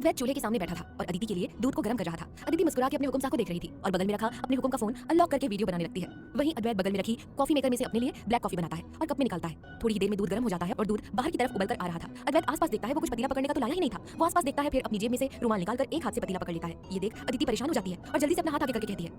अद्वैत चूल्हे के सामने बैठा था और अदिति के लिए दूध को गर्म कर रहा था। अदिति मुस्कुरा के अपने हुक्म को देख रही थी और बगल में रखा अपने हुक्म का फोन अनलॉक करके वीडियो बनाने लगती है। वहीं अद्वैत बगल में रखी कॉफी मेकर में से अपने लिए ब्लैक कॉफी बनाता है और कप में निकालता है। थोड़ी ही देर में दूध गर्म हो जाता है और दूध बाहर की तरफ उबलकर आ रहा था। अद्वैत आसपास देखता है, वो कुछ पतीला पकड़ने का तो लाया ही नहीं था। वो आसपास देखता है, फिर अपनी जेब में से रुमाल निकालकर एक हाथ से पतीला पकड़ लेता है। ये देख अदिति परेशान हो जाती है और जल्दी से अपना हाथ आगे करके कहती है,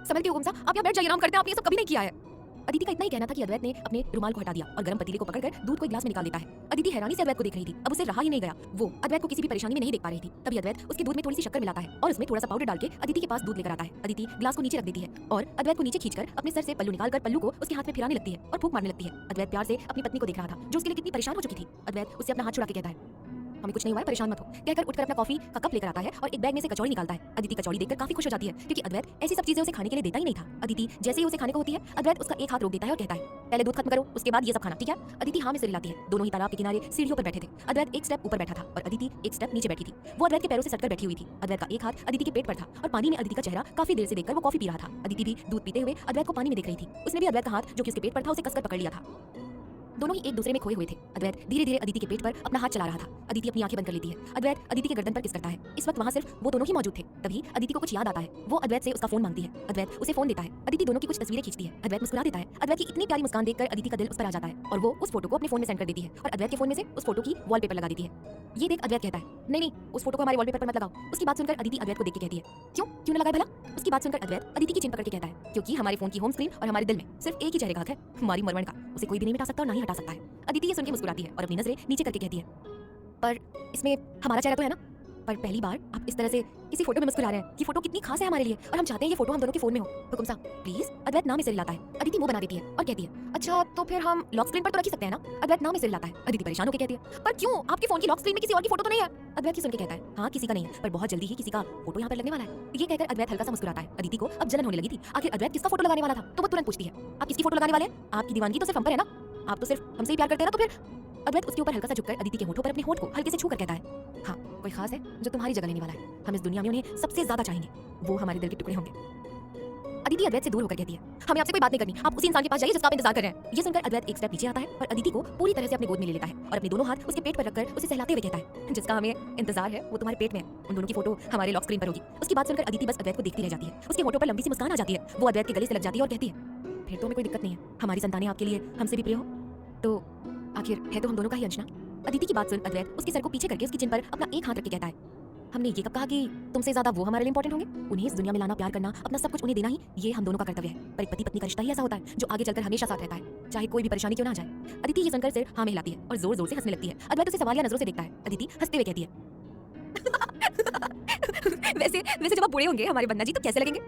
संभल के हुक्म साहब, आप यहाँ बैठ जाइए, आराम करते हैं, आपने ये सब कभी नहीं किया है। अदिति का इतना ही कहना था कि अद्वैत ने अपने रुमाल को हटा दिया और गर्म पतीले को पकड़कर दूध को एक गिलास में निकाल देता है। अदिति हैरानी से अद्वैत को देख रही थी, अब उसे रहा ही नहीं गया। वो अद्वैत को किसी भी परेशानी में नहीं देख पा रही थी। तभी अद्वैत उसके दूध में थोड़ी सी शक्कर मिलाता है और उसमें थोड़ा सा पाउडर डाल के अदिति के पास दूध लेकर आता है। अदिति गिलास को नीचे रख देती है और अद्वैत को नीचे खींचकर अपने सर से पल्लू निकालकर पल्लू को उसके हाथ में फिराने लगती है और फूंक मारने लगती है। अद्वैत प्यार से अपनी पत्नी को देख रहा था, जो उसके लिए कितनी परेशान हो चुकी थी। अद्वैत उससे अपना हाथ छुड़ा के कहता है, हमें कुछ नहीं हुआ है, परेशान मत हो, कहकर उठकर अपना कॉफी का कप लेकर आता है और एक बैग में से कचौड़ी निकालता है। अदिति कचौड़ी देखकर काफी खुश हो जाती है, क्योंकि अद्वैत ऐसी सब चीजें उसे खाने के लिए देता ही नहीं था। अदिति जैसे ही उसे खाने को होती है, अद्वैत उसका एक हाथ रोक देता है और कहता है, पहले दूध खत्म करो, उसके बाद ये सब खाना, ठीक है? अदिति हाँ में सिर हिलाती है। दोनों ही तालाब के किनारे सीढ़ियों पर बैठे थे। अद्वैत एक स्टेप ऊपर बैठा था और अदिति एक स्टेप नीचे बैठी थी। वो अद्वैत के पैरों से सटकर बैठी हुई थी। अद्वैत का एक हाथ अदिति के पेट पर था और पानी में अदिति का चेहरा काफी देर से देखकर वो कॉफी पी रहा था। अदिति भी दूध पीते हुए अद्वैत को पानी में देख रही थी। उसने भी अद्वैत का हाथ जो कि उसके पेट पर था उसे कसकर पकड़ लिया था। दोनों ही एक दूसरे में खोए हुए थे। अद्वैत धीरे धीरे अदिति के पेट पर अपना हाथ चला रहा था। अदिति अपनी आंखें बंद कर लेती है। अद्वैत अदिति के गर्दन पर किस करता है। इस वक्त वहां सिर्फ वो दोनों ही मौजूद थे। तभी अदिति को कुछ याद आता है। वो अद्वैत से उसका फोन मांगती है। अद्वैत उसे फोन देता है। अदिति दोनों की कुछ तस्वीरें खींचती है। अद्वैत मुस्कुरा देता है। अद्वैत की इतनी प्यारी मुस्कान देखकर अदिति का दिल उस पर आ जाता है और वो उस फोटो को अपने फोन में सेंड कर देती है और अद्वैत के फोन में से उस फोटो की वॉलपेपर लगा देती है। ये देख अद्वैत कहता है, नहीं नहीं, उस फोटो को हमारे वॉलपेपर पर मत लगाओ। उसकी बात सुनकर अदिति अद्वैत को देख के कहती है, क्यों न लगाए भला? उसकी बात सुनकर अद्वैत अदिति की चिन पकड़ के कहता है, क्योंकि हमारे फोन की होम स्क्रीन और हमारे दिल में सिर्फ एक ही चेहरे का हक है, हमारी मरमण का। उसे कोई भी नहीं मिटा सकता और ना ही हटा सकता है। अदिति ये सुन के मुस्कुराती है और अपनी नजरें नीचे करके कहती है, पर इसमें हमारा चेहरा तो है ना? पर पहली बार आप इस तरह से किसी फोटो में मुस्कुरा रहे हैं। ये फोटो कितनी खास है हमारे लिए और हम चाहते हैं ये फोटो हम दोनों के फोन में हो। हुकुम साहब प्लीज। अद्वैत नाम में सिर हिलाता है। अदिति मुंह बना देती है और कहती है, अच्छा तो फिर हम लॉक स्क्रीन पर तो रख ही सकते हैं ना? अद्वैत नाम में सिर हिलाता है। अदिति परेशान होकर कहती है, पर क्यों? आपके फोन की लॉक स्क्रीन में किसी और की फोटो तो नहीं है? अद्वैत की सुन के कहता है, हाँ किसी का नहीं है, पर बहुत जल्दी ही किसी का फोटो यहाँ पर लगने वाला है। ये कहकर अद्वैत हल्का सा मुस्कुराता है। अदिति को अब जलन होने लगी थी। आखिर अद्वैत किसका फोटो लगाने वाला था? तो वो तुरंत पूछती है, आप किसकी फोटो लगाने वाले हैं? आपकी दीवानगी तो सिर्फ हम पर है ना? आप तो सिर्फ हमसे ही प्यार करते हैं ना? तो फिर अद्वैत उसके ऊपर हल्का सा झुककर अदिति के होठों पर अपने होठ को हल्के से छूकर कहता है, हाँ कोई खास है जो तुम्हारी जगह लेने वाला है। हम इस दुनिया में उन्हें सबसे ज्यादा चाहेंगे, वो हमारे दिल के टुकड़े होंगे। अदिति अद्वैत से दूर होकर कहती है, हमें आपसे कोई बात नहीं करनी, आप उसी इंसान के पास जाइए जिसका आप इंतजार कर रहे हैं। ये सुनकर अद्वैत एक स्टेप नीचे आता है और अदिति को पूरी तरह से अपने गोद में ले लेता है और अपने दोनों हाथ उसके पेट पर रखकर उसे सहलाते हुए कहता है, जिसका हमें इंतजार है वो तुम्हारे पेट में है। उन दोनों की फोटो हमारे लॉक स्क्रीन पर होगी। उसकी बात सुनकर अदिति बस अद्वैत को देखती रह जाती है। उसके होठों पर लंबी सी मुस्कान आ जाती है। वो अद्वैत के गले से लग जाती है और कहती है, फिर तो हमें कोई दिक्कत नहीं है, हमारी संतानें आपके लिए हमसे भी प्रिय हो तो आखिर है तो हम दोनों का ही अंश ना? अदिति की बात सुन अद्वैत उसके सर को पीछे करके उसकी चिन पर अपना एक हाथ रख के कहता है, हमने ये कब कहा कि तुमसे ज्यादा वो हमारे लिए इंपॉर्टेंट होंगे? उन्हें इस दुनिया में लाना, प्यार करना, अपना सब कुछ उन्हें देना ही ये हम दोनों का कर्तव्य है। पर एक पति पत्नी का रिश्ता ही ऐसा होता है जो आगे चलकर हमेशा साथ रहता है, चाहे कोई भी परेशानी क्यों ना आ जाए। अदिति ये सुनकर सिर हाँ में हिलाती है और जोर जोर से हंसने लगती है। अद्वैत उसे सवालिया नजरों से देखता है। अदिति हंसते हुए कहती है, वैसे जब आप बूढ़े होंगे हमारे बन्ना जी तो कैसे लगेंगे?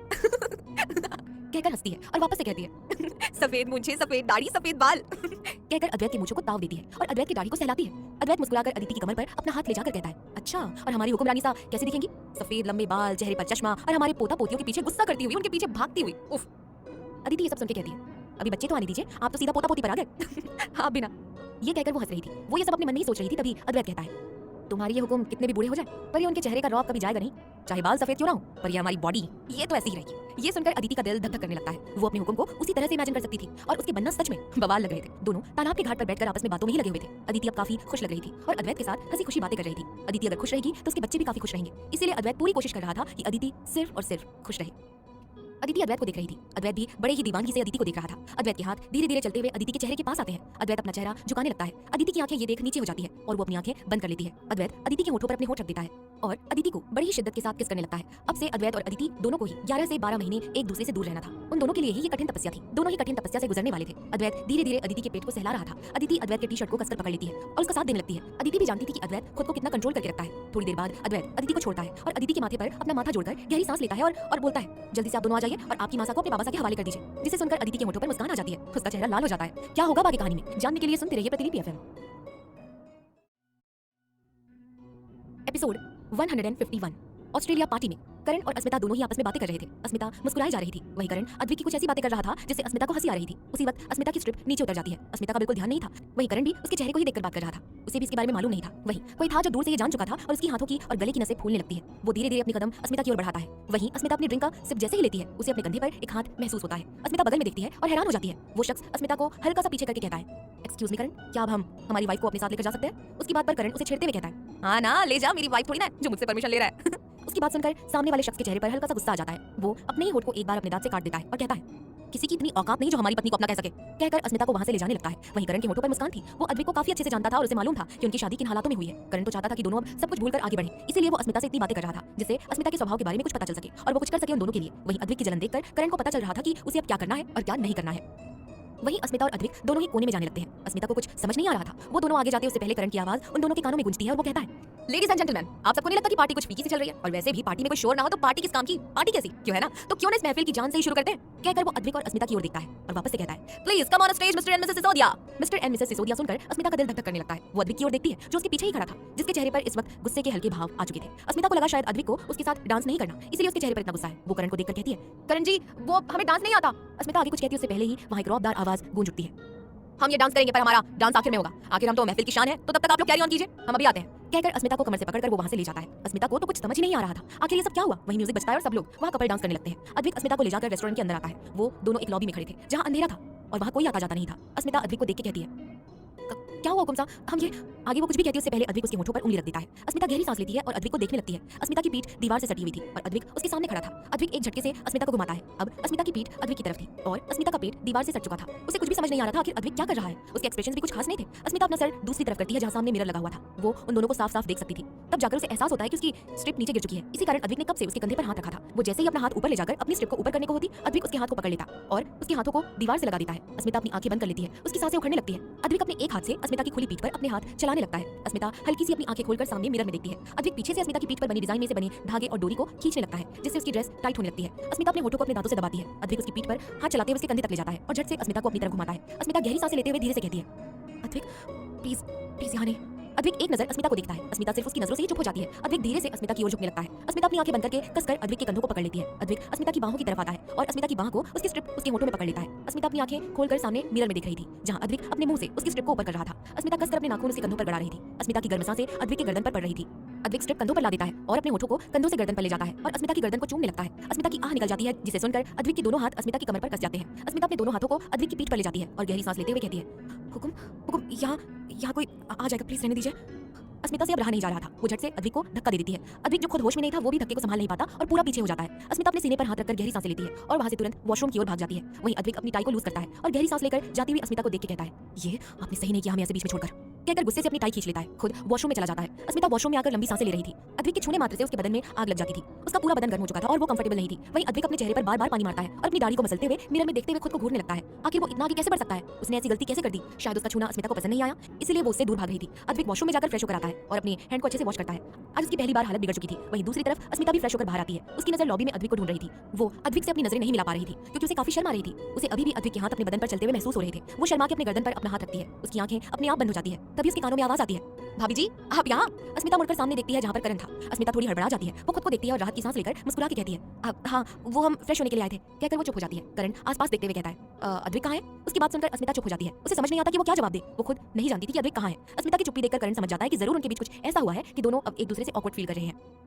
कहकर हंसती है और वापस से कहती है, सफेद मूंछें, सफेद दाढ़ी, सफेद बाल। कहकर अद्वैत की मूंछों को ताव देती है और अद्वैत की दाढ़ी को सहलाती है। अद्वैत मुस्कुराकर अदिति की कमर पर अपना हाथ ले जाकर कहता है, अच्छा और हमारी हुक्मरानी सा कैसे दिखेंगी? सफेद लंबे बाल, चेहरे पर चश्मा और हमारे पोता पोतियों के पीछे गुस्सा करती हुई, उनके पीछे भागती हुई। उफ। अदिति ये सब सुन के कहती है, अभी बच्चे तो आने दीजिए, आप तो सीधा पोता पोती पर आ गए। हाँ बिना। ये कहकर वो हंस रही थी। वो ये सब अपने मन में ही सोच रही थी। तभी अद्वैत कहता है, तुम्हारी ये हुक्म कितने भी बूढ़े हो जाए पर ये उनके चेहरे का रौब कभी जाएगा नहीं, चाहे बाल सफेद क्यों ना हो, पर ये हमारी बॉडी ये तो ऐसी ही रहेगी। ये सुनकर अदिति का दिल धक धक करने लगता है। वो अपने हुक्म को उसी तरह से इमेजिन कर सकती थी और उसके बन्ना सच में बवाल लग रहे थे। दोनों तालाब के घाट पर बैठकर आपस में बातों में ही लगे हुए थे। अदिति अब काफी खुश लग रही थी और अद्वैत के साथ हंसी खुशी बातें कर रही थी। अदिति अगर खुश रहेगी तो उसके बच्चे भी काफी खुश रहेंगे। इसीलिए अद्वैत पूरी कोशिश कर रहा था कि अदिति सिर्फ और सिर्फ खुश रहे। अदिति अद्वैत को देख रही थी। अद्वैत भी बड़े ही दीवानगी से अदिति को देख रहा था। अद्वैत के हाथ धीरे धीरे चलते हुए अदिति के चेहरे के पास आते हैं। अद्वैत अपना चेहरा झुकाने लगता है। अदिति की आंखें ये देख नीचे हो जाती है और वो अपनी आंखें बंद कर लेती है। अद्वैत अदिति के होठों पर अपने होठ रख देता है और अदिति को बड़ी ही शिद्दत के साथ किस करने लगता है। अब से अद्वैत और अदिति दोनों को ही 11 से 12 महीने एक दूसरे से दूर रहना था। उन दोनों के लिए ही ये कठिन तपस्या थी। दोनों ही कठिन तपस्या से गुजरने वाले थे। अद्वैत धीरे धीरे अदिति के पेट को सहला रहा था। अदिति अद्वैत के टी शर्ट को कसकर पकड़ लेती है और उसका साथ देने लगती है। अदिति भी जानती थी कि अद्वैत खुद को कितना कंट्रोल करके रखता है। थोड़ी देर बाद अद्वैत अदिति को छोड़ता है और अदिति के माथे पर अपना माथा जोड़कर गहरी सांस लेता है और बोलता है, जल्दी से आप दोनों आ जाइए और आपकी मासा को अपने बाबा के हवाले कर दीजिए। जिसे सुनकर अदिति के होठों पर मुस्कान आ जाती है। उसका चेहरा लाल हो जाता है। क्या होगा बाकी कहानी में जानने के लिए सुनते रहिए प्रतिलिपि एफएम। एपिसोड 151। ऑस्ट्रेलिया पार्टी में करण और अस्मिता दोनों ही आपस में बातें कर रहे थे। अस्मिता मुस्कुराई जा रही थी, वहीं करण अद्विक की कुछ ऐसी बातें कर रहा था जिससे अस्मिता को हंसी आ रही थी। उसी वक्त अस्मिता की स्ट्रिप नीचे उतर जाती है। अस्मिता का बिल्कुल ध्यान नहीं था, वहीं करण भी उसके चेहरे को ही देखकर बात कर रहा था। उसे भी इसके बारे में मालूम नहीं था। वहीं कोई था जो दूर से ये जान चुका था और उसकी हाथों की और गले की नसें फूलने लगती है। वो धीरे धीरे अपनी कदम अस्मिता की ओर बढ़ाता है। वहीं अस्मिता अपनी ड्रिंक का सिप जैसे ही लेती है, उसे अपने कंधे पर एक हाथ महसूस होता है। अस्मिता बगल में देखती है और हैरान हो जाती है। वो शख्स अस्मिता को हल्का सा पीछे करके कहता है, एक्सक्यूज मी करण, क्या अब हम हमारी वाइफ को अपने साथ लेकर जा सकते हैं? उसकी बात पर करण उसे छेड़ते हुए कहता है, हाँ ना, ले जा, मेरी वाइफ थोड़ी ना जो मुझसे परमिशन ले रहा है। उसकी बात सुनकर सामने वाले शख्स के चेहरे पर हल्का सा गुस्सा आ जाता है। वो अपने ही होठ को एक बार अपने दांत से काट देता है और कहता है, किसी की इतनी औकात नहीं जो हमारी पत्नी को अपना कह सके। कहकर अस्मिता को वहां से ले जाने लगता है। वहीं करण के होठों पर मुस्कान थी। वो अद्विक को काफी अच्छे से जानता था और उसे मालूम था कि उनकी शादी किन हालातों में हुई है। करण तो चाहता था कि दोनों अब सब कुछ भूलकर आगे बढ़े, इसीलिए वो अस्मिता से इतनी बातें कर रहा था जिससे अस्मिता के स्वभाव के बारे में कुछ पता चल सके और वो कुछ कर सके उन दोनों के लिए। वहीं अद्विक की जलन देखकर करण को पता चल रहा था कि उसे अब क्या करना है और क्या नहीं करना है। वहीं अस्मिता और अद्विक दोनों ही कोने में जाने लगते हैं। अस्मिता को कुछ समझ नहीं आ रहा था। वो दोनों आगे जाते उससे पहले करण की आवाज उन दोनों के कानों में गूंजती है और वो कहता है, लेडीज एंड जेंटलमैन, आप सबको नहीं लगता कि पार्टी कुछ फीकी सी चल रही है? और वैसे भी पार्टी में कोई शोर ना हो तो पार्टी किस काम की, पार्टी कैसी, क्यों है ना? तो क्यों ना इस महफिल की जान से ही शुरू करते हैं? कहकर वो अद्विक और अस्मिता की ओर देखता है और वापस से कहता है, please come on stage mister and Mrs Sisodia. Mister and Mrs Sisodia सुनकर अस्मिता का दिल धक धक करने लगता है। वो अद्विक की ओर देखती है जो उसके पीछे ही खड़ा था, जिसके चेहरे पर इस वक्त गुस्से के हल्के भाव आ चुके थे। अस्मिता को लगा शायद अद्विक को उसके साथ डांस नहीं करना, इसलिए उसके चेहरे पर इतना गुस्सा है। वो करण को देखकर कहती है, करण जी, वो हमें डांस नहीं आता। अस्मिता आगे कुछ कहती है उससे पहले ही वहां एक रौबदार आवाज गूंज उठती है, हम ये डांस करेंगे पर हमारा डांस आखिर में होगा। आखिर हम तो महफिल की शान है, तो तब तक आप लोग कैरी ऑन कीजिए, हम अभी आते हैं। कहकर अस्मिता को कमर से पकड़कर वो वहां से ले जाता है। अस्मिता को तो कुछ समझ ही नहीं आ रहा था, आखिर ये सब क्या हुआ। वहीं म्यूजिक बजता है और सब लोग वहां कपल डांस करने लगते हैं। अद्विक अस्मिता को ले जाकर रेस्टोरेंट के अंदर आता है। वो दोनों एक लॉबी में खड़े थे जहां अंधेरा था और वहां कोई आता जाता नहीं था। अस्मिता अद्विक को देख के कहती है, क्या हुआ हुकुम साहब, हम ये आगे वो कुछ भी कहती है उससे पहले अद्विक उसके होठों पर उंगली रख देता है। अस्मिता गहरी सांस लेती है और अद्विक को देखने लगती है। अस्मिता की पीठ दीवार से सटी हुई थी और अद्विक उसके सामने खड़ा था। अद्विक एक झटके से अस्मिता को घुमाता है। अब अस्मिता की पीठ अद्विक की तरफ थी और अस्मिता का पेट दीवार से सट चुका था। उसे कुछ भी समझ नहीं आ रहा था आखिर अद्विक क्या कर रहा है। उसके एक्सप्रेशंस भी कुछ खास नहीं थे। अस्मिता अपना सर दूसरी तरफ करती है जहां सामने मिरर लगा हुआ था। वो उन दोनों को साफ साफ देख सकती थी। तब जाकर उसे एहसास होता है कि उसकी स्ट्रिप नीचे गिर चुकी है। इसी कारण अद्विक ने कब से उसके कंधे पर हाथ रखा था। वो जैसे ही अपना हाथ ऊपर ले जाकर अपनी स्ट्रिप को ऊपर करने को होती, अद्विक उसके हाथ को पकड़ लेता और उसके हाथों को दीवार से लगा देता है। अस्मिता अपनी आंखें बंद कर लेती है। उसकी सांसें उखड़ने लगती है। अद्विक अपने एक हाथ से अस्मिता की खुली पीठ पर अपने हाथ चलाने लगता है। अस्मिता हल्की सी अपनी आंखें खोलकर सामने मिरर में देखती है। अद्विक पीछे से अस्मिता की पीठ पर बनी डिजाइन में से बने धागे और डोरी को खींचने लगता है जिससे उसकी ड्रेस टाइट होने लगती है। अस्मिता अपने होठों को अपने दांतों से दबाती है। अद्विक उसकी पीठ पर हाथ चलाते हुए उसके कंधे तक ले जाता है और झट से अस्मिता को अपनी तरफ घुमाता है। अस्मिता गहरी सांसें लेते हुए धीरे से कहती है, अद्विक प्लीज प्लीज यहाँ नहीं। अद्विक एक नजर अस्मिता को देखता है। अस्मिता सिर्फ उसकी नजरों से ही चुप हो जाती है। अद्विक धीरे से अस्मिता की ओर झुकने लगता है। अस्मिता अपनी आंखें बंद करके कसकर अद्विक के कंधों को पकड़ लेती है। अद्विक अस्मिता की बाहों की तरफ आता है और अस्मिता की बाह को उसकी स्ट्रिप उसके होठों में पकड़ लेता है। अस्मिता अपनी आंखें खोलकर सामने मिरर में देख रही थी जहां अद्विक अपने मुंह से उसकी स्ट्रिप को ऊपर कर रहा था। अस्मिता कसकर अपने नाखून उसके कंधों पर गड़ा रही थी। अस्मिता की गर्म सांसें अद्विक के गर्दन पर पड़ रही थी। अद्विक स्ट्रिप कंधों पर ला देता है और अपने होठों को कंधों से गर्दन पर ले जाता है और अस्मिता की गर्दन को चूमने लगता है। अस्मिता की आह निकल जाती है जिसे सुनकर अद्विक के दोनों हाथ अस्मिता की कमर पर कस जाते हैं। अस्मिता अपने दोनों हाथों को अद्विक की पीठ पर ले जाती है और गहरी सांस लेते हुए कहती है, हुकुम हुकुम, यहाँ कोई आ जाएगा, प्लीज रहने दीजिए। अस्मिता से अब रहा नहीं जा रहा था। वो झट से अद्विक को धक्का दे देती है। अद्विक जो खुद होश में नहीं था वो भी धक्के को संभाल नहीं पाता और पूरा पीछे हो जाता है। अस्मिता अपने सीने पर हाथ रखकर गहरी सांसें लेती है और वहां से तुरंत वॉशरूम की ओर भाग जाती है। वहीं अद्विक अपनी टाई को लूज करता है और गहरी सांस लेकर जाती हुई अस्मिता को देख के कहता है, ये आपने सही नहीं किया हमें ऐसे बीच में छोड़कर। कहकर गुस्से से अपनी टाई खींच लेता है। खुद वॉशरूम में चला जाता है। अस्मिता वॉशरूम में आकर लंबी सांसें ले रही थी। अद्विक के छूने मात्र से उसके बदन में आग लग जाती थी। उसका पूरा बदन गर्म हो चुका था और वो कंफर्टेबल नहीं थी। वहीं अद्विक अपने चेहरे पर बार बार पानी मारता है और अपनी दाढ़ी को मसलते हुए मिरर में देखते हुए खुद को घूरने लगता है। आखिर वो इतना आगे कैसे बढ़ सकता है? उसने ऐसी गलती कैसे कर दी? शायद उसका छूना अस्मिता को पसंद नहीं आया, इसलिए वो उससे दूर भाग रही थी। अद्विक वॉशरूम में जाकर फ्रेश होकर आता है और अपने हैंड को अच्छे से वॉश करता है। आज उसकी पहली बार हालत बिगड़ चुकी थी। वहीं दूसरी तरफ अस्मिता भी फ्रेश होकर बाहर आती है। उसकी नजर लॉबी में अद्विक को ढूंढ रही थी। वो अद्विक से अपनी नजरें नहीं मिला पा रही थी क्योंकि उसे काफी शर्म आ रही थी। उसे अभी भी अद्विक के हाथ अपने बदन पर चलते हुए महसूस हो रहे थे। वो शर्मा के अपने गर्दन पर अपना हाथ रखती है। उसकी आंखें अपने आप बंद हो जाती है। तभी उसके कानों में आवाज आती है, भाभी जी आप यहाँ। अस्मिता मुड़कर सामने देखती है जहाँ पर करण था। अस्मिता थोड़ी हड़बड़ा जाती है। वो खुद को देखती है और राहत की सांस लेकर मुस्कुरा के कहती है, हाँ वो हम फ्रेश होने के लिए आए थे। कहकर वो चुप हो जाती है। करण आसपास देखते हुए कहता है, अद्विक कहाँ है? उसकी बात सुनकर अस्मिता चुप हो जाती है। उसे समझ नहीं आता कि वो क्या जवाब दे। वो खुद नहीं जानती थी कि अद्विक कहाँ है। अस्मिता की चुप्पी देखकर करण समझ जाता है कि जरूर उनके बीच कुछ ऐसा हुआ है कि दोनों अब एक दूसरे से ऑकवर्ड फील कर रहे हैं।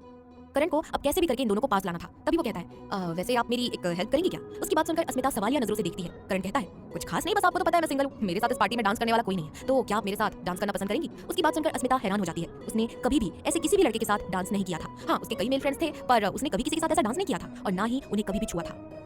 करण को अब कैसे भी करके इन दोनों को पास लाना था। तभी वो कहता है, वैसे आप मेरी एक हेल्प करेंगी क्या? उसकी बात सुनकर अस्मिता सवालिया नजरों से देखती है। करण कहता है, कुछ खास नहीं, बस आपको तो पता है मैं सिंगल हूँ, मेरे साथ इस पार्टी में डांस करने वाला कोई नहीं है, तो क्या आप मेरे साथ डांस करना पसंद करेंगी? उसकी बात सुनकर अस्मिता हैरान हो जाती है। उसने कभी भी ऐसे किसी भी लड़के के साथ डांस नहीं किया था। हाँ, उसके कई मेल फ्रेंड्स थे पर उसने कभी किसी के साथ ऐसा डांस नहीं किया था और ना ही उन्हें कभी भी छुआ था।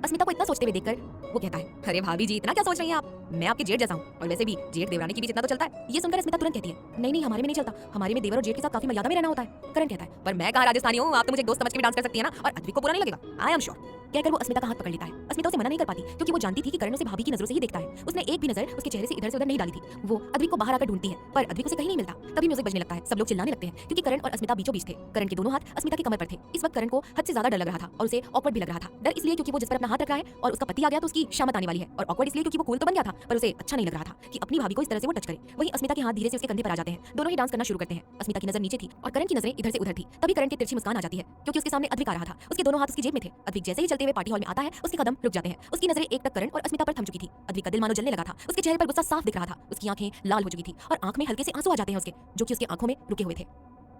अस्मिता को इतना सोचते हुए देखकर वो कहता है, अरे भाभी जी इतना क्या सोच रही हैं आप? मैं आपके जेठ जैसा हूँ और वैसे भी जेठ देवरानी के बीच इतना तो चलता है। ये सुनकर अस्मिता तुरंत कहती है, नहीं हमारे में नहीं चलता, हमारे में देवर और जेठ के साथ काफी मर्यादा में रहना होता है। करण कहता है, पर मैं कहाँ राजस्थानी हूँ, आप तो मुझे एक दोस्त समझ के भी डांस कर सकती है ना, और अद्विक को बुरा नहीं लगेगा, आई एम श्योर। कहकर वो अस्मिता का हाथ पकड़ लेता है। अस्मिता उसे मना नहीं कर पाती क्योंकि वो जानती थी कि करण उसे भाभी की नजरों से ही देखता है। उसने एक भी नजर उसके चेहरे से इधर से उधर नहीं डाली थी। वो अद्विक को बाहर आकर ढूंढती है पर अद्विक उसे कहीं नहीं मिलता। तभी म्यूजिक बजने लगता है। सब लोग चिल्लाने लगते हैं क्योंकि करण और अस्मिता बीचों बीच थे। करण के दोनों हाथ अस्मिता की कमर पर थे। इस वक्त करण को हद से ज्यादा डर लग रहा था और उसे ऑकवर्ड भी लग रहा था। डर इसलिए क्योंकि वो जिस पर अपना हाथ रख रहा है और उसका पति आ गया तो उसकी शामत आने वाली है, और ऑकवर्ड इसलिए क्योंकि वो कूल तो बन गया था पर उसे अच्छा नहीं लग रहा था कि अपनी भाभी को इस तरह से वो टच करे। वहीं अस्मिता के हाथ धीरे से उसके कंधे पर आ जाते हैं। दोनों ही डांस करना शुरू करते हैं। अस्मिता की नजर नीचे थी और करण की नजरें इधर से उधर थी। तभी करण की तिरछी मुस्कान आ जाती है क्योंकि उसके सामने अद्विक आ रहा था। उसके दोनों हाथ उसकी जेब में थे। अद्विक जैसे ही चलता चलते हुए पार्टी हॉल में आता है, उसके कदम रुक जाते हैं। उसकी नजरें एक टक करण और अस्मिता पर थम चुकी थी। अद्विक का दिल मानो जलने लगा था। उसके चेहरे पर गुस्सा साफ दिख रहा था। उसकी आंखें लाल हो चुकी थी और आंख में हल्के से आंसू आ जाते हैं उसके, जो कि उसकी आंखों में रुके हुए थे।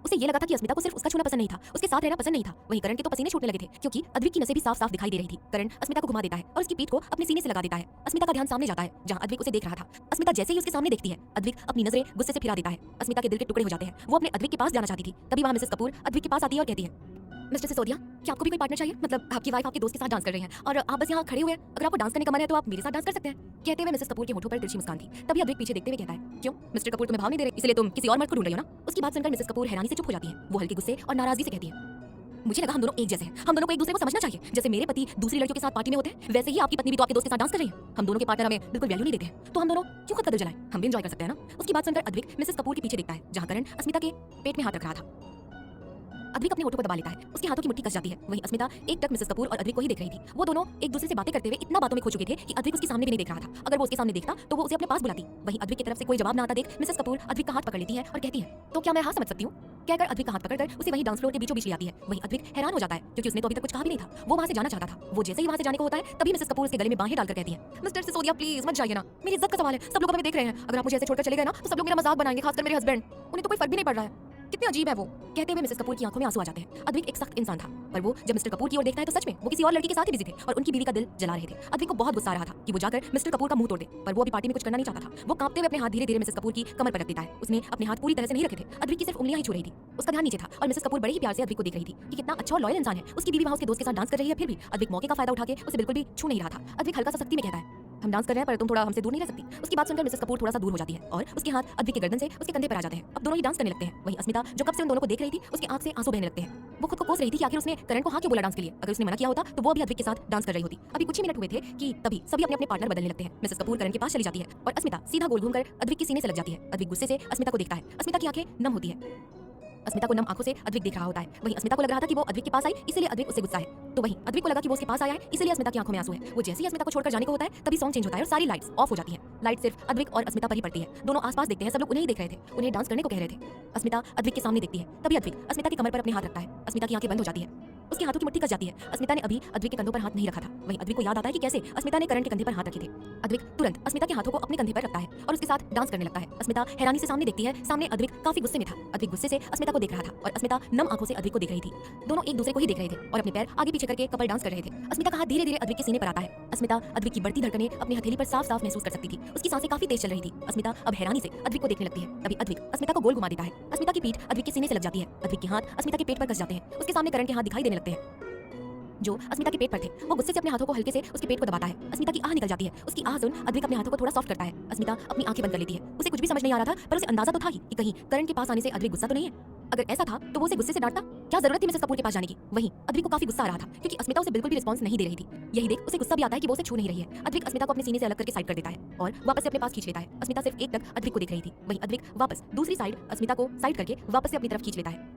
उसे ये लगा था कि अस्मिता को सिर्फ उसका छूना पसंद नहीं था, उसके साथ रहना पसंद नहीं था। वहीं करण के तो पसीने छूटने लगे थे, क्योंकि अद्विक की नसें भी साफ साफ दिखाई दे रही थी। करण अस्मिता को घुमा देता है और उसकी पीठ को अपने सीने से लगा देता है। अस्मिता का ध्यान सामने जाता है, जहां अद्विक उसे देख रहा था। अस्मिता जैसे ही उसके सामने देखती है, अद्विक अपनी नजरें गुस्से से फिरा देता है। अस्मिता के दिल के टुकड़े हो जाते हैं। वो अपने अद्विक के पास जाना चाहती थी। तभी वहां मिसेस कपूर अद्विक के पास आती है और कहती है, मिस्टर सिसोदिया, क्या आपको भी कोई पार्टनर चाहिए? मतलब आपकी वाइफ आपके दोस्त के साथ डांस कर रही है और आप बस यहाँ खड़े हुए हैं। अगर आपको डांस करने का मन है तो आप मेरे साथ डांस कर सकते हैं। कहते हुए मिसेस कपूर के होठों पर तिरछी मुस्कान थी। तभी अद्विक पीछे देखते हुए कहता है, क्यों मिस्टर कपूर तुम्हें भाव नहीं दे रहे, इसलिए तुम किसी और मर्द को ढूंढ रही हो ना? उसकी बात सुनकर मिसेस कपूर हैरानी से चुप हो जाती है। वो हल्के गुस्से और नाराजगी से कहती है, मुझे लगा हम दोनों एक जैसे हैं। हम दोनों को एक दूसरे को समझना चाहिए। जैसे मेरे पति दूसरी लड़कियों के साथ पार्टी में होते हैं, वैसे ही आपकी पत्नी भी तो आपके दोस्त के साथ डांस कर रही है। हम दोनों के पार्टनर हमें बिल्कुल वैल्यू नहीं देते हैं, तो हम दोनों क्यों खुद का दिल जलाएं? हम भी एंजॉय कर सकते हैं ना? उसकी बात सुनकर अद्विक मिसेस कपूर के पीछे देखता है, जहां करण अस्मिता के पेट में हाथ रख रहा था। अद्विक अपने होठों पर दबा लेता है। उसके हाथों की मुट्ठी कस जाती है। वहीं अस्मिता एक टक मिसेस कपूर और अद्विक को ही देख रही थी। वो दोनों एक दूसरे से बातें करते हुए इतना बातों में खो चुके थे कि अद्विक उसके सामने भी नहीं देख रहा था। अगर वो उसके सामने देखता तो वो उसे अपने पास बुलाती। वहीं अद्विक की तरफ से कोई जवाब ना आता देख मिसेस कपूर अद्विक का हाथ पकड़ लेती है और कहती है, तो क्या मैं हाँ समझ सकती हूँ? कहकर अद्विक का हाथ पकड़कर उसे वहीं डांस फ्लोर के बीचों बीच ले आती है। वहीं अद्विक हैरान हो जाता है, क्योंकि उसने तो अभी तक कुछ कहा भी नहीं था। वो वहां से जाना चाहता था। वो जैसे ही वहां से जाने को होता है, तभी मिसेस कपूर उसके गले में बाहें डालकर कहती है, मिस्टर सिसोदिया प्लीज मत जाइए ना, मेरी इज्जत का सवाल है। सब लोग हमें देख रहे हैं। अगर आप मुझे ऐसे छोड़कर चले गए ना तो सब लोग मेरा मजाक बनाएंगे, खासकर मेरे हस्बैंड। उन्हें तो कोई फर्क भी नहीं पड़ रहा है। कितने अजीब है वो। कहते हुए मिसेस कपूर की आंखों में आंसू आ जाते हैं। अद्विक एक सख्त इंसान था, पर वो जब मिस्टर कपूर की ओर देखता है तो सच में वो किसी और लड़की के साथ ही बिजी थे और उनकी बीवी का दिल जला रहे थे। अद्विक को बहुत गुस्सा आ रहा था कि वो जाकर मिस्टर कपूर का मुंह तोड़ दे, पर वो अभी पार्टी में कुछ करना नहीं चाहता था। वो कांपते हुए अपने हाथ धीरे धीरे मिसेस कपूर की कमर पर रख देता है। उसने अपने हाथ पूरी तरह से नहीं रखे थे। अद्विक की सिर्फ उंगलियां ही छू रही थी। उसका ध्यान नीचे था और मिसेस कपूर बड़े ही प्यार से अद्विक को देख रही थी कि कितना अच्छा और लॉयल इंसान है। उसकी बीवी वहां उसके दोस्त के साथ डांस कर रही है, फिर भी अद्विक मौके का फायदा उठा के उसे बिल्कुल भी छू नहीं रहा था। अद्विक हल्का सा सख्ती में कहता है, हम डांस कर रहे हैं पर तुम थोड़ा हमसे दूर नहीं रह सकती। उसकी बात सुनकर मिसेस कपूर थोड़ा सा दूर हो जाती है और उसके हाथ अद्विक के गर्दन से उसके कंधे पर आ जाते हैं। अब दोनों ही डांस करने लगते हैं। वहीं अस्मिता जो कब से उन दोनों को देख रही थी, उसकी आंख से आंसू बहने लगते हैं। वो खुद को कोस रही थी कि आखिर उसने करण को हाँ क्यों बोला डांस के लिए। अगर उसने मना किया होता तो वो भी अद्विक के साथ डांस कर रही होती। अभी कुछ ही मिनट हुए थे कि तभी सभी अपने अपने पार्टनर बदलने लगते हैं। मिसेस कपूर करण के पास चली जाती है और अस्मिता सीधा गोल घूमकर अद्विक के सीने से लग जाती है। अद्विक गुस्से से अस्मिता को देखता है। अस्मिता की आंखें नम होती है। अस्मिता को नम आंखों से अद्विक देख रहा होता है। वहीं अस्मिता को लग रहा था कि वो अद्विक के पास आई इसलिए अद्विक उससे गुस्सा है, तो वहीं अद्विक को लगा कि वो उसके पास आया है इसलिए अस्मिता की आंखों में आंसू है। वो जैसे ही अस्मिता को छोड़कर जाने को होता है तभी सॉन्ग चेंज होता है और सारी लाइट्स ऑफ हो जाती हैं। लाइट सिर्फ अद्विक और अस्मिता पर ही पड़ती है। दोनों आसपास देखते हैं, सब लोग उन्हें ही देख रहे थे, उन्हें डांस करने को कह रहे थे। अस्मिता अद्विक के सामने देखती है, तभी अद्विक अस्मिता की कमर पर अपने हाथ रखता है। अस्मिता की आंखें बंद हो जाती है। उसके हाथों की मुट्ठी कस जाती है। अस्मिता ने अभी अद्विक के कंधों पर हाथ नहीं रखा था। वहीं अद्विक को याद आता है कि कैसे अस्मिता ने करण के कंधे पर हाथ रखे थे। अद्विक तुरंत अस्मिता के हाथों को अपने कंधे पर रखता है और उसके साथ डांस करने लगता है। अस्मिता हैरानी से सामने देखती है। सामने अद्विक काफी गुस्से में था। अद्विक गुस्से से अस्मिता को देख रहा था और अस्मिता नम आंखों से अद्विक को देख रही थी। दोनों एक दूसरे को ही देख रहे थे और अपने पैर आगे पीछे करके कपल डांस कर रहे थे। अस्मिता का हाथ धीरे धीरे अद्विक के सीने पर आता है। अस्मिता अद्विक की बढ़ती धड़कनें अपनी हथेली पर साफ साफ महसूस कर सकती थी। उसकी सांसें काफी तेज चल रही थी। अस्मिता अब हैरानी से अद्विक को देखने लगती है। तभी अद्विक अस्मिता को गोल घुमा देता है। अस्मिता की पीठ अद्विक के सीने से लग जाती है। अद्विक के हाथ अस्मिता के पेट पर कस जाते हैं। उसके सामने करण के हाथ दिखाई देने लगते हैं जो अस्मिता के पेट पर थे। वो गुस्से से अपने हाथों को हल्के से उसके पेट को दबाता है। अस्मिता की आह निकल जाती है। उसकी आह सुन अद्विक अपने हाथों को थोड़ा सॉफ्ट करता है। अस्मिता अपनी आंखें बंद कर लेती है। उसे कुछ भी समझ नहीं आ रहा था, पर उसे अंदाजा तो था ही कि कहीं करण के पास आने से अद्विक गुस्सा तो नहीं है। अगर ऐसा था तो वो उसे गुस्से से डांटता। क्या जरूरत थी मिसेस कपूर के पास जाने की? वहीं अद्विक को काफी गुस्सा आ रहा था, क्योंकि अस्मिता उसे बिल्कुल भी रिस्पॉन्स नहीं दे रही थी। यही देख उसे गुस्सा भी आता है कि वो उसे छू नहीं रही है। अद्विक अस्मिता को अपने सीने से अलग करके साइड कर देता है और वापस से अपने पास खींच लेता है। अस्मिता सिर्फ एक तक अद्विक को देख रही थी। वहीं अद्विक वापस दूसरी साइड अस्मिता को साइड करके वापस से अपनी तरफ खींच लेता है।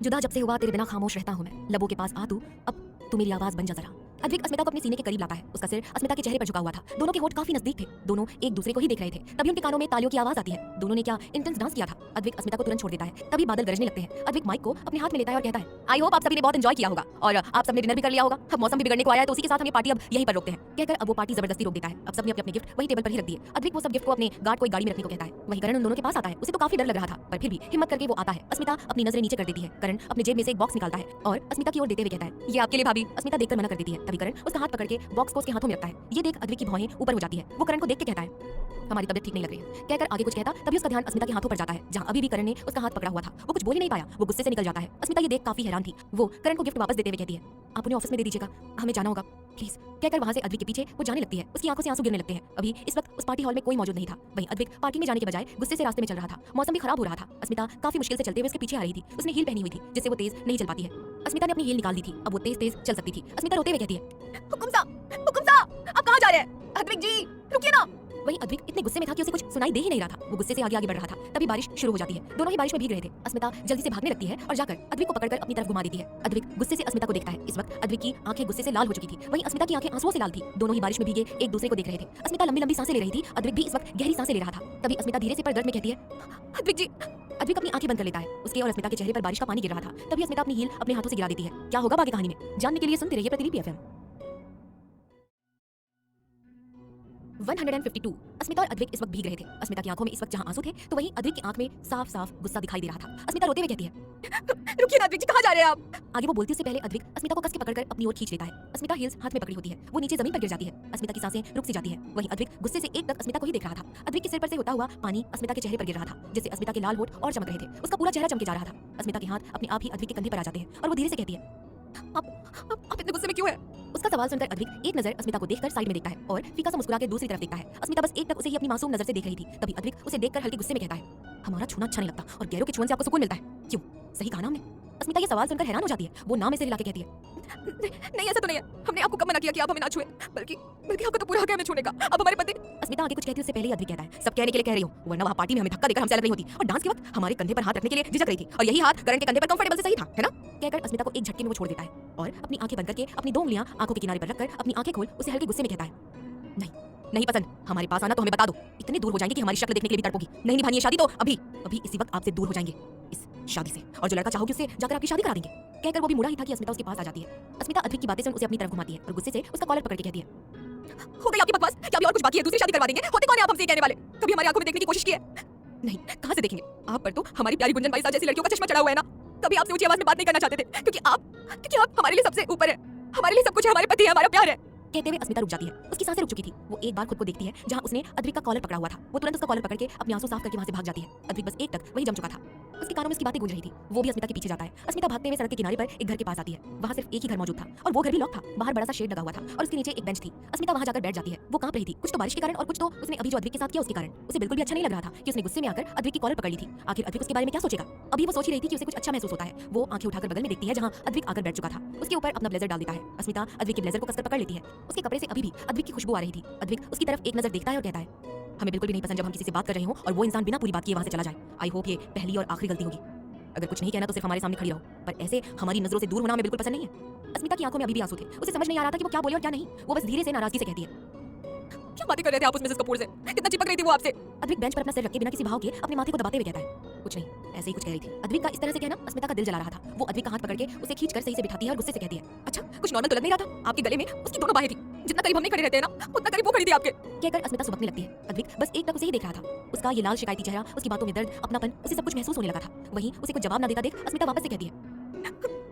जुदा जब से हुआ तेरे बिना खामोश रहता हूं मैं, लबों के पास आ तू मेरी आवाज बन जा जरा। अद्विक अस्मिता को अपने सीने के करीब लाता है। उसका सिर अस्मिता के चेहरे पर झुका हुआ था। दोनों के होठ काफी नजदीक थे। दोनों एक दूसरे को ही देख रहे थे। तभी उनके कानों में तालियों की आवाज आती है। दोनों ने क्या इंटेंस डांस किया था। अद्विक अस्मिता को तुरंत छोड़ देता है। तभी बादल गरजने लगते हैं। अद्विक माइक को अपने हाथ में लेता है और कहता है, आई होप आप सभी ने बहुत एंजॉय किया होगा और आप सबने डिनर भी कर लिया होगा। अब मौसम भी बिगड़ने को आया है तो उसी के साथ हम ये पार्टी अब यहीं पर रोकते हैं। कहकर अब वो पार्टी जबरदस्ती रोक देता है। अब सबने अपने अपने गिफ्ट वही टेबल पर ही रख दिए। अद्विक वो सब गिफ्ट को अपने गार्ड को एक गाड़ी में रखने को कहता है। वहीं करण उन दोनों के पास आता है। उसे तो काफी डर लग रहा था, पर फिर भी हिम्मत करके वो आता है। अस्मिता अपनी नजरें नीचे कर देती है। करण अपने जेब में से एक बॉक्स निकालता है और अस्मिता की ओर देते हुए कहता है, ये आपके लिए भाभी। अस्मिता देखकर मना कर देती है। तभी करण उसका हाथ पकड़ के बॉक्स को उसके हाथों में रखता है। ये देख अद्विक की भौहें ऊपर हो जाती है। वो करण को देख के कहता है, हमारी तबीयत ठीक नहीं लग रही है। कहकर आगे कुछ कहता, तभी उसका ध्यान अस्मिता के हाथों पर जाता है, जहां अभी भी करण ने उसका हाथ पकड़ा हुआ था। वो कुछ बोल ही नहीं पाया। वो गुस्से से निकल जाता है। अस्मिता ये देख काफी हैरान थी। वो करण को गिफ्ट वापस देते हुए कहती है, आप उन्हें ऑफिस में दे दीजिएगा, हमें जाना होगा प्लीज। कहकर वहां से अद्विक के पीछे वो जाने लगती है। उसकी आंखों से आंसू गिरने लगते हैं। अभी इस वक्त उस पार्टी हॉल में कोई मौजूद नहीं था। वहीं अद्विक पार्किंग में जाने के बजाय गुस्से से रास्ते में चल रहा था। मौसम भी खराब हो रहा था। अस्मिता काफी मुश्किल से चलते हुए उसके पीछे आ रही थी। उसने हील पहनी हुई थी जिससे वो तेज नहीं चल पाती है। अस्मिता ने अपनी हील निकाल दी थी। अब वो तेज तेज चल सकती थी। अस्मिता रोते हुए कहती है, हुकुम साहब आप कहां जा रहे हैं? अद्विक जी रुकिए ना। वहीं अद्विक इतने गुस्से में था कि उसे कुछ सुनाई दे ही नहीं रहा था। वो गुस्से से आगे आगे बढ़ रहा था। तभी बारिश शुरू हो जाती है। दोनों ही बारिश में भीग रहे थे। अस्मिता जल्दी से भागने लगती है और जाकर अद्विक को पकड़कर अपनी तरफ घुमा देती है। अद्विक गुस्से से अस्मिता को देखता है। इस वक्त अद्विक की आंखें गुस्से से लाल हो चुकी थी। वहीं अस्मिता की आंखें आंसुओं से लाल थी। दोनों ही बारिश में भीगे एक दूसरे को देख रहे थे। अस्मिता लंबी लंबी सांसें ले रही थी। अद्विक भी इस वक्त गहरी सांसें ले रहा था। तभी अस्मिता धीरे से पर दर्द में कहती है, अद्विक जी। अद्विक अपनी आंखें बंद कर लेता है। उसके और अस्मिता के चेहरे पर बारिश का पानी गिर रहा था। तभी अस्मिता अपनी हील अपने हाथों से गिरा देती है। क्या होगा बाकी कहानी में जानने के लिए सुनते रहिए प्रतिलिपि FM। 152। अस्मिता और अद्विक इस वक्त भीग रहे थे। अस्मिता की आंखों में इस वक्त जहां आंसू थे तो वहीं अद्विक की आंख में साफ साफ गुस्सा दिखाई दे रहा था। अस्मिता रोते हुए कहती है, रुकिए ना अद्विक जी, कहाँ जा रहे हैं आप? आगे वो बोलती उससे पहले अद्विक अस्मिता को कस के पकड़कर अपनी ओर खींच लेता है। अस्मिता हील्स हाथ में पकड़ी होती है, वो नीचे जमीन पर गिर जाती है। अस्मिता की सांसें रुक सी जाती है। वहीं अद्विक गुस्से से एकटक अस्मिता को ही देख रहा था। अद्विक के सिर पर से होता हुआ पानी अस्मिता के चेहरे पर गिर रहा था, जिससे अस्मिता के लाल होठ और चमक रहे थे। उसका पूरा चेहरा चमके जा रहा था। अस्मिता के हाथ अपने आप ही अद्विक के कंधे पर आ जाते हैं और वो धीरे से कहती है, आप इतने गुस्से में क्यों है? उसका सवाल सुनकर अद्विक एक नजर अस्मिता को देखकर साइड में देखता है और फीका सा मुस्कुरा के दूसरी तरफ देखता है। अस्मिता बस एक टक उसे ही अपनी मासूम नजर से देख रही थी। तभी अद्विक उसे देखकर हल्के गुस्से में कहता है, हमारा छूना अच्छा नहीं लगता और गैरों के छुअन से आपको सुकून मिलता है, क्यों? सही कहा ना हमने? अस्मिता ये सवाल सुनकर हैरान हो जाती है। वो नाम में से हिला के कहती है, नहीं ऐसा तो नहीं है, हमने आपको कब मना किया कि आप हमें ना छुए, बल्कि आपका तो पूरा हक है हमें छूने का, अब हमारे पति। अस्मिता आगे कुछ कहती उससे पहले ही अद्विक कहता है, सब कहने के लिए कह रही हो, वरना वहाँ पार्टी में हमें धक्का देकर हमसे अलग नहीं होती और डांस के वक्त हमारे कंधे पर हाथ रखने के लिए झिझक रही थी और यही हाथ करण के कंधे पर कंफर्टेबल से सही था, है ना? कहकर अस्मिता को एक झटके में वो छोड़ देता है और अपनी आंखें बंद करके अपनी दो उंगलियां आंखों के किनारे पर रखकर अपनी आंखें खोल उसे हल्के गुस्से में कहता है, नहीं नहीं पसंद, हमारे पास आना तो हमें बता दो, इतने दूर हो जाएंगे कि हमारी शक्ल देखने के लिए भी तड़पोगी। नहीं निभानी है शादी तो अभी अभी इसी वक्त आपसे दूर हो जाएंगे इस शादी से, और जो लड़का चाहोगे उससे जाकर आपकी शादी करा देंगे। कहकर वो भी मुड़ा ही था कि अस्मिता उसके पास आ जाती है। अस्मिता अद्विक की बातें सुन उसे अपनी तरफ घुमाती है और गुस्से से उसका कॉलर पकड़ के कहती है, हो गई आपकी बकवास, क्या अभी और कुछ बाकी है? दूसरी शादी करवा देंगे? होते कौन है आप हमसे कहने वाले? कभी हमारी आंखों में देखने की कोशिश की है? नहीं, कहां से देखेंगे? आप पर तो हमारी प्यारी गुंजन बाई जैसी लड़कियों का चश्मा चढ़ा हुआ है ना। कभी आपसे ऊंची आवाज में बात नहीं करना चाहते थे क्योंकि आप हमारे लिए सबसे ऊपर है, हमारे लिए सब कुछ है, हमारे पति है, हमारा प्यार है। कहते हुए अस्मिता रुक जाती है। उसकी सांसें रुक चुकी थी। वो एक बार खुद को देखती है जहां उसने अद्विक का कॉलर पकड़ा हुआ था। वो तुरंत उसका कॉलर पकड़ के अपने आंसू साफ करके वहां से भाग जाती है। अद्विक बस एक तक वही जम चुका था। उसके कानों में उसकी बातें गूंज रही थी। वो भी अस्मिता के पीछे जाता है। अस्मिता भागते हुए सड़क के किनारे पर एक घर के पास आती है। वहां सिर्फ एक ही घर मौजूद था और वो घर भी लॉक था। बाहर बड़ा सा शेड लगा हुआ था और उसके नीचे एक बेंच थी। अस्मिता वहां जाकर बैठ जाती है। वो कांप रही थी, कुछ तो बारिश के कारण और कुछ तो उसने अभी जो अद्विक के साथ किया उसके कारण। उसे बिल्कुल भी अच्छा नहीं लग रहा था कि उसने गुस्से में आकर अद्विक की कॉलर पकड़ ली थी। आखिर अद्विक उसके बारे में क्या सोचेगा? अभी वो सोच ही रही थी कि उसे कुछ अच्छा महसूस होता है। वो आंखें उठाकर बगल में देखती है जहां अद्विक आकर बैठ चुका था। उसके ऊपर अपना ब्लेजर डाल देता है। अस्मिता अद्विक के ब्लेजर को कसकर पकड़ लेती है। उसके कपड़े से अभी भी अद्विक की खुशबू आ रही थी। अद्विक उसकी तरफ एक नजर देखता है और कहता है, हमें बिल्कुल भी नहीं पसंद जब हम किसी से बात कर रहे हो और वो इंसान बिना पूरी बात किए वहां से चला जाए। आई होप ये पहली और आखिरी गलती होगी। अगर कुछ नहीं कहना तो सिर्फ हमारे सामने खड़ी रहो, पर ऐसे हमारी नजरों से दूर होना हमें बिल्कुल पसंद नहीं है। अस्मिता की आंखों में अभी भी आंसू थे। उसे समझ नहीं आ रहा था कि वो क्या बोले और क्या नहीं। वो बस धीरे से नाराजगी से कहती है, क्या बातें कर रहे थे आप उस मिसेस कपूर से? कितना चिपक रही थी वो आपसे? अद्विक बेंच पर अपना सिर रख के बिना किसी भाव के अपने माथे को दबाते हुए कहता है, कुछ नहीं, ऐसे ही कुछ कह रही थी। अद्विक का इस तरह से कहना अस्मिता का दिल जला रहा था। वो अद्विक का हाथ पकड़ के उसे खींचकर सही से बिठाती है और गुस्से से कहती है, अच्छा कुछ नॉर्मल तो लग नहीं रहा था? आपके गले में उसकी दोनों बाहें थी, जितना करीब हम नहीं खड़े रहते हैं ना उतना करीब वो खड़ी थी आपके। कहकर अस्मिता सुबकने लगती है। अद्विक बस एक टक उसे ही देख रहा था। उसका ये लाल शिकायती चेहरा, उसकी बातों में दर्द, अपनापन, उसे सब कुछ महसूस होने लगा था। वहीं उसे कुछ जवाब ना देता देख अस्मिता वापस से कहती है,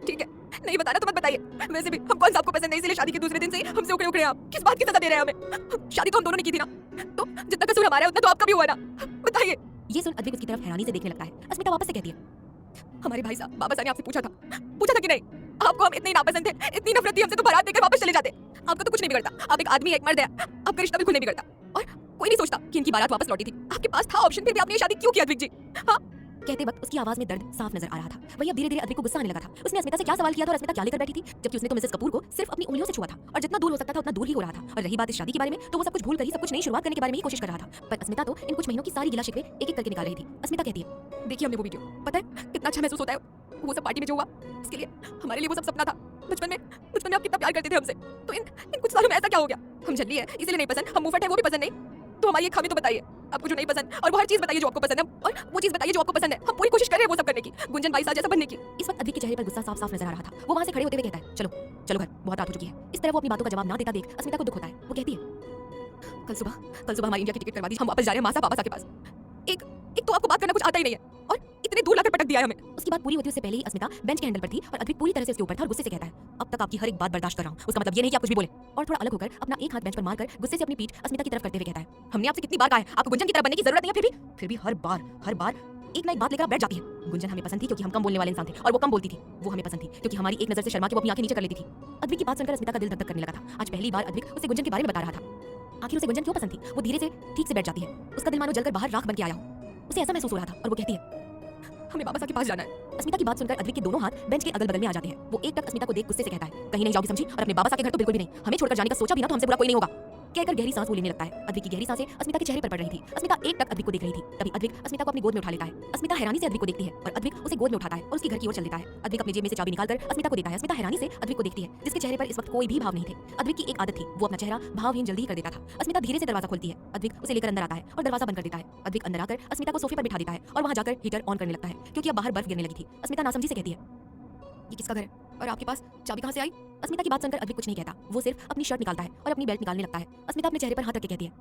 ठीक है, नहीं बताना तो मत बताइए। वैसे भी हम कौन सा आपको पसंद नहीं, इसलिए शादी के दूसरे दिन से ही हमसे उखड़े उखड़े आप किस बात की सजा दे रहे हैं हमें? शादी तो हम दोनों ने की थी ना, तो जितना कसूर हमारा है उतना तो आपका भी हुआ ना, बताइए। ये सुन अद्विक उसकी तरफ हैरानी से देखने लगता है। अस्मिता वापस से कहती है, हमारे भाई साहब बाबा साहब ने आपसे पूछा था कि नहीं? आपको हम इतने नापसंद थे, इतनी नफरत थी हमसे तो बारात देकर वापस चले जाते। आपको तो कुछ नहीं बिगड़ता, आप एक आदमी एक मर्द है, आपका रिश्ता बिल्कुल नहीं बिगड़ता और कोई नहीं सोचता कि इनकी बारात वापस लौटी थी। आपके पास था ऑप्शन, फिर भी आपने ये शादी क्यों की अद्विक जी? हाँ, कहते वक्त उसकी आवाज में दर्द साफ नजर आ रहा था। वही अब धीरे-धीरे अद्विक को गुस्सा आने लगा था। उसने अस्मिता से क्या सवाल किया था और अस्मिता क्या लेकर बैठी थी, जबकि उसने तो मिसेस कपूर को सिर्फ अपनी उंगलियों से छुआ था और जितना दूर हो सकता था उतना दूर ही हो रहा था। और रही बात इस शादी के बारे में, तो वो सब कुछ भूल कर ही सब कुछ नई शुरुआत करने के बारे में ही कोशिश कर रहा था। पर अस्मिता तो इन कुछ महीनों की सारी गिला शिकवे एक-एक करके निकाल रही थी। अस्मिता कहती है, देखिए हमने वो वीडियो, पता है कितना अच्छा महसूस होता है वो सब पार्टी में जो हुआ, इसके लिए हमारे लिए वो सब सपना था। बचपन में आप कितना प्यार करते थे हमसे, तो इन कुछ सालों में ऐसा क्या हो गया? हम झल्ली है इसलिए नहीं पसंद, हम मुंहफट है वो भी पसंद नहीं, तो हमारी एक खामी तो बताइए आपको जो नहीं पसंद, और वो हर चीज बताइए जो आपको पसंद है और वो चीज बताइए जो आपको पसंद है। हम पूरी कोशिश कर रहे हैं वो सब करने की, गुंजन बाई साहब जैसा बनने की। इस वक्त अद्विक के चेहरे पर गुस्सा साफ साफ नजर आ रहा था। वो वहां से खड़े होते हुए कहता है, चलो चलो घर, बहुत रात हो चुकी है। इस तरह वो अपनी बातों का जवाब ना देता देख अस्मिता को दुख होता है। वो कहती है, कल सुबह हमारी इंडिया की टिकट करवा दी, हम वापस जा रहे हैं मासा पापा के पास। एक तो आपको बात करना कुछ आता ही नहीं है और इतने दूर लाकर पटक दिया है हमें। उसकी बात पूरी होती उससे पहले ही अस्मिता बेंच के हैंडल पर थी और अद्विक पूरी तरह से उसके ऊपर था और गुस्से से कहता है, अब तक आपकी हर एक बात बर्दाश्त कर रहा हूं, उसका मतलब ये नहीं कि आप कुछ भी बोले। और थोड़ा अलग होकर अपना एक हाथ बेंच पर मारकर गुस्से से अपनी पीठ अस्मिता की तरफ करते हुए कहता है, हमने आपसे कितनी बार कहा है आपको गुंजन की तरह बनने की जरूरत नहीं है, फिर भी हर बार एक ना एक बात लेकर आप बैठ जाती है। गुंजन हमें पसंद थी क्योंकि हम कम बोलने वाले इंसान थे और वो कम बोलती थी। वो हमें पसंद थी क्योंकि हमारी एक नजर से शर्मा के वो अपनी आंखें नीचे कर लेती थी। अद्विक की बात सुनकर अस्मिता का दिल धक-धक करने लगा था। आज पहली बार अद्विक उसे गुंजन के बारे में बता रहा था। आखिर उसे गुंजन क्यों पसंद थी? वो धीरे से ठीक से बैठ जाती है। उसका दिल मानो जलकर बाहर राख बन के आया हो। उसे ऐसा महसूस हो रहा था और वो कहती है, हमें बाबा साहब के पास जाना है। अस्मिता की बात सुनकर अद्विक के दोनों हाथ बेंच के अगल बगल में आ जाते हैं। वो एक टक अस्मिता को देख गुस्से से कहता है, कहीं नहीं जाओगी समझी, और अपने बाबा साहब के घर तो बिल्कुल भी नहीं। हमें छोड़कर जाने का सोचा भी ना तो हमसे बुरा कोई नहीं होगा। कहकर गहरी सांस वो लेने लगता है। अद्विक की गहरी सांसें अस्मिता के चेहरे पर पड़ रही थी। अस्मिता एक टक अद्विक को देख रही थी। तभी अद्विक अस्मिता को अपनी गोद में उठा लेता है। अस्मिता हैरानी से अद्विक को देखती है और अद्विक उसे गोद में उठाता है और उसकी घर की ओर चल देता है। अद्विक अपनी जेब में से चाबी निकालकर अस्मिता को देता है। अस्मिता हैरानी से अद्विक को देखती है, जिसके चेहरे पर इस वक्त कोई भी भाव नहीं थे। अद्विक की एक आदत थी, वो अपना चेहरा भावहीन जल्दी ही कर देता था। अस्मिता धीरे से दरवाजा खोलती है। अद्विक उसे लेकर अंदर आता है और दरवाजा बंद कर देता है। अद्विक अंदर आकर अस्मिता को सोफे पर बिठा देता है और वहां जाकर हीटर ऑन करने लगता है क्योंकि अब बाहर बर्फ गिरने लगी थी। अस्मिता नासमझी से कहती है, ये किसका घर है और आपके पास चाबी कहां से आई? अस्मिता की बात सुनकर अद्विक कुछ नहीं कहता। वो सिर्फ अपनी शर्ट निकालता है और अपनी बेल्ट निकालने लगता है। अस्मिता अपने चेहरे पर हाथ रख के कहती है,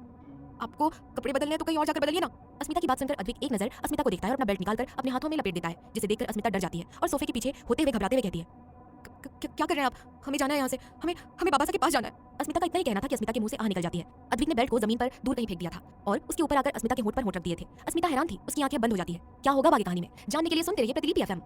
आपको कपड़े बदलने हैं तो कहीं और जाकर बदलिए ना। अस्मिता की बात सुनकर अद्विक एक नजर अस्मिता को देखता है और अपना बेल्ट निकालकर अपने हाथों में लपेट देता है, जिसे देखकर अस्मिता डर जाती है और सोफे के पीछे होते हुए घबराते हुए कहती है, क्या कर रहे हैं आप? हमें जाना है यहाँ से, हमें हमें बाबा साहब के पास जाना है। अस्मिता का इतना ही कहना था कि अस्मिता के मुंह से आह निकल जाती है। अद्विक ने बेल्ट को जमीन पर दूर कहीं फेंक दिया था और उसके ऊपर आकर अस्मिता के होंठ पर होंठ रख दिए थे। अस्मिता हैरान थी, उसकी आंखें बंद हो जाती है। क्या होगा बाकी कहानी में जानने के लिए सुनते रहिए प्रतिलिपि एफएम।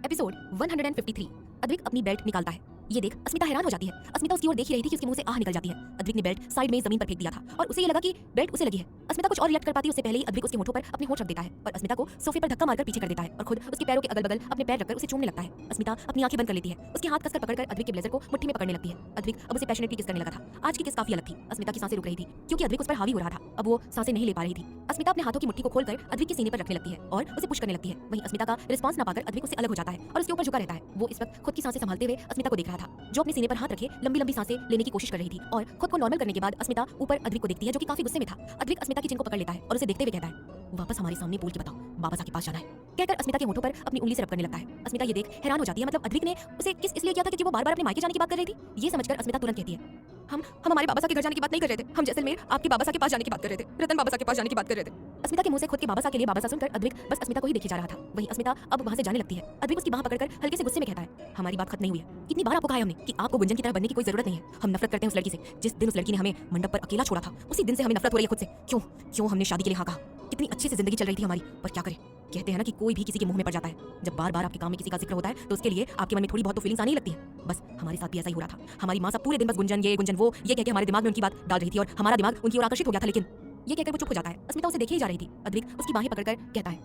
एपिसोड 153। अद्विक अपनी बेल्ट निकालता है। ये देख अस्मिता हैरान हो जाती है। अस्मिता उसकी ओर देख ही रही थी कि उसके मुंह से आह निकल जाती है। अद्विक ने बेल्ट साइड में जमीन पर फेंक दिया था और उसे ये लगा कि बेल्ट उसे लगी है। अस्मिता कुछ और रिएक्ट कर पाती उससे पहले ही अद्विक उसके होठों पर अपने होंठ रख देता है और अस्मिता को सोफे पर धक्का मारकर पीछे कर देता है और खुद उसके पैरों के अगल-बगल अपने पैर रखकर उसे चूमने लगता है। अस्मिता अपनी आंखें बंद कर लेती है। उसके हाथ कसकर पकड़कर अद्विक के ब्लेजर को मुट्ठी में पकड़ने लगती है। अद्विक अब उसे पैशनेटली किस करने लगा था। आज की किस काफी अलग थी। अस्मिता की सांसें रुक रही थी क्योंकि अद्विक उस पर हावी हो रहा था। अब वो सांसें नहीं ले पा रही थी। अस्मिता अपने हाथों की मुट्ठी को खोलकर अद्विक के सीने पर रखने लगती है और उसे पुश करने लगती है। वहीं अस्मिता का रिस्पांस ना पाकर अद्विक उससे अलग हो जाता है और उसके ऊपर झुका रहता है। वो इस वक्त खुद की सांसें संभालते हुए अस्मिता को देख रहा था, जो अपने सीने पर हाथ रखे लंबी लंबी सांसें लेने की कोशिश कर रही थी और खुद को नॉर्मल करने के बाद अस्मिता ऊपर अद्विक को देखती है, जो कि काफी गुस्से में था। अद्विक अस्मिता की चिन को पकड़ लेता है और उसे देखते हुए कहता है, वापस हमारे सामने बोल के बताओ बाबा साहब के पास जाना है। कहकर अस्मिता के होठों पर अपनी उंगली से रब करने लगता है। अस्मिता ये देख हैरान हो जाती है। मतलब अद्विक ने उसे किस इसलिए किया था कि वो बार-बार अपने मायके जाने की बात कर रही थी। ये समझकर अस्मिता तुरंत कहती है, हम हमारे बाबा साहब के घर जाने की बात नहीं कर रहे थे, हम जैसलमेर आपके बाबा साहब के पास जाने की बात कर रहे थे, रतन बाबा साहब के पास जाने की बात कर रहे थे। अस्मिता के मुंह से खुद के बाबा साहब के लिए बाबा साहब सुनकर अद्विक बस अस्मिता को ही देखे जा रहा था। वहीं अस्मिता अब वहां से जाने लगती है। अद्विक उसकी बांह पकड़कर हल्के से गुस्से में कहता है, हमारी बात खत्म नहीं हुई है। कितनी बार आपको कहा है हमने कि आपको गुंजन की तरह बनने की कोई जरूरत नहीं है। हम नफरत करते हैं उस लड़की से। जिस दिन उस लड़की ने हमें मंडप पर अकेला छोड़ा था, उसी दिन से हमें नफरत हो रही है खुद से। क्यों हमने शादी के लिए हाँ कहा? कितनी अच्छी से जिंदगी चल रही थी हमारी, पर क्या करें। कहते हैं ना कि कोई भी किसी के मुंह में पड़ जाता है। जब बार बार आपके काम में किसी का जिक्र होता है तो उसके लिए आपके मन में थोड़ी बहुत तो फीलिंग्स आने ही लगती है। बस हमारे साथ भी ऐसा ही हो रहा था। हमारी माँ सब पूरे दिन बस गुंजन वो ये कह के हमारे दिमाग में उनकी बात डाल रही थी और हमारा दिमाग उनकी ओर आकर्षित हो गया था। लेकिन ये कहकर वो चुप हो जाता है। अस्मिता उसे देखे ही जा रही थी। अद्विक उसकी बाहें पकड़कर कहता है,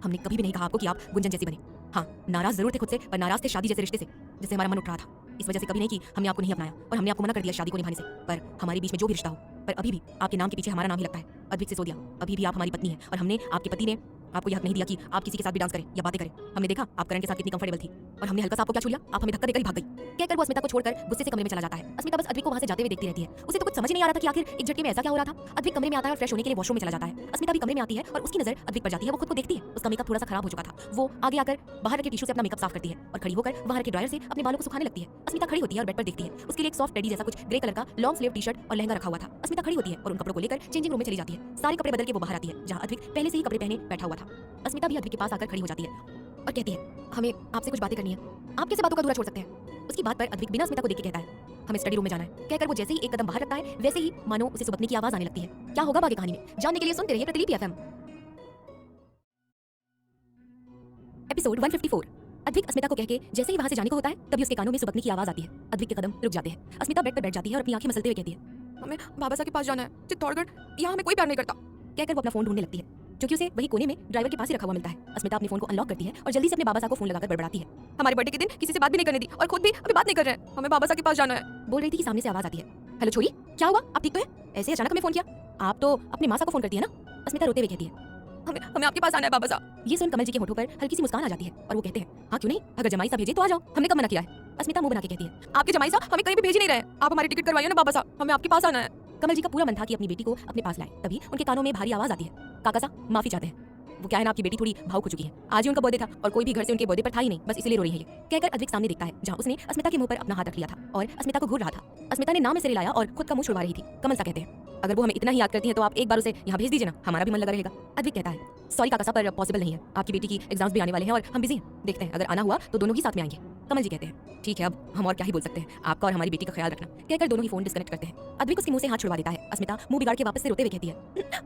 हमने कभी भी नहीं कहा आपको कि आप गुंजन जैसी बने। हाँ, नाराज जरूर थे खुद से, पर नाराज थे शादी जैसे रिश्ते से जिससे हमारा मन उठ रहा था। इस वजह से कभी नहीं कि हमने आपको नहीं अपनाया और हमने आपको मना कर दिया शादी को निभाने से। पर हमारे बीच में जो भी रिश्ता हो, पर अभी भी आपके नाम के पीछे हमारा नाम ही लगता है। अद्विक सिसोदिया, अभी भी आप हमारी पत्नी है और हमने आपके पति ने आपको यह हक नहीं दिया कि आप किसी के साथ भी डांस करें या बातें करें। हमने देखा आप करण के साथ कितनी कंफर्टेबल थी और हमने हल्का सा आपको क्या छू लिया, आप हमें धक्का देकर ही भाग गई। कहकर वो अस्मिता को छोड़कर गुस्से से कमरे में चला जाता है। अस्मिता बस अद्विक को वहां से जाते हुए देखती रहती है। उसे तो कुछ समझ नहीं आ रहा था कि आखिर एक झटके में ऐसा क्या हो रहा था। अद्विक कमरे में आता है और फ्रेश होने के लिए वॉशरूम में चला जाता है। अस्मिता भी कमरे में आती है और उसकी नजर अद्विक पर जाती है। वो खुद को देखती है, उसका मेकअप थोड़ा सा खराब हो चुका था। वो आगे आकर बाहर के टिश्यू से अपना मेकअप साफ करती है और खड़ी होकर बाहर के ड्रायर से अपने बालों को सुखाने लगती है। अस्मिता खड़ी होती है और बेड पर देखती है। उसके लिए एक सॉफ्ट टेडी जैसा कुछ ग्रे कलर का लॉन्ग स्लीव टी-शर्ट और लहंगा रखा हुआ था। अस्मिता खड़ी होती है और उन कपड़ों को लेकर चेंजिंग रूम में चली जाती है। सारे कपड़े बदल के वो बाहर आती है जहां अद्विक पहले से ही कपड़े पहने बैठा हुआ था। अस्मिता भी अद्विक के पास आकर खड़ी हो जाती है और कहती है, हमें आपसे कुछ बातें करनी है। आप कैसे बातों का दूरा छोड़ सकते हैं? उसकी बात पर अद्विक बिना अस्मिता को देख के कहता है, हमें स्टडी रूम में जाना है। कहकर वो जैसे ही एक कदम बाहर रखता है वैसे ही मानो उसे सुबकने की आवाज आने लगती है। क्या होगा बाकी कहानी में जानने के लिए सुनते रहिए प्रतिलिपि एफएम। एपिसोड 154। अद्विक अस्मिता को कहके जैसे ही वहां से जाने को होता है तभी उसके कानों में सुबकने की आवाज आती है। अद्विक के कदम रुक जाते हैं। अस्मिता बेड पर बैठ जाती है और अपनी आंखें मसलते हुए कहती है, हमें बाबा साहब के पास जाना है, चित्तौड़गढ़, यहाँ हमें कोई प्यार नहीं करता। कहकर वो अपना फोन ढूंढने लगती है, क्योंकि उसे वही कोने में ड्राइवर के पास ही रखा हुआ मिलता है। अस्मिता अपने फोन को अनलॉक करती है और जल्दी से अपने बाबा साहब को फोन लगाकर बड़बड़ाती है, हमारे बर्थडे के दिन किसी से बात भी नहीं करने दी और खुद भी अभी बात नहीं कर रहे हैं, हमें बाबा साहब के पास जाना है। बोल रही थी कि सामने से आवाज आती है, हेलो छोरी, क्या हुआ, आप ठीक तो हैं? ऐसे अचानक हमें फोन किया? आप तो अपने माँ साहब को फोन करती है ना? अस्मिता रोते हुए कहती है, हमें आपके पास आना है बाबा साहब। ये सुन कमल जी के होठों पर हल्की सी मुस्कान आ जाती है और वो कहते हैं, हाँ क्यों नहीं, अगर जमाई साहब भेजे तो आ जाओ, हमने कब मना किया है। अस्मिता मुंह बना के कहती है, आपके जमाई साहब हमें कहीं भी भेज ही नहीं रहे, आप हमारी टिकट करवाइए ना बाबा साहब, हमें आपके पास आना है। कमल जी का पूरा मन था कि अपनी बेटी को अपने पास लाए। तभी उनके कानों में भारी आवाज आती है, काका साहब माफी चाहते हैं। वो क्या है ना, आपकी बेटी थोड़ी भावुक हो चुकी है। आज ही उनका बर्थडे था और कोई भी घर से उनके बर्थडे पर था ही नहीं, बस इसलिए रो रही है ये। कहकर अद्विक सामने देखता है जहां उसने अस्मिता के मुंह पर अपना हाथ रख लिया था और अस्मिता को घूर रहा था। अस्मिता ने नाम में सिर हिलाया और खुद का मुंह छुड़वा रही थी। कमल सा कहते हैं, अगर वो हमें इतना ही याद करती है तो आप एक बार उसे यहाँ भेज दीजिए ना, हमारा भी मन लगा रहेगा। अद्विक कहता है, सॉरी काका साहब, पर पॉसिबल नहीं है, आपकी बेटी की एग्जाम्स भी आने वाले हैं और हम बिजी हैं, देखते हैं अगर आना हुआ तो दोनों ही साथ में आएंगे। कमल जी कहते हैं, ठीक है, अब हम और क्या ही बोल सकते हैं, आपका और हमारी बेटी का ख्याल रखना। कहकर दोनों ही फोन डिस्कनेक्ट करते हैं। अद्विक उसके मुंह से हाथ छुड़वा देता है। अस्मिता मुंह बिगाड़ के वापस से रोते हुए कहती है,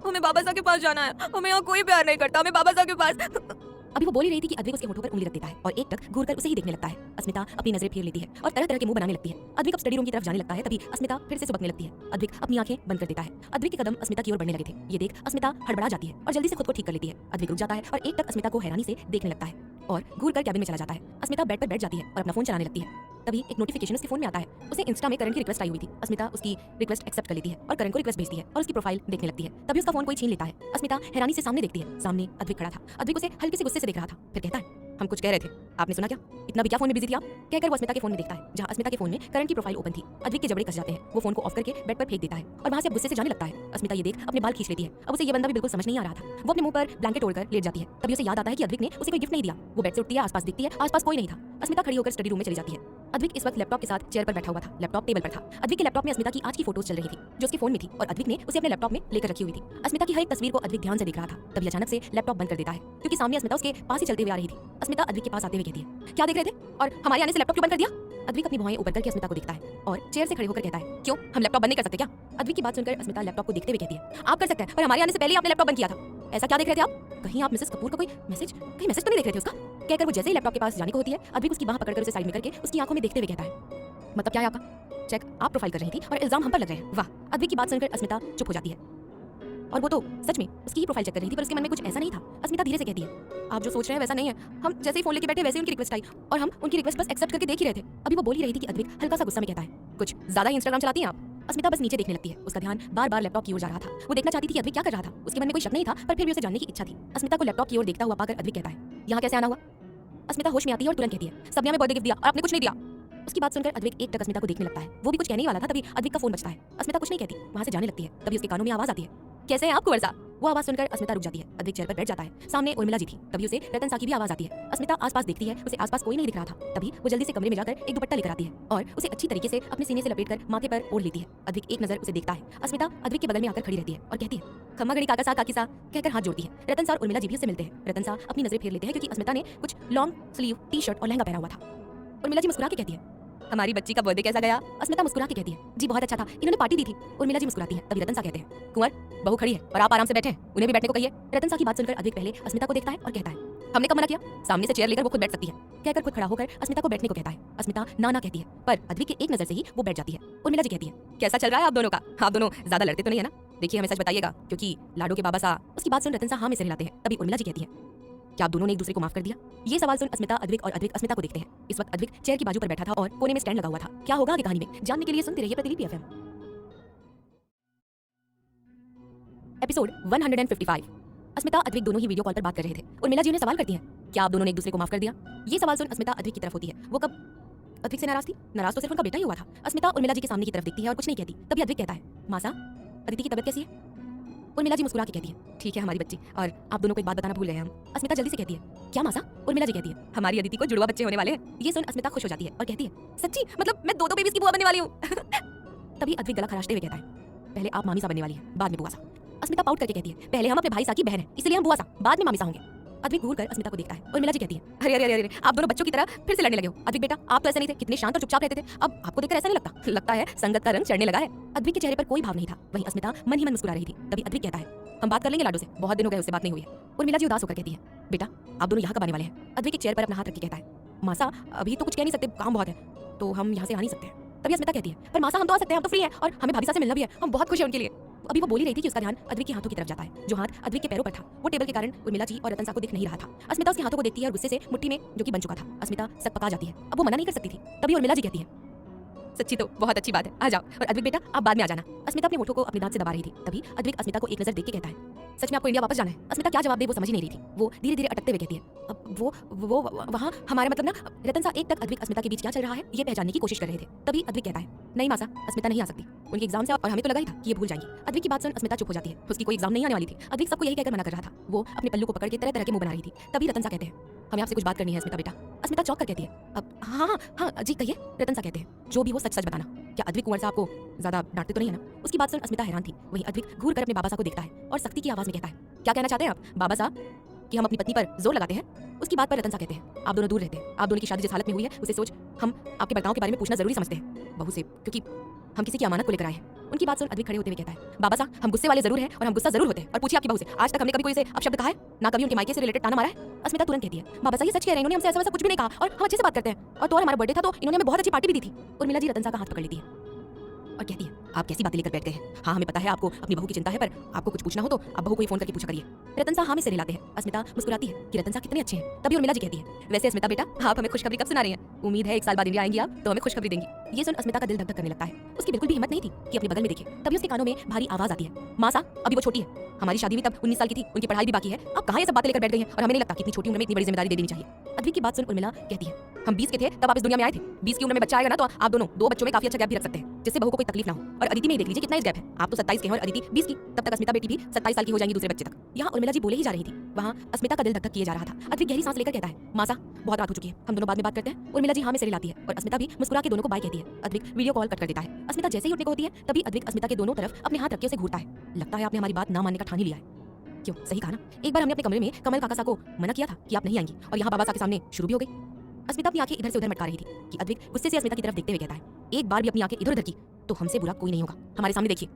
हमें बाबा साहब के पास जाना है, हमें यहाँ कोई प्यार नहीं करता, हमें बाबा साहब के पास। अभी वो बोल ही रही थी कि अद्विक उसके होठों पर उंगली रख देता है और एक टक घूरकर उसे ही देखने लगता है। अस्मिता अपनी नजरें फेर लेती है और तरह तरह के मुंह बनाने लगती है। अद्विक अब स्टडी रूम की तरफ जाने लगता है। तभी अस्मिता फिर से सुबकने लगती है। अद्विक अपनी आंखें बंद कर देता है। अद्विक के कदम अस्मिता की ओर बढ़ने लगे थे। ये देख अस्मिता हड़बड़ा जाती है और जल्दी से खुद को ठीक कर लेती है। अद्विक रुक जाता है और एक टक अस्मिता को हैरानी से देखने लगता है और घूरकर कैबिन में चला जाता है। अस्मिता बेड पर बैठ जाती है और अपना फोन चलाने लगती है। तभी एक नोटिफिकेशन उसके फोन में आता है। उसे इंस्टा में करण की रिक्वेस्ट आई हुई थी। अस्मिता उसकी रिक्वेस्ट एक्सेप्ट कर लेती है और करण को रिक्वेस्ट भेजती है और उसकी प्रोफाइल देखने लगती है। तभी उसका फोन कोई छीन लेता है। अस्मिता हैरानी से सामने देखती है। सामने अद्विक खड़ा था। अद्विक उसे हल्के से गुस्से से देख रहा था। फिर कहता है, हम कुछ कह रहे थे, आपने सुना क्या? इतना भी क्या फोन में बिजी थी आप? कहकर वो अस्मिता के फोन में देखता है जहां अस्मिता के फोन में करण की प्रोफाइल ओपन थी। अद्विक के जबड़े कस जाते हैं। वो फोन को ऑफ करके बेड पर फेंक देता है और वहां से गुस्से से जाने लगता है। अस्मिता ये देख अपने बाल खींच लेती है। अब उसे ये बंदा भी बिल्कुल समझ नहीं आ रहा था। वो अपने मुंह पर ब्लैंकेट ओढ़कर लेट जाती है। तभी उसे याद आता है कि अद्विक ने उसे कोई गिफ्ट नहीं दिया। वो बेड से उठती है, आसपास दिखती है, आसपास कोई नहीं था। अस्मिता खड़ी होकर स्टडी रूम में चली जाती है। अद्विक इस वक्त लैपटॉप के साथ चेयर पर बैठा हुआ था। लैपटॉप टेबल पर था। अद्विक के लैपटॉप में अस्मिता की आज की फोटोज चल रही थी जो उसके फोन में थी और अद्विक ने उसे अपने लैपटॉप में लेकर रखी हुई थी। अस्मिता की हर एक तस्वीर को अद्विक ध्यान से देख रहा था। तभी अचानक से लैपटॉप बंद कर देता है क्योंकि सामने अस्मिता उसके पास ही चलते हुए आ रही थी। अस्मिता अद्विक के पास आते हुए कहती है, क्या देख रहे थे और हमारे आने से लैपटॉप क्यों बंद कर दिया? अद्विक अपनी भुआएं ऊपर करके अस्मिता को देखता है और चेयर से खड़े होकर कहता है, क्यों हम लैपटॉप बंद नहीं कर सकते क्या? अद्विक की बात सुनकर अस्मिता लैपटॉप को देखते हुए कहती है, आप कर सकते हैं पर हमारे आने से पहले ही आपने लैपटॉप बंद किया था। ऐसा क्या देख रहे थे आप? कहीं आप मिसेस कपूर का कोई मैसेज तो नहीं देख रहे थे उसका? कहकर वो जैसे ही लैपटॉप के पास जाने को होती है, अद्विक उसकी बाह पकड़कर उसे साइड में करके उसकी आंखों में देखते हुए कहता है, मतलब क्या है आपका? चेक आप प्रोफाइल कर रही थी और इल्जाम हम पर लग रहे हैं। वाह। अद्विक की बात सुनकर अस्मिता चुप हो जाती है और वो तो सच में उसकी ही प्रोफाइल चेक कर रही थी पर उसके मन में कुछ ऐसा नहीं था। अस्मिता धीरे से कहती है, आप जो सोच रहे हैं वैसा नहीं है। हम जैसे ही फोन लेके बैठे वैसे ही उनकी रिक्वेस्ट आई और हम उनकी रिक्वेस्ट बस एक्सेप्ट करके देख ही रहे थे। अभी वो बोल ही रही थी कि अद्विक हल्का सा गुस्सा में कहता है, कुछ ज्यादा ही इंस्टाग्राम चलाती हैं आप? अस्मिता बस नीचे देखने लगती है। उसका ध्यान बार बार लैपटॉप की ओर जा रहा था। वो देखना चाहती थी कि अद्विक क्या कर रहा था। उसके मन में कोई शक नहीं था पर फिर भी उसे जानने की इच्छा थी। अस्मिता को लैपटॉप की ओर देखता हुआ पाकर अद्विक कहता है, यहाँ कैसे आना हुआ? अस्मिता होश में आती है और तुरंत कहती है, सबने हमें बर्थडे गिफ्ट दिया और आपने कुछ नहीं दिया। उसकी बात सुनकर अद्विक एक टक अस्मिता को देखने लगता है। वो भी कुछ कहने ही वाला था तभी अद्विक का फोन बजता है। अस्मिता कुछ नहीं कहती, वहां से जाने लगती है। तभी उसके कानों में आवाज आती है, कैसे हैं आप कुंवर साहब? वो आवाज सुनकर अस्मिता रुक जाती है। अद्विक चेयर पर बैठ जाता है। सामने उर्मिला जी थी। तभी उसे रतन सा की भी आवाज आती है। अस्मिता आसपास देखती है, उसे आसपास कोई नहीं दिख रहा था। तभी वो जल्दी से कमरे में जाकर एक दुपट्टा लेकर आती है और उसे अच्छी तरीके से अपने सीने से लपेटकर माथे पर ओढ़ लेती है। अद्विक एक नजर उसे देखता है। अस्मिता अद्विक के बगल में आकर खड़ी रहती है और कहती है, खम्मा गड़ी काका सा काकी सा कहकर हाथ जोड़ती है। रतन सा और उर्मिला जी भी उससे मिलते हैं। रतन सा अपनी नजरें फेर लेते हैं क्योंकि अस्मिता ने कुछ लॉन्ग स्लीव टी शर्ट और लहंगा पहना हुआ था। उर्मिला जी मुस्कुरा के कहती है, हमारी बच्ची का बर्थडे कैसा गया? अस्मिता मुस्कुरा के कहती है, जी बहुत अच्छा था, इन्होंने पार्टी दी थी। उर्मिला जी मुस्कुराती है। तभी रतन सा कहते हैं, कुंवर बहू खड़ी है और आप आराम से बैठे हैं, उन्हें भी बैठने को कहिए। रतन सा की बात सुनकर अद्विक पहले अस्मिता को देखता है और कहता है, हमने कब मना किया? सामने से चेयर लेकर वो खुद बैठ सकती है। कहकर खुद खड़ा होकर अस्मिता को बैठने को कहता है। अस्मिता ना कहती है पर अद्विक के एक नजर से ही वो बैठ जाती है। उर्मिला जी कहती है, कैसा चल रहा है आप दोनों का? आप दोनों ज्यादा लड़ते तो नहीं है ना? देखिए हमें सच बताइएगा क्योंकि लाडो के बाबा सा। उसकी बात सुन रतन सा हाँ में सिर हिलाते हैं। तभी उर्मिला जी कहती है, क्या आप दोनों ने एक दूसरे को माफ कर दिया? ये सवाल सुन अस्मिता अद्विक और अद्विक अस्मिता को देखते हैं। इस वक्त अद्विक चेयर की बाजू पर बैठा था और कोने में स्टैंड लगा हुआ था। क्या होगा आगे कहानी में जानने के लिए सुनते रहिए प्रतिलिपि एफएम। एपिसोड 155। अस्मिता अद्विक दोनों ही वीडियो कॉल पर बात कर रहे थे। उर्मिला जी उन्हें सवाल करती हैं, क्या आप दोनों ने एक दूसरे को माफ कर दिया? ये सवाल सुन अस्मिता अद्विक की तरफ होती है। वो कब अद्विक से नाराज थी? नाराज तो सिर्फ उनका बेटा ही हुआ था। अस्मिता उर्मिला जी के सामने की तरफ देखती है और कुछ नहीं कहती। तभी अद्विक कहता है, मासा अदिति की तबीयत कैसी है? उर्मिला जी मुस्कुरा के कहती है, ठीक है हमारी बच्ची, और आप दोनों को एक बात बताना भूल गए हैं हम। अस्मिता जल्दी से कहती है, क्या मासा? उर्मिला जी कहती है, हमारी अदिति को जुड़वा बच्चे होने वाले हैं। ये सुन अस्मिता खुश हो जाती है और कहती है, सच्ची? मतलब मैं दो बेबीज की बुआ बनने वाली हूँ। तभी अद्विक गला खराशते हुए कहता है, पहले आप मामी सा बनने वाली है, बाद में बुआ सा। अस्मिता पाउट करके कहती है, पहले हम अपने भाई सा की बहन है इसलिए हम बुआ सा, बाद में मामी सा होंगे। अद्विक घूर कर अस्मिता को देखता है। उर्मिला जी कहती है, अरे अरे अरे आप दोनों बच्चों की तरह फिर से लड़ने लगे हो। अद्विक बेटा आप तो ऐसे नहीं थे, कितने शांत और चुपचाप रहते थे, अब आपको देखकर ऐसा नहीं लगता? लगता है संगत का रंग चढ़ने लगा है। अद्विक के चेहरे पर कोई भाव नहीं था। वहीं अस्मिता मन ही मन मुस्कुरा रही थी। तभी अद्विक कहता है, हम बात कर लेंगे लाडो से, बहुत दिन हो गए उससे बात नहीं हुई है। उर्मिला जी उदास होकर कहती है, बेटा आप दोनों यहाँ कब आने वाले हैं? अद्विक एक चेयर पर अपना हाथ रख के कहता है, मासा अभी तो कुछ कह नहीं सकते, काम बहुत है तो हम यहाँ से आ नहीं सकते। तभी अस्मिता कहती है, पर मासा हम तो आ सकते हैं, हम तो फ्री हैं और हमें भाभी सा से मिलना भी है, हम बहुत खुश हैं उनके लिए। अभी वो बोली रही थी कि उसका ध्यान अद्विक के हाथों की तरफ जाता है। जो हाथ अद्विक के पैरों पर था वो टेबल के कारण उर्मिला जी और रतन सा को दिख नहीं रहा था। अस्मिता उसके हाथों को देखती है और गुस्से से मुट्ठी में जो कि बन चुका था। अस्मिता सक पका जाती है। अब वो मना नहीं कर सकती थी। तभी उर्मिला जी कहती है, सच्ची तो बहुत अच्छी बात है, आ जाओ, और अद्विक बेटा आप बाद में आ जाना। अस्मिता अपने होठों को अपने दांत से दबा रही थी। तभी अद्विक अस्मिता को एक नजर देख के कहता है, सच में आपको इंडिया वापस जाना है? अस्मिता क्या जवाब दे वो समझ ही नहीं रही थी। वो धीरे धीरे अटकते हुए कहती है, अब वो वहाँ हमारे मतलब ना। रतन सा एक तक अद्विक अस्मिता के बीच क्या चल रहा है ये पहचानने की कोशिश कर रहे थे। तभी अद्विक कहता है, नहीं मासा अस्मिता नहीं आ सकती, उनके एग्जाम से और हमें तो लगा ही था कि ये भूल जाएंगी। अद्विक की बात सुन अस्मिता चुप हो जाती है। उसकी कोई एग्जाम नहीं आने वाली थी। अद्विक सबको यही कहकर मना कर रहा था। वो अपने पल्लू को पकड़ के तरह तरह के मुंह बना रही थी। तभी रतन सा कहते हैं, हमें आपसे कुछ बात करनी है अस्मिता बेटा। अस्मिता चौंक कर कहती है, अब हाँ जी कहिए। रतन सा कहते हैं, जो भी हो सच सच बताना, क्या अद्विक कुंवर साहब को ज्यादा डांटते तो नहीं है ना? उसकी बात सुन अस्मिता हैरान थी। वहीं अद्विक घूर कर अपने बाबा साहब को देखता है और सख्ती की आवाज में कहता है, क्या कहना चाहते हैं आप बाबा साहब कि हम अपनी पत्नी पर जोर लगाते हैं? उसकी बात पर रतन सा कहते हैं, आप दोनों दूर रहते हैं, आप दोनों की शादी जिस हालत में हुई है उसे सोच हम आपके बर्ताव के बारे में पूछना जरूरी समझते हैं बहू से, क्योंकि हम किसी की अमानत को लेकर आए हैं। उनकी बात सुन अद्विक खड़े होते हुए कहता है, बाबा साहब हम गुस्से वाले जरूर हैं और हम गुस्सा जरूर होते हैं, और पूछिए आपकी बहू से, आज तक हमने कभी कोई से अपशब्द कहा है? ना कभी उनके मायके से रिलेटेड ताना मारा है? अस्मिता तुरंत कहती है, बाबा साहब ये सच कह रहे हैं, इन्होंने हमसे ऐसा वैसा कुछ भी नहीं कहा और हम अच्छे से बात करते हैं, और तो और हमारा बर्थडे था तो इन्होंने हमें बहुत अच्छी पार्टी भी दी थी। उर्मिला जी रतन सा का हाथ पकड़ लेती है और कहती है, आप कैसी बातें लेकर बैठ गए हैं? हाँ हमें पता है आपको अपनी बहू की चिंता है, पर आपको कुछ पूछना हो तो आप बहू को ही फोन करके पूछा करिए। रतन सा हाँ में सिर हिलाते हैं। अस्मिता मुस्कुराती है कि रतन सा कितने अच्छे हैं। तभी उर्मिला जी कहती है, वैसे अस्मिता बेटा आप हमें खुशखबरी कब सुना रही हैं? उम्मीद है 1 साल बाद इंडिया आएंगी आप तो हमें खुशखबरी देंगी। ये सुन अस्मिता का दिल धक धक करने लगता है। उसकी बिल्कुल भी हिम्मत नहीं थी कि अपने बगल में देखे। तभी उसके कानों में भारी आवाज आती है, मासा अभी वो छोटी है, हमारी शादी भी तब 19 साल की थी, उनकी पढ़ाई भी बाकी है, आप कहाँ ये सब बातें लेकर बैठ गई हैं और हमें नहीं लगता कि इतनी छोटी उम्र में इतनी बड़ी जिम्मेदारी दे देनी चाहिए। अद्विक की बात सुन उर्मिला कहती है, हम 20 के थे तब आप इस दुनिया में आए थे। 20 की उम्र में बच्चा आएगा ना तो आप दोनों 2 बच्चों में काफी अच्छा गैप भी रख सकते हैं, जिससे बहू को कोई तकलीफ ना हो। और अदिति में ही देख लीजिए कितना इस गैप है। आप तो 27 के हैं और अदिति 20 की। तब तक अस्मिता बेटी भी 27 साल की हो जाएंगी दूसरे बच्चे तक। यहाँ उर्मिला जी बोले ही जा रही थी, वहाँ अस्मिता का दिल धक धक किए जा रहा था। अद्विक गहरी सांस लेकर कहता है, मासा बहुत रात हो चुकी है, हम दोनों बाद में बात करते हैं। उर्मिला जी हाँ में सिर हिलाती है और अस्मिता भी मुस्कुरा के दोनों को बाय कहती है। अद्विक वीडियो कॉल कट कर देता है। अस्मिता जैसे ही उठने को होती है तभी अद्विक अस्मिता के दोनों तरफ अपने हाथ रख के उसे घूरता है। लगता है आपने हमारी बात ना मानने का ठान ही लिया है। क्यों, सही कहा ना, एक बार हमने अपने कमरे में कमल काका सा को मना किया था कि आप नहीं आएंगी, और यहाँ बाबा सा के सामने शुरू भी हो गई। अस्मिता अपनी आंखें इधर से उधर मटका रही थी कि अद्विक गुस्से से अस्मिता की तरफ देखते हुए कहता है, एक बार भी अपनी आंखें इधर उधर की तो हमसे बुरा कोई नहीं होगा, हमारे सामने देखिए।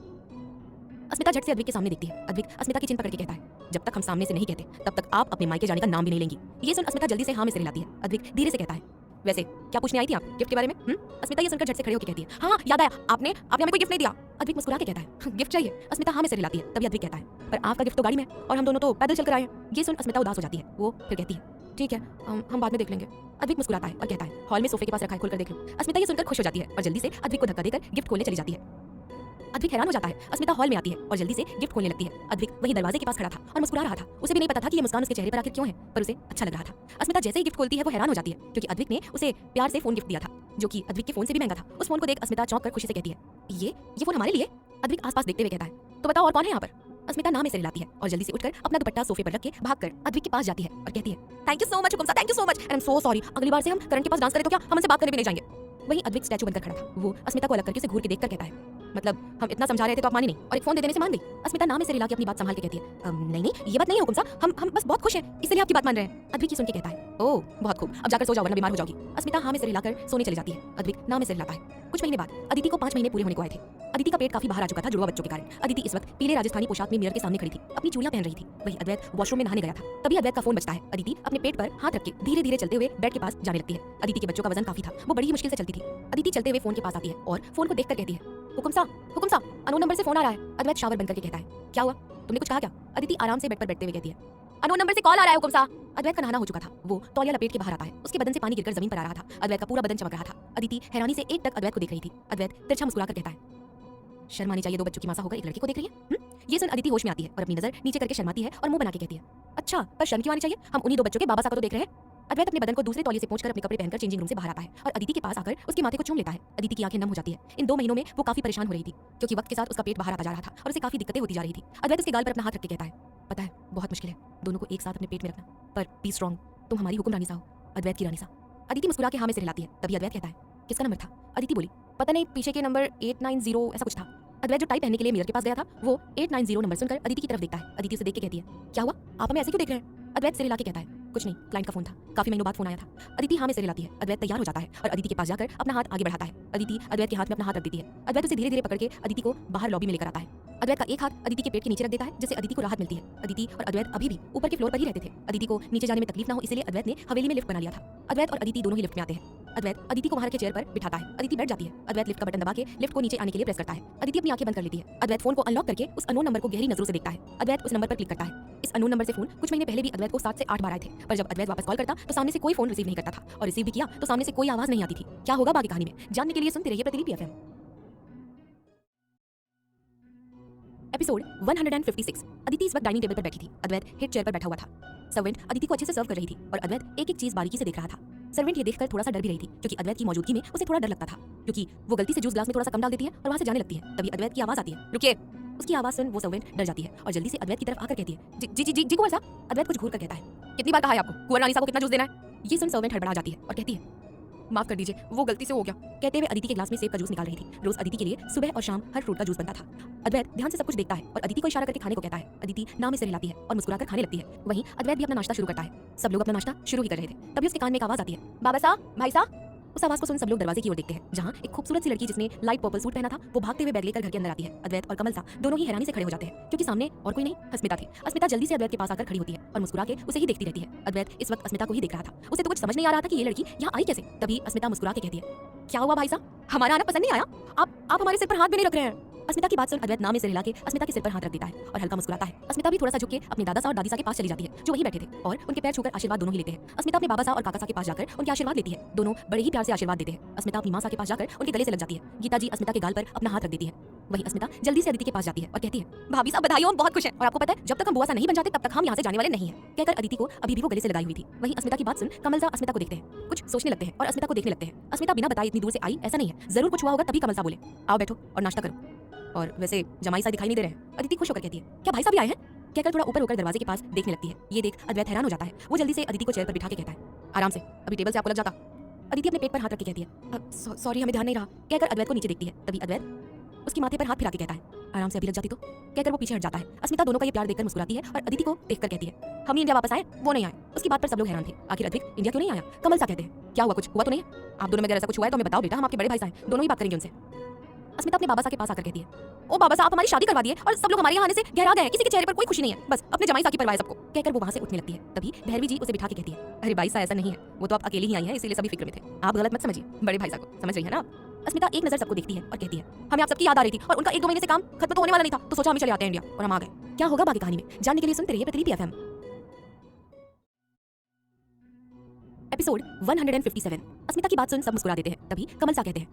अस्मिता झट से अद्विक के सामने देखती है। अद्विक अस्मिता की चिन पकड़ के कहता है, जब तक हम सामने से नहीं कहते तब तक आप अपने मायके जाने का नाम भी नहीं लेंगी। ये सुन अस्मिता जल्दी से हाँ में सिर हिलाती है। अद्विक धीरे से कहता है, वैसे क्या पूछने आई थी आप गिफ्ट के बारे में? अस्मिता ये सुनकर झट से खड़े होकर कहती है, हाँ याद आया, आपने हमें कोई गिफ्ट नहीं दिया। अद्विक मुस्कुरा के कहता है, गिफ्ट चाहिए? अस्मिता हाँ में सिर हिलाती है। तभी अद्विक कहता है, पर आपका गिफ्ट तो गाड़ी में और हम दोनों तो पैदल चलकर आए हैं। ये सुन अस्मिता उदास हो जाती है। वो फिर कहती है, ठीक है, हम बाद में देख लेंगे। अद्विक मुस्कुराता है और कहता है, हॉल में सोफे के पास रखा है, खोलकर देख लो। अस्मिता ये सुनकर खुश हो जाती है और जल्दी से अद्विक को धक्का देकर गिफ्ट खोलने चली जाती है। अद्विक हैरान हो जाता है। अस्मिता हॉल में आती है और जल्दी से गिफ्ट खोलने लगती है। अद्विक वहीं दरवाजे के पास खड़ा था और मुस्कुरा रहा था। उसे भी नहीं पता था कि ये मुस्कान उसके चेहरे पर आखिर क्यों है, पर उसे अच्छा लग रहा था। अस्मिता जैसे ही गिफ्ट खोलती है वो हैरान हो जाती है, क्योंकि अद्विक ने उसे प्यार से फोन गिफ्ट दिया था, जो कि अद्विक के फोन से भी महंगा था। उस फोन को देख अस्मिता चौंक कर खुशी से कहती है, ये फोन हमारे लिए? अद्विक आसपास देखते हुए कहता है, तो बताओ और कौन है यहाँ पर? अस्मिता नाम में सिर हिलाती है और जल्दी से उठकर अपना दुपट्टा सोफे पर रख के भागकर अद्विक के पास जाती है और कहती है, थैंक यू सो मच हुकुम साहब, thank you so much, I am so sorry, अगली बार से हम करण के पास डांस करें तो क्या हम उनसे बात करने भी नहीं जाएंगे। वहीं अद्विक स्टैचू बनकर खड़ा था। वो अस्मिता को अलग करके उसे घूर के देखकर कहता है, मतलब हम इतना समझा रहे थे तो आप मानी नहीं और एक फोन दे देने से मान गई। अस्मिता नाम में सिर हिला के अपनी बात संभाल के कहती है, नहीं ये बात नहीं है हुकुम साहब, हम बस बहुत खुश हैं इसलिए आपकी बात मान रहे हैं। अद्विक की सुन के कहता है, ओह बहुत खूब, अब जाकर सो जाओ वरना बीमार हो जाओगी। अस्मिता हाँ में सिर हिलाकर सोने चली जाती है। अद्विक नाम में सिर हिलाता है। कुछ महीने बाद अदिति को 5 महीने पूरे होने को आए थे। अदिति का पेट काफी बाहर आ चुका था जुड़वा बच्चों के कारण। अदिति इस वक्त पीले राजस्थानी पोशाक में मिरर के सामने खड़ी थी, अपनी चूड़ियां पहन रही थी। वहीं अद्वैत वॉशरूम में नहाने गया था। तभी अद्वैत का फोन बजता है। अदिति अपने पेट पर हाथ रख के धीरे धीरे चलते हुए बेड के पास जाने लगती है। अदिति के बच्चों का वजन काफी था, वो बड़ी ही मुश्किल से चलती थी। अदिति चलते हुए फोन के पास आती है और फोन को देखकर कहती है, हुकुम साहब अनोन नंबर से फोन आ रहा है। अद्वैत शावर बंद करके कहता है, क्या हुआ, तुमने कुछ कहा क्या? अदिति आराम से बेड पर बैठते हुए कहती है, अनोन नंबर से कॉल आ रहा है हुकुम साहब। अद्वैत का नहाना हो चुका था। वो तौलिया लपेट के बाहर आता है। उसके बदन से पानी गिरकर जमीन पर आ रहा था। अद्वैत का पूरा बदन चमक रहा था। अदिति हैरानी से एक टक अद्वैत को देख रही थी। अद्वैत तिरछा मुस्कुराकर कहता है, शर्म आनी चाहिए, 2 बच्चों की मां होकर एक लड़की को देख रही है। ये सुन अदिति होश में आती है और अपनी नजर नीचे करके शर्माती है और मुंह बना के कहती है, अच्छा पर शर्म क्यों आनी चाहिए, हम उन्हीं 2 बच्चों के बाबा सा को तो देख रहे हैं। अद्वैत अपने बदन को दूसरे तौलिए से पोंछकर अपने कपड़े पहनकर चेंजिंग रूम से बाहर आता है और अदिति के पास आकर उसके माथे को चूम लेता है। अदिति की आंखें नम हो जाती है। इन 2 महीनों में वो काफी परेशान हो रही थी, क्योंकि वक्त के साथ उसका पेट बाहर आता जा रहा था और उसे काफी दिक्कतें होती जा रही थी। अद्वैत उसके गाल पर अपना हाथ रख के कहता है, पता है बहुत मुश्किल है दोनों को एक साथ अपने पेट में रखना, पर बी स्ट्रॉन्ग, तुम हमारी हुकुम रानी सा हो, अद्वैत की रानी सा। अदिति मुस्कुरा के हाँ में सिर हिलाती है। तभी अद्वैत कहता है, किसका नंबर था? अदिति बोली, पता नहीं, पीछे के नंबर 890 ऐसा कुछ था। अद्वैत जो टाई पहनने के लिए मिरर के पास गया था वो 890 नंबर सुनकर अदिति की तरफ देखता है। अदिति उसे देख के कहती है, क्या हुआ, आप हमें ऐसे क्यों देख रहे हैं? अद्वैत सिर हिला के कहता है, कुछ नहीं, क्लाइंट का फोन था, काफी महीनों बाद फोन आया था। अदिति हाँ में सिर हिलाती है। अद्वैत तैयार हो जाता है और अदिति के पास जाकर अपना हाथ आगे बढ़ाता है। अदिति अद्वैत के हाथ में अपना हाथ रख देती है। अद्वैत उसे धीरे धीरे पकड़ के अदिति को बाहर लॉबी में लेकर आता है। अद्वैत का एक हाथ अदिति के पेट के नीचे रख देता है, जिससे अदिति को राहत मिलती है। अदिति और अद्वैत अभी भी ऊपर के फ्लोर पर ही रहते थे। अदिति को नीचे जाने में तकलीफ ना हो इसलिए अद्वैत ने हवेली में लिफ्ट बना लिया था। अद्वैत और अदिति दोनों ही लिफ्ट में आते हैं। अद्वैत अदिति को बाहर के चेयर पर बिठाता है। अदिति बैठ जाती है। अद्वैत लिफ्ट का बटन दबा के लिफ्ट को नीचे आने के लिए प्रेस करता है। अदिति अपनी आंखें बंद कर लेती है। अद्वैत फोन को अनलॉक करके उस अननोन नंबर को गहरी नजरों से देखता है। अद्वैत उस नंबर पर क्लिक करता है। इस अननोन नंबर से फोन कुछ महीने पहले भी अद्वैत को 7 से 8 बार आए थे, पर जब अद्वैत वापस कॉल करता तो सामने से कोई फोन रिसीव नहीं करता था और रिसीव भी किया तो सामने से कोई आवाज नहीं आती थी। क्या होगा बाकी कहानी में जानने के लिए सुनते रहिए प्रतिलिपि एफएम। एपिसोड 156। अदिति इस वक्त डाइनिंग टेबल पर बैठी थी। अद्वैत हिट चेयर पर बैठा हुआ था। सर्वेंट अदिति को अच्छे से सर्व कर रही थी और अद्वैत एक एक चीज बारीकी से देख रहा था। सर्वेंट ये देखकर थोड़ा सा डर भी रही थी, क्योंकि अद्वैत की मौजूदगी में उसे थोड़ा डर लगता था, क्योंकि वो गलती से जूस ग्लास में थोड़ा सा कम डाल देती है और वहां से जाने लगती है। तभी अद्वैत की आवाज आती है, रुकिए। उसकी आवाज सुन वो सर्वेंट डर जाती है और जल्दी से अद्वैत की तरफ आकर कहती है, जी जी जी जी कुंवर साहब। अद्वैत कुछ घूर कर कहता है, कितनी बार कहा है आपको कुंवर रानी साहब को कितना जूस देना है? ये सुन सर्वेंट हड़बड़ा जाती है और कहती है, माफ कर दीजिए, वो गलती से हो गया। कहते हुए अदिति के ग्लास में सेब का जूस निकाल रही थी। रोज अदिति के लिए सुबह और शाम हर फ्रूट का जूस बनता था। अद्वैत ध्यान से सब कुछ देखता है और अदिति को इशारा करके खाने को कहता है। अदिति नाम में सिर हिलाती है और मुस्कुराकर खाने लगती है। वहीं अद्वैत भी अपना नाश्ता शुरू करता है। सब लोग अपना नाश्ता शुरू ही कर रहे थे, तभी उसके कान में एक आवाज आती है, बाबा साहब, भाई साहब। उस आवाज को सुन सब लोग दरवाजे की ओर देखते हैं, जहां एक खूबसूरत सी लड़की जिसने लाइट पर्पल सूट पहना था वो भागते हुए बैग लेकर घर के अंदर आती है। अद्वैत और कमल सा दोनों ही हैरानी से खड़े हो जाते हैं, क्योंकि सामने और कोई नहीं, अस्मिता थी। अस्मिता जल्दी से अद्वैत के पास आकर खड़ी होती है और मुस्कुरा के उसे ही देखती रहती है। अद्वैत इस वक्त अस्मिता को ही देख रहा था। उसे तो कुछ समझ नहीं आ रहा था कि ये लड़की यहाँ आई कैसे। तभी अस्मिता मुस्कुरा के कहती है, क्या हुआ भाई साहब, हमारा आना पसंद नहीं आया? आप हमारे सिर पर हाथ भी नहीं रख रहे हैं। अस्मिता की बात सुन अद्वैत नाम में सिर हिला के अस्मिता के सिर पर हाथ रख देता है और हल्का मुस्कुराता है। अस्मिता भी थोड़ा सा झुक के अपने दादा सा और दादी सा के पास चली जाती है, जो वहीं बैठे थे, और उनके पैर छूकर आशीर्वाद दोनों ही लेते हैं। अस्मिता अपने बाबा सा और काका सा के पास जाकर उनके आशीर्वाद लेती है। दोनों बड़े ही प्यार से आशीर्वाद देते हैं। अस्मिता अपनी मां सा के पास जाकर उनके गले से लग जाती है। गीता जी अस्मिता के गाल पर अपना हाथ रख देती है। वहीं अस्मिता जल्दी से अदिति के पास जाती है और कहती है, भाभी साहब बधाई हो, हम बहुत खुश हैं और आपको पता है जब तक हम बुआ सा नहीं बन जाते तब तक हम यहाँ से जाने वाले नहीं हैं। कहकर अदिति को अभी भी वो गले से लगाई हुई थी। वहीं अस्मिता की बात सुन कमल सा अस्मिता को देखते हैं, कुछ सोचने लगते हैं और अस्मिता को देखने लगते हैं। अस्मिता बिना बताए इतनी दूर से आई ऐसा नहीं है, जरूर कुछ हुआ होगा तभी कमल सा बोले, आओ बैठो और नाश्ता करो। और वैसे जमाई सा दिखाई नहीं दे रहे हैं। अदिति खुश होकर कहती है, क्या भाई साहब भी आए हैं? कहकर थोड़ा ऊपर होकर दरवाजे के पास देखने लगती है। ये देख अद्वैत हैरान हो जाता है। वो जल्दी से अदिति को चेयर पर बिठा के कहता है, आराम से, अभी टेबल से आपको लग जाता। अदिति अपने पेट पर हाथ रख के कहती है, सॉरी हमें ध्यान नहीं रहा। कहकर अद्वैत को नीचे देखती है। तभी अद्वैत उसके माथे पर हाथ फिरा के कहता है, आराम से, अभी लग जाती तो। कहकर वो पीछे हट जाता है। अस्मिता दोनों का ये प्यार देखकर मुस्कुराती है और अदिति को देखकर कहती है, हम इंडिया वापस आए, वो नहीं आए। उसकी बात पर सब लोग हैरान थे। आखिर अद्वैत इंडिया क्यों नहीं आया? कमल सा कहते हैं, क्या हुआ, कुछ हुआ तो नहीं है? आप दोनों में अगर ऐसा कुछ हुआ है तो हमें बताओ बेटा, हम आपके बड़े भाई साहब, दोनों ही बात करेंगे उनसे। अस्मिता अपने बाबा साहब के पास आकर कहती है, ओ बाबा साहब, हमारी शादी करवा दी है और सब लोग हमारे यहाँ आने से घबरा गए हैं, किसी के चेहरे पर कोई खुशी नहीं है, बस अपने जमाई साहब की परवाह है सबको। कहकर वो वहाँ से उठने लगती है। तभी भैरवी जी उसे बिठा के कहती है, अरे भाई साहब ऐसा नहीं है, वो तो आप अकेली ही आई है इसीलिए सभी फिक्र में थे, आप गलत मत समझिए, बड़े भाई साहब को समझ रही है ना। अस्मिता एक नजर सबको देखती है और कहती है, हमें आप सबकी याद आ रही थी और उनका 1-2 महीने से काम खत्म तो होने वाला नहीं था, तो सोचा हम चले आते हैं इंडिया और हम आ गए। क्या होगा बाकी कहानी में जानने के लिए सुनते रहिए प्रतिलिपि एफएम। एपिसोड 157। अस्मिता की बात सुन सब मुस्कुरा देते हैं। तभी कमल सा कहते हैं,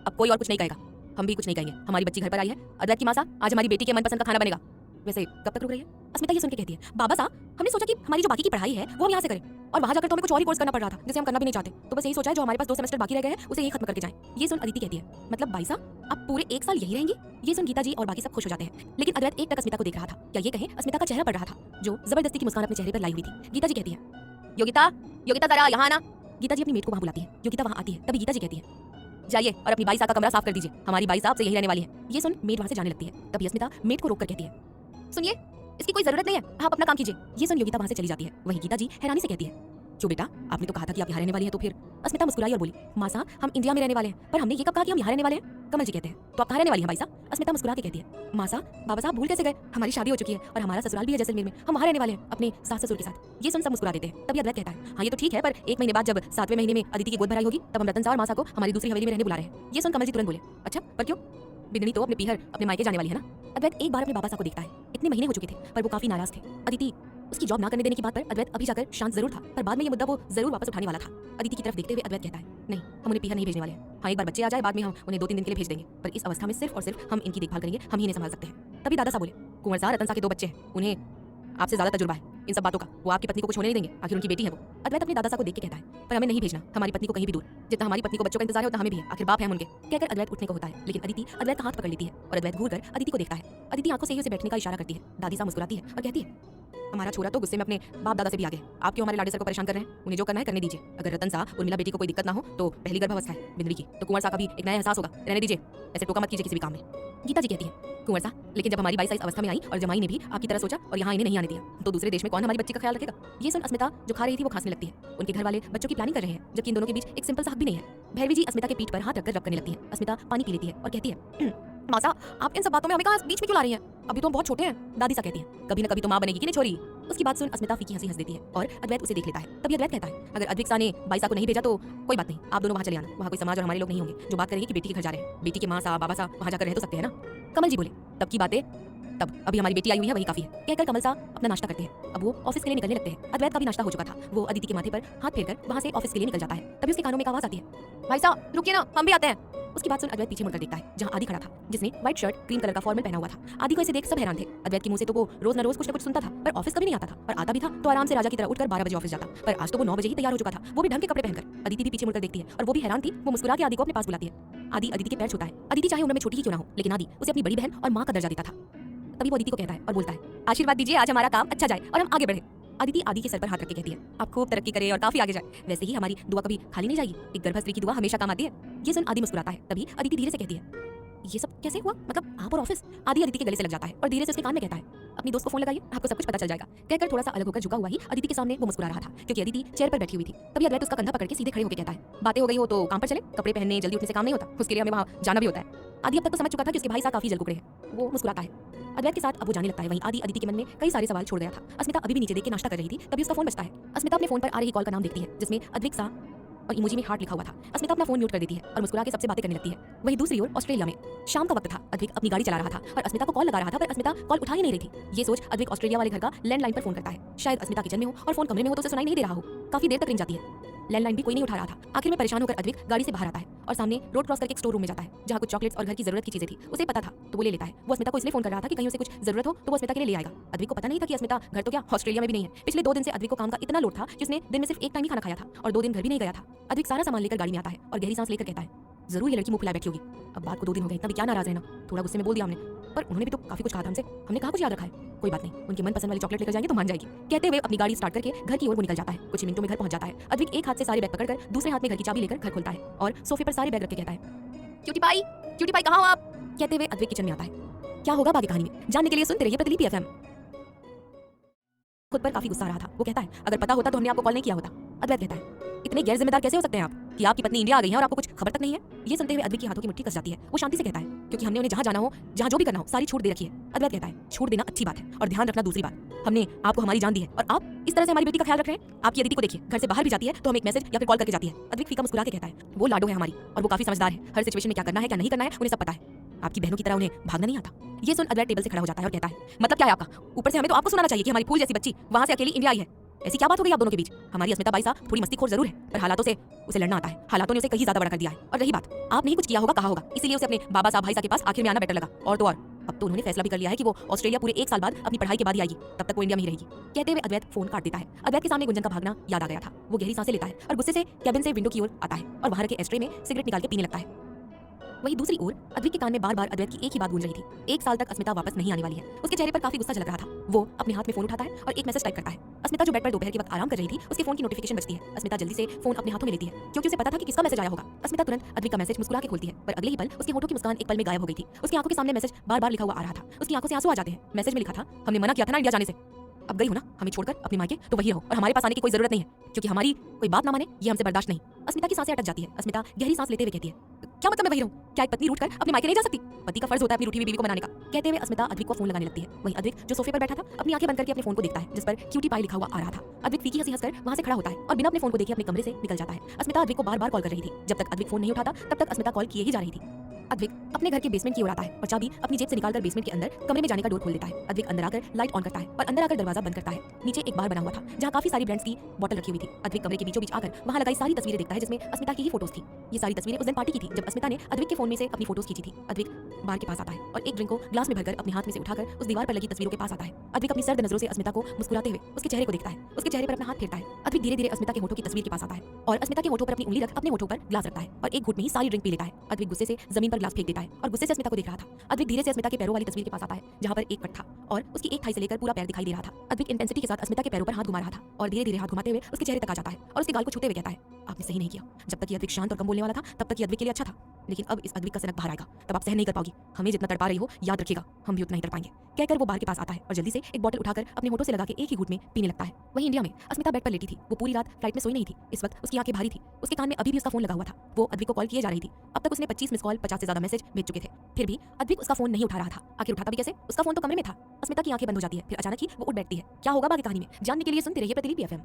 अब कोई और कुछ नहीं कहेगा, हम भी कुछ नहीं कहेंगे, हमारी बच्ची घर पर आई है, अद्वैत की माँ सा आज हमारी बेटी के मनपसंद का खाना बनेगा। वैसे कब तक रुक रही है? अस्मिता ये सुन के कहती है, बाबा साहब, हमने सोचा कि हमारी जो बाकी की पढ़ाई है वो हम यहाँ से करें और वहाँ जाकर तो हमें कुछ और ही कोर्स करना पड़ रहा था जिसे हम करना भी नहीं चाहते, तो बस यही सोचा है जो हमारे पास 2 सेमेस्टर बाकी रह गए हैं उसे यही खत्म करके जाएं। ये सुन अदिति कहती है, मतलब भाई साहब आप पूरे 1 साल यही रहेंगी? ये सुन गीता जी और बाकी सब खुश हो जाते हैं। लेकिन अद्वैत एक टक अस्मिता को देख रहा था, क्या ये कहें अस्मिता का चेहरा पड़ रहा था जो जबरदस्ती की मुस्कान अपने चेहरे पर लाई हुई थी। गीता जी कहती है, योगिता, योगिता जरा यहाँ आना। गीता जी अपनी मेट को वहाँ बुलाती है। योगिता वहाँ आती है। तभी गीता जी कहती है, जाइए और अपनी बाई साहब का कमरा साफ कर दीजिए, हमारी बाई साहब से यही रहने वाली है। ये सुन मेट वहाँ से जाने लगती है। तभी अस्मिता मेट को रोक कर कहती है, सुनिए, इसकी कोई जरूरत नहीं है, आप अपना काम कीजिए। ये सुन योगिता वहाँ से चली जाती है। वहीं गीता जी हैरानी से कहती है, क्यों बेटा, आपने तो कहा था कि आप यहाँ रहने वाली हैं, तो फिर? अस्मिता मुस्कुराई और बोली, माँ साहब हम इंडिया में रहने वाले हैं, पर हमने ये कब कहा कि हम यहाँ रहने वाले हैं? कमल जी कहते हैं, तो आप कहाँ रहने वाली हैं भाई साहब? अस्मिता मुस्कुरा के कहती है, माँ साहब बाबा साहब भूल कैसे गए, हमारी शादी हो चुकी है और हमारा ससुराल भी है जैसलमेर में, हम वहाँ रहने वाले हैं अपने सास ससुर के साथ। ये सुन सब मुस्कुरा देते हैं। तभी अद्वैत कहता है, हाँ ये तो ठीक है, पर 1 महीने बाद जब 7वें महीने में अदिति की गोद भराई होगी तब हम रतन साहब और माँ साहब को हमारी दूसरी हवेली में रहने बुला रहे हैं। ये सुन कमल जी तुरंत बोले, अच्छा पर क्यों? बिंदनी तो अपने पीहर अपने मायके जाने वाली है ना। अद्वैत एक बार अपने बाबा साहब को देखता है। इतने महीने हो चुके थे पर वो काफी नाराज थे। अदिति उसकी जॉब ना करने देने की बात पर अद्वैत अभी जाकर शांत जरूर था, पर बाद में ये मुद्दा वो जरूर वापस उठाने वाला था। अदिति की तरफ देखते हुए अद्वैत कहता है, नहीं हम उन्हें पीहर नहीं भेजने वाले हैं, हाँ एक बार बच्चे आ जाए बाद में हम उन्हें 2-3 दिन के लिए भेज देंगे, पर इस अवस्था में सिर्फ और सिर्फ हम इनकी देखभाल करेंगे, हम ही इन्हें संभाल सकते हैं। तभी दादा साहब बोले, कुंवर साहब रतन साहब के 2 बच्चे हैं, उन्हें आपसे ज्यादा तजुर्बा है इन सब बातों का, वो आपकी पत्नी को कुछ होने नहीं देंगे, आखिर उनकी बेटी है वो। अद्वैत अपने दादा साहब को देख के कहता है, पर हमें नहीं भेजना हमारी पत्नी को कहीं भी दूर, जितना हमारी पत्नी को बच्चों का इंतजार है उतना हमें भी है, आखिर बाप है हम उनके। कहकर अद्वैत उठने को होता है, लेकिन अदिति अद्वैत का हाथ पकड़ लेती है और अद्वैत घूर कर अदिति को देखता है। अदिति आंखों से ही उसे बैठने का इशारा करती है। दादी साहब मुस्कुराती है और कहती है, हमारा छोरा तो गुस्से में अपने बाप दादा से भी आगे, आप क्यों हमारे लाडे सर को परेशान कर रहे हैं? उन्हें जो करना है करने दीजिए। अगर रतन साहब उर्मिला बेटी को कोई दिक्कत ना हो तो पहली गर्भावस्था है बिंदरी की, तो कुंवर साहब का भी एक नया एहसास होगा, रहने दीजिए, ऐसे टोका मत कीजिए किसी भी काम में। गीता जी कहती है, कुंवर साहब लेकिन जब हमारी बाई साइज अवस्था में आई और जमाई ने भी आपकी तरह सोचा और यहाँ इन्हें नहीं आने दिया, तो दूसरे देश में कौन हमारी बच्ची का ख्याल रखेगा? ये सुन अस्मिता जो खा रही थी वो खांसने लगती है। उनके घर वाले बच्चों की प्लानिंग कर रहे हैं जबकि इन दोनों के बीच एक सिंपल सा हक भी नहीं है। भैरवी जी अस्मिता के पीठ पर हाथ रखकर रब करने लगती है। अस्मिता पानी पी लेती है और कहती है, माँ साहब आप इन सब बातों में हमें कहाँ बीच में क्यों ला रही हैं? अभी तो हम बहुत छोटे हैं। दादी सा कहती है, कभी ना कभी तो माँ बनेगी कि नहीं छोरी। उसकी बात सुन अस्मिता फीकी हंसी हंस देती है और अद्वैत उसे देख लेता है। तभी अद्वैत कहता है, अगर अद्विक सा ने बाई सा को नहीं भेजा तो कोई बात नहीं, आप दोनों वहाँ चले आना, वहाँ कोई समाज और हमारे लोग नहीं होंगे जो बात करेंगे कि बेटी के घर जा रहे हैं, बेटी के माँ साहब बाबा साहब वहाँ जाकर रह तो सकते हैं ना। कमल जी बोले, तब की बातें तब, अभी हमारी बेटी आई हुई है वही काफी है। कहकर कमल साहब अपना नाश्ता करते हैं। अब वो ऑफिस के लिए निकलने लगते हैं। अद्वैत का भी नाश्ता हो चुका था। वो अदिति के माथे पर हाथ फेरकर वहाँ से ऑफिस के लिए निकल जाता है। तभी उसके कानों में एक आवाज आती है, भाई साहब रुकिए ना, हम भी आते हैं। उसकी बात सुन अद्वैत पीछे मुड़कर देखता है जहाँ आदि खड़ा था, जिसने व्हाइट शर्ट क्रीम कलर का फॉर्मल पहना हुआ था। आदि को इसे देख सब हैरान थे। अद्वैत के मुंह से तो वो रोज न रोज कुछ न कुछ सुनता था, पर ऑफिस कभी नहीं आता था, और आता भी था तो आराम से राजा की तरह उठकर 12 बजे ऑफिस जाता। पर आज तो वो 9 बजे ही तैयार हो चुका था, वो भी ढंग के कपड़े पहनकर। अदिति भी पीछे मुड़कर देखती है और वो भी हैरान थी। वो मुस्कुरा के आदि को अपने पास बुलाती है। आदि अदिति के पैर छूता है। अदिति चाहे उम्र में छोटी ही क्यों ना हो, लेकिन आदि उसे अपनी बड़ी बहन और माँ का दर्जा देता था। तभी वो अदिति को कहता है और बोलता है, आशीर्वाद दीजिए आज हमारा काम अच्छा जाए और हम आगे बढ़े। अदिति आदि के सर पर हाथ रख के कहती है, आप खूब तरक्की करें और काफी आगे जाए। वैसे ही हमारी दुआ कभी खाली नहीं जाएगी, एक गर्भस्थ स्त्री की दुआ हमेशा काम आती है। ये सुन आदि मुस्कुराता है। तभी अदिति धीरे से कहती है, ये सब कैसे हुआ, मतलब आप और ऑफिस? आदि अदिति के गले से लग जाता है और धीरे से उसके कान में कहता है, अपनी दोस्त को फोन लगाइए, आपको सब कुछ पता चल जाएगा। कहकर थोड़ा सा अलग होकर झुका हुआ ही अदिति के सामने वो मुस्कुरा रहा था, क्योंकि अदिति चेयर पर बैठी हुई थी। तभी अद्वैत उसका कंधा पकड़ के सीधे खड़े होकर कहता है, बातें हो गई हो तो काम पर चले, कपड़े पहनने जल्दी उठने से काम नहीं होता, उसके लिए हमें वहाँ जाना भी होता है। आदि अब तक तो समझ चुका था कि उसके भाई साहब काफी जल कुकड़े हैं। वो मुस्कुराता है। अद्वैत के साथ अब वो जाने लगता है। वहीं आदि अदिति के मन में कई सारे सवाल छोड़ गया था। अस्मिता अभी भी नीचे देख के नाश्ता कर रही थी। तभी उसका फोन बजता है। अस्मिता अपने फोन पर आ रही कॉल का नाम देखती है, जिसमें अद्विक सा और इमोजी में हार्ट लिखा हुआ था। अस्मिता अपना फोन म्यूट कर देती है और मुस्कुरा के सबसे बातें करने लगती है। वहीं दूसरी ओर ऑस्ट्रेलिया में शाम का वक्त था। अद्विक अपनी गाड़ी चला रहा था और अस्मिता को कॉल लगा रहा था, पर अस्मिता कॉल उठा ही नहीं रही थी। ये सोच अद्विक ऑस्ट्रेलिया वाले घर का लैंडलाइन पर फोन करता है। शायद अस्मिता किचन में हो और फोन कमरे में हो तो उसे सुनाई नहीं दे रहा हो। काफी देर तक रिंग जाती है। लैंडलाइन भी कोई नहीं उठा रहा था। आखिर में परेशान होकर अद्विक गाड़ी से बाहर आता है और सामने रोड क्रॉस करके एक स्टोर रूम में जाता है जहाँ कुछ चॉकलेट्स और घर की जरूरत की चीजें थी। उसे पता था तो वो ले लेता है। वो अस्मिता को इसलिए फोन कर रहा था कि कहीं उसे कुछ जरूरत हो तो वो अस्मिता के लिए ले आएगा। अद्विक को पता नहीं था कि अस्मिता घर तो क्या ऑस्ट्रेलिया में भी नहीं है। पिछले 2 दिन से अद्विक को काम का इतना लोड था कि उसने दिन में सिर्फ एक टाइम ही खाना खाया था और 2 दिन घर भी नहीं गया था। अद्विक सारा सामान लेकर गाड़ी में आता है और गहरी सांस लेकर कहता है, जरूर ये लड़की मुंह फुलाए बैठी होगी। अब बात को 2 दिन हो गए, इतना भी क्या नाराज रहना। थोड़ा गुस्से में बोल दिया हमने, पर उन्होंने भी तो काफी कुछ कहा था हमसे। हमने कहा कुछ याद रखा है। कोई बात नहीं, उनकी मनपसंद वाली चॉकलेट लेकर जाएंगे तो मान जाएगी। कहते हुए अपनी गाड़ी स्टार्ट करके घर की ओर वो निकल जाता है। कुछ मिनटों में घर पहुंच जाता है। अद्विक एक हाथ से सारे बैग पकड़कर दूसरे हाथ में घर की चाबी लेकर घर खोलता है और सोफे पर सारे बैग रख के कहता है, क्यूटी पाई कहाँ हो आप? कहते हुए अद्विक किचन में आता है। क्या होगा बाकी कहानी में जानने के लिए सुनते रहिए प्रतिलिपि एफएम। खुद पर काफी गुस्सा आ रहा था। वो कहता है, अगर पता होता तो हमने आपको कॉल नहीं किया होता। अद्वैत कहता है, इतने गैर जिम्मेदार कैसे हो सकते हैं आप कि आपकी पत्नी इंडिया आ गई है और आपको कुछ खबर तक नहीं है? ये सुनते हुए अद्वैत की हाथों की मुट्ठी कस जाती है। वो शांति से कहता है, क्योंकि हमने उन्हें जहां जाना हो, जहां जो भी करना हो, सारी छूट दे रखी है। अद्वैत कहता है, छूट देना अच्छी बात है और ध्यान रखना दूसरी बात। हमने आपको हमारी जान दी है और आप इस तरह से हमारी बेटी का ख्याल रख रहे हैं। आपकी अदिति को देखिए, घर से बाहर भी जाती है तो हमें एक मैसेज या फिर कॉल करके जाती है। अद्वैत फीका मुस्कुरा के कहता है, वो लाडो है हमारी और वो काफी समझदार है। हर सिचुएशन में क्या करना है क्या नहीं करना है उन्हें सब पता है। आपकी बहनों की तरह उन्हें भागना नहीं आता। ये सुन अद्वैत टेबल से खड़ा हो जाता है और कहता है, मतलब क्या है आपका? ऊपर से हमें तो आपको सुनाना चाहिए कि हमारी फूल जैसी बच्ची वहां से अकेली इंडिया आई है। ऐसी क्या बात हो गई आप दोनों के बीच? हमारी अस्मिता बाई साहब थोड़ी मस्तीखोर जरूर है, पर हालातों से उसे लड़ना आता है। हालातों ने उसे कहीं ज्यादा बड़ा कर दिया है। और रही बात, आपने ही कुछ किया होगा, कहा होगा, इसीलिए उसे अपने बाबा साहब भाई साहब के पास आखिर में आना बेटर लगा। और तो और अब तो उन्होंने फैसला भी कर लिया है कि वो ऑस्ट्रेलिया पूरे 1 साल बाद अपनी पढ़ाई के बाद ही आएगी। तब तक वो इंडिया में ही रहेगी। कहते हुए अद्वैत फोन काट देता है। अद्वैत के सामने गुंजन का भागना याद आ गया था। वो गहरी सांसें लेता है और गुस्से से कैबिन से विंडो की ओर आता है और बाहर के एस्ट्रे में सिगरेट निकाल के पीने लगता है। वहीं दूसरी ओर अद्वैत के कान में बार-बार अद्वैत की एक ही बात गूंज रही थी, 1 साल तक अस्मिता वापस नहीं आने वाली है। उसके चेहरे पर काफी गुस्सा झलक रहा था। वो अपने हाथ में फोन उठाता है और एक मैसेज टाइप करता है। अस्मिता जो बेड पर दोपहर के वक्त आराम कर रही थी, उसके फोन की नोटिफिकेशन बजती है। अस्मिता जल्दी से फोन अपने हाथों में लेती है क्योंकि उसे पता था कि किसका मैसेज आया होगा। अस्मिता तुरंत अद्वैत का मैसेज मुस्कुरा के खोलती है, पर अगले ही पल उसके होठों की मुस्कान एक पल में गायब हो गई थी। उसकी आंखों के सामने मैसेज बार-बार लिखा हुआ आ रहा था। उसकी आंखों से आंसू आ जाते हैं। मैसेज में लिखा था, हमने मना किया था ना इंडिया जाने से, अब गई हो ना हमें छोड़कर अपने मायके, तो वही रहो और हमारे पास आने की कोई जरूरत नहीं है, क्योंकि हमारी कोई बात ना माने ये हमसे बर्दाश्त नहीं। अस्मिता की सांसें अटक जाती है। अस्मिता गहरी सांस लेते हुए कहती है, क्या मतलब मैं वही रहूं? क्या एक पत्नी रूठ कर अपने मायके नहीं जा सकती? पति का फर्ज होता है अपनी रूठी हुई बीवी को मनाने का। कहते हुए अस्मिता अद्वैत को फोन लगाने लगती है। वहीं अद्वैत जो सोफे पर बैठा था अपनी आंखें बंद करके अपने फोन को देखता है जिस पर क्यूटी पाई लिखा हुआ आ रहा था। अद्वैत फीकी हंसी हंसकर वहां से खड़ा होता है और बिना अपने फोन को देखे अपने कमरे से निकल जाता है। अस्मिता अद्वैत को बार-बार कॉल कर रही थी। जब तक अद्वैत फोन नहीं उठाता तब तक अस्मिता कॉल किए ही जा रही थी। अद्वैत अपने घर के बेसमेंट की ओर आता है और चाबी अपनी जेब से निकालकर बेसमेंट के अंदर कमरे में जाने का डोर खोल देता है। अद्वैत अंदर आकर लाइट ऑन करता है और अंदर आकर दरवाजा बंद करता है। नीचे एक बार बना हुआ था जहाँ काफी सारी ब्रांड्स की बोतल रखी हुई थी। अद्वैत कमरे के बीचों बीच आकर वहाँ लगाई सारी तस्वीरें देखता है जिसमें अस्मिता की ही फोटोज थी। ये सारी तस्वीरें उस दिन पार्टी की थी जब अस्मिता ने अद्वैत के फोन में से अपनी फोटोज खींची थी। अद्वैत बार के पास आता है और एक ड्रिंक को ग्लास में भरकर अपने हाथ में से उठाकर उस दीवार पर लगी तस्वीरों के पास आता है। अद्वैत अपनी सर्द नजरों से अस्मिता को मुस्कुराते हुए उसके चेहरे को देखता है। उसके चेहरे पर अपना हाथ फेरता है। अद्वैत धीरे धीरे अस्मिता के होठों की तस्वीर के पास आता है और अस्मिता के होठों पर अपनी उंगली रख अपने होठों पर ग्लास रखता है और एक घूंट में ही सारी ड्रिंक पी लेता है। अद्वैत गुस्से से जमीन पर ग्लास फेंक देता है और गुस्से से अस्मिता को देख रहा था। अद्वैत धीरे से अस्मिता के पैरों वाली तस्वीर के पास आता है जहाँ पर एक कट था और उसकी एक थाई से लेकर पूरा पैर दिखाई दे रहा था। अद्वैत इंटेंसिटी के साथ अस्मिता के पैरों पर हाथ घुमा रहा था और धीरे धीरे हाथ घुमाते हुए उसके चेहरे तक आ जाता है और उसके गाल को छूते हुए कहता है, आपने सही नहीं किया। जब तक ये अद्वैत शांत और कम बोलने वाला था तब तक ये अद्वैत के लिए अच्छा था, लेकिन अब इस अद्वैत का सनक बाहर आएगा तब आप सहन नहीं कर पाओगी। हमें जितना तड़पा रही हो याद रखिएगा, हम भी उतना ही तड़पाएंगे। कहकर वो बार के पास आता है और जल्दी से एक बोतल उठाकर अपने होठों से लगा के एक ही घूंट में पीने लगता है। वहीं इंडिया में अस्मिता बेड पर लेटी थी। वो पूरी रात फ्लाइट में सोई नहीं थी। इस वक्त उसकी आंखें भारी थी। उसके कान में अभी भी उसका फोन लगा हुआ था। वो अद्वैत को कॉल किए जा रही थी। अब तक उसने 25 मिस कॉल 50 से ज्यादा मैसेज भेज चुके थे, फिर भी अद्वैत उसका फोन नहीं उठा रहा था। आखिर उठाता भी कैसे? उसका फोन तो कमरे में था। अस्मिता की आंखें बंद हो जाती है, फिर अचानक ही वो उठ बैठती है। क्या होगा बाकी कहानी में जानने के लिए सुनते रहिए प्रतिलिपि एफएम।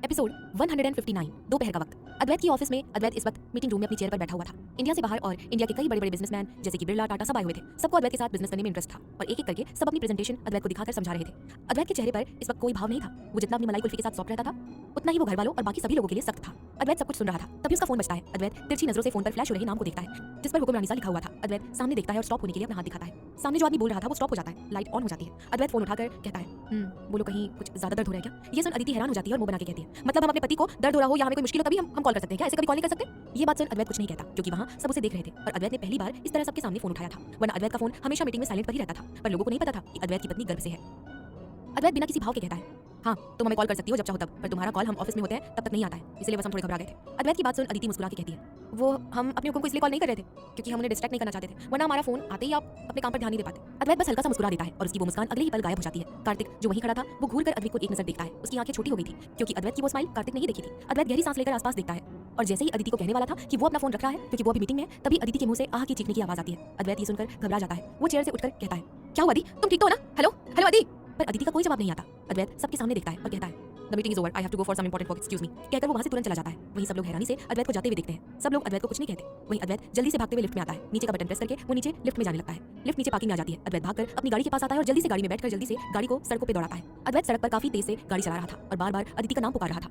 एपिसोड 159 दोपहर का वक्त। अद्वैत की ऑफिस में अद्वैत इस वक्त मीटिंग रूम में अपनी चेयर पर बैठा हुआ था। इंडिया से बाहर और इंडिया के कई बड़े बड़े बिजनेसमैन जैसे कि बिरला, टाटा सब आए हुए थे। सबको अद्वैत के साथ बिजनेस करने में इंटरेस्ट था और एक एक करके सब अपनी प्रेजेंटेशन अद्वैत को दिखाकर समझा रहे थे। अद्वैत के चेहरे पर इस वक्त कोई भाव नहीं था। वो जितना अपनी मलाई कुल्फी के साथ सॉफ्ट रहता था उतना ही वो घर वालों और बाकी सभी लोगों के लिए सख्त था। अद्वैत सब कुछ सुन रहा था। तभी उसका फोन बजता है। अद्वैत तिरछी नजरों से फोन पर फ्लैश हो रहे नाम को देखता है जिस पर हुकुम रानी सा लिखा हुआ था। अद्वैत सामने देखता है और स्टॉप होने के लिए अपना हाथ दिखाता है। सामने जो आदमी बोल रहा था वो स्टॉप हो जाता है। लाइट ऑन हो जाती है। अद्वैत फोन उठाकर कहता है, बोलो कहीं कुछ ज्यादा दर्द हो रहा है क्या? ये सुन अदिति हैरान हो जाती है और मुंह बना के कहती है, मतलब हम अपने पति को दर्द हो रहा हो या हमें कोई मुश्किल हो तभी हम कॉल कर सकते हैं क्या? ऐसे कभी कॉल नहीं कर सकते? ये बात सुन अद्वैत कुछ नहीं कहता क्योंकि वहाँ सब उसे देख रहे थे और अद्वैत ने पहली बार इस तरह सबके सामने फोन उठाया था। वरना अद्वैत का फोन हमेशा मीटिंग में साइलेंट पर ही रहता था, पर लोगों को नहीं पता था कि अद्वैत की पत्नी गर्भ से है। अद्वैत बिना किसी भाव के कहता है, हाँ तुम हमें कॉल कर सकती हो जब चाहो तब, पर तुम्हारा कॉल हम ऑफिस में होते हैं तब तक नहीं आता है, इसलिए बस हम थोड़े घबरा गए थे। अद्वैत की बात सुन अदिति मुस्कुरा के कहती है, वो हम अपने हुक्म को इसलिए कॉल नहीं कर रहे थे क्योंकि हम उन्हें डिस्ट्रैक्ट नहीं करना चाहते थे, वरना हमारा फोन आते ही आप अपने काम पर ध्यान नहीं दे पाते। अद्वैत बस हल्का सा मुस्कुरा देता है और उसकी वो मुस्कान अगले ही पल गायब हो जाती है। कार्तिक जो वहीं खड़ा था वो घूर कर अद्वैत को एक नजर देखता है। उसकी आंखें छोटी हो गई थी क्योंकि अद्वैत की वो स्माइल कार्तिक ने ही देखी थी। अद्वैत गहरी सांस लेकर आसपास देखता है और जैसे ही अदिति को कहने वाला था कि वो अपना फोन रख रहा है क्योंकि वो अभी मीटिंग में है, तभी अदिति के मुंह से आह की चीखने की आवाज आती है। अद्वैत ये सुनकर घबरा जाता है। वो चेयर से उठकर कहता है, क्या हुआ अदि? तुम ठीक तो हो ना? हेलो हेलो अदि। पर अदिति का कोई जवाब नहीं आता। अद्वैत सबके सामने देखता है और कहता है, the meeting is over, I have to go for some important work, excuse me. कहकर वो वहां से तुरंत चला जाता है। वहीं सब लोग हैरानी से अद्वैत को जाते हुए देखते हैं। सब लोग अद्वैत को कुछ नहीं कहते। वहीं अद्वैत जल्दी से भागते हुए लिफ्ट में आता है। नीचे का बटन प्रेस करके वो नीचे लिफ्ट में जाने लगता है। लिफ्ट नीचे पार्किंग में आ जाती है। अद्वैत भागकर अपनी गाड़ी के पास आता है और जल्दी से गाड़ी में बैठकर जल्दी से गाड़ी को सड़कों पर दौड़ाता है। अद्वैत सड़क पर काफी तेज से गाड़ी चला रहा था और बार बार अदिति का नाम पुकार रहा था।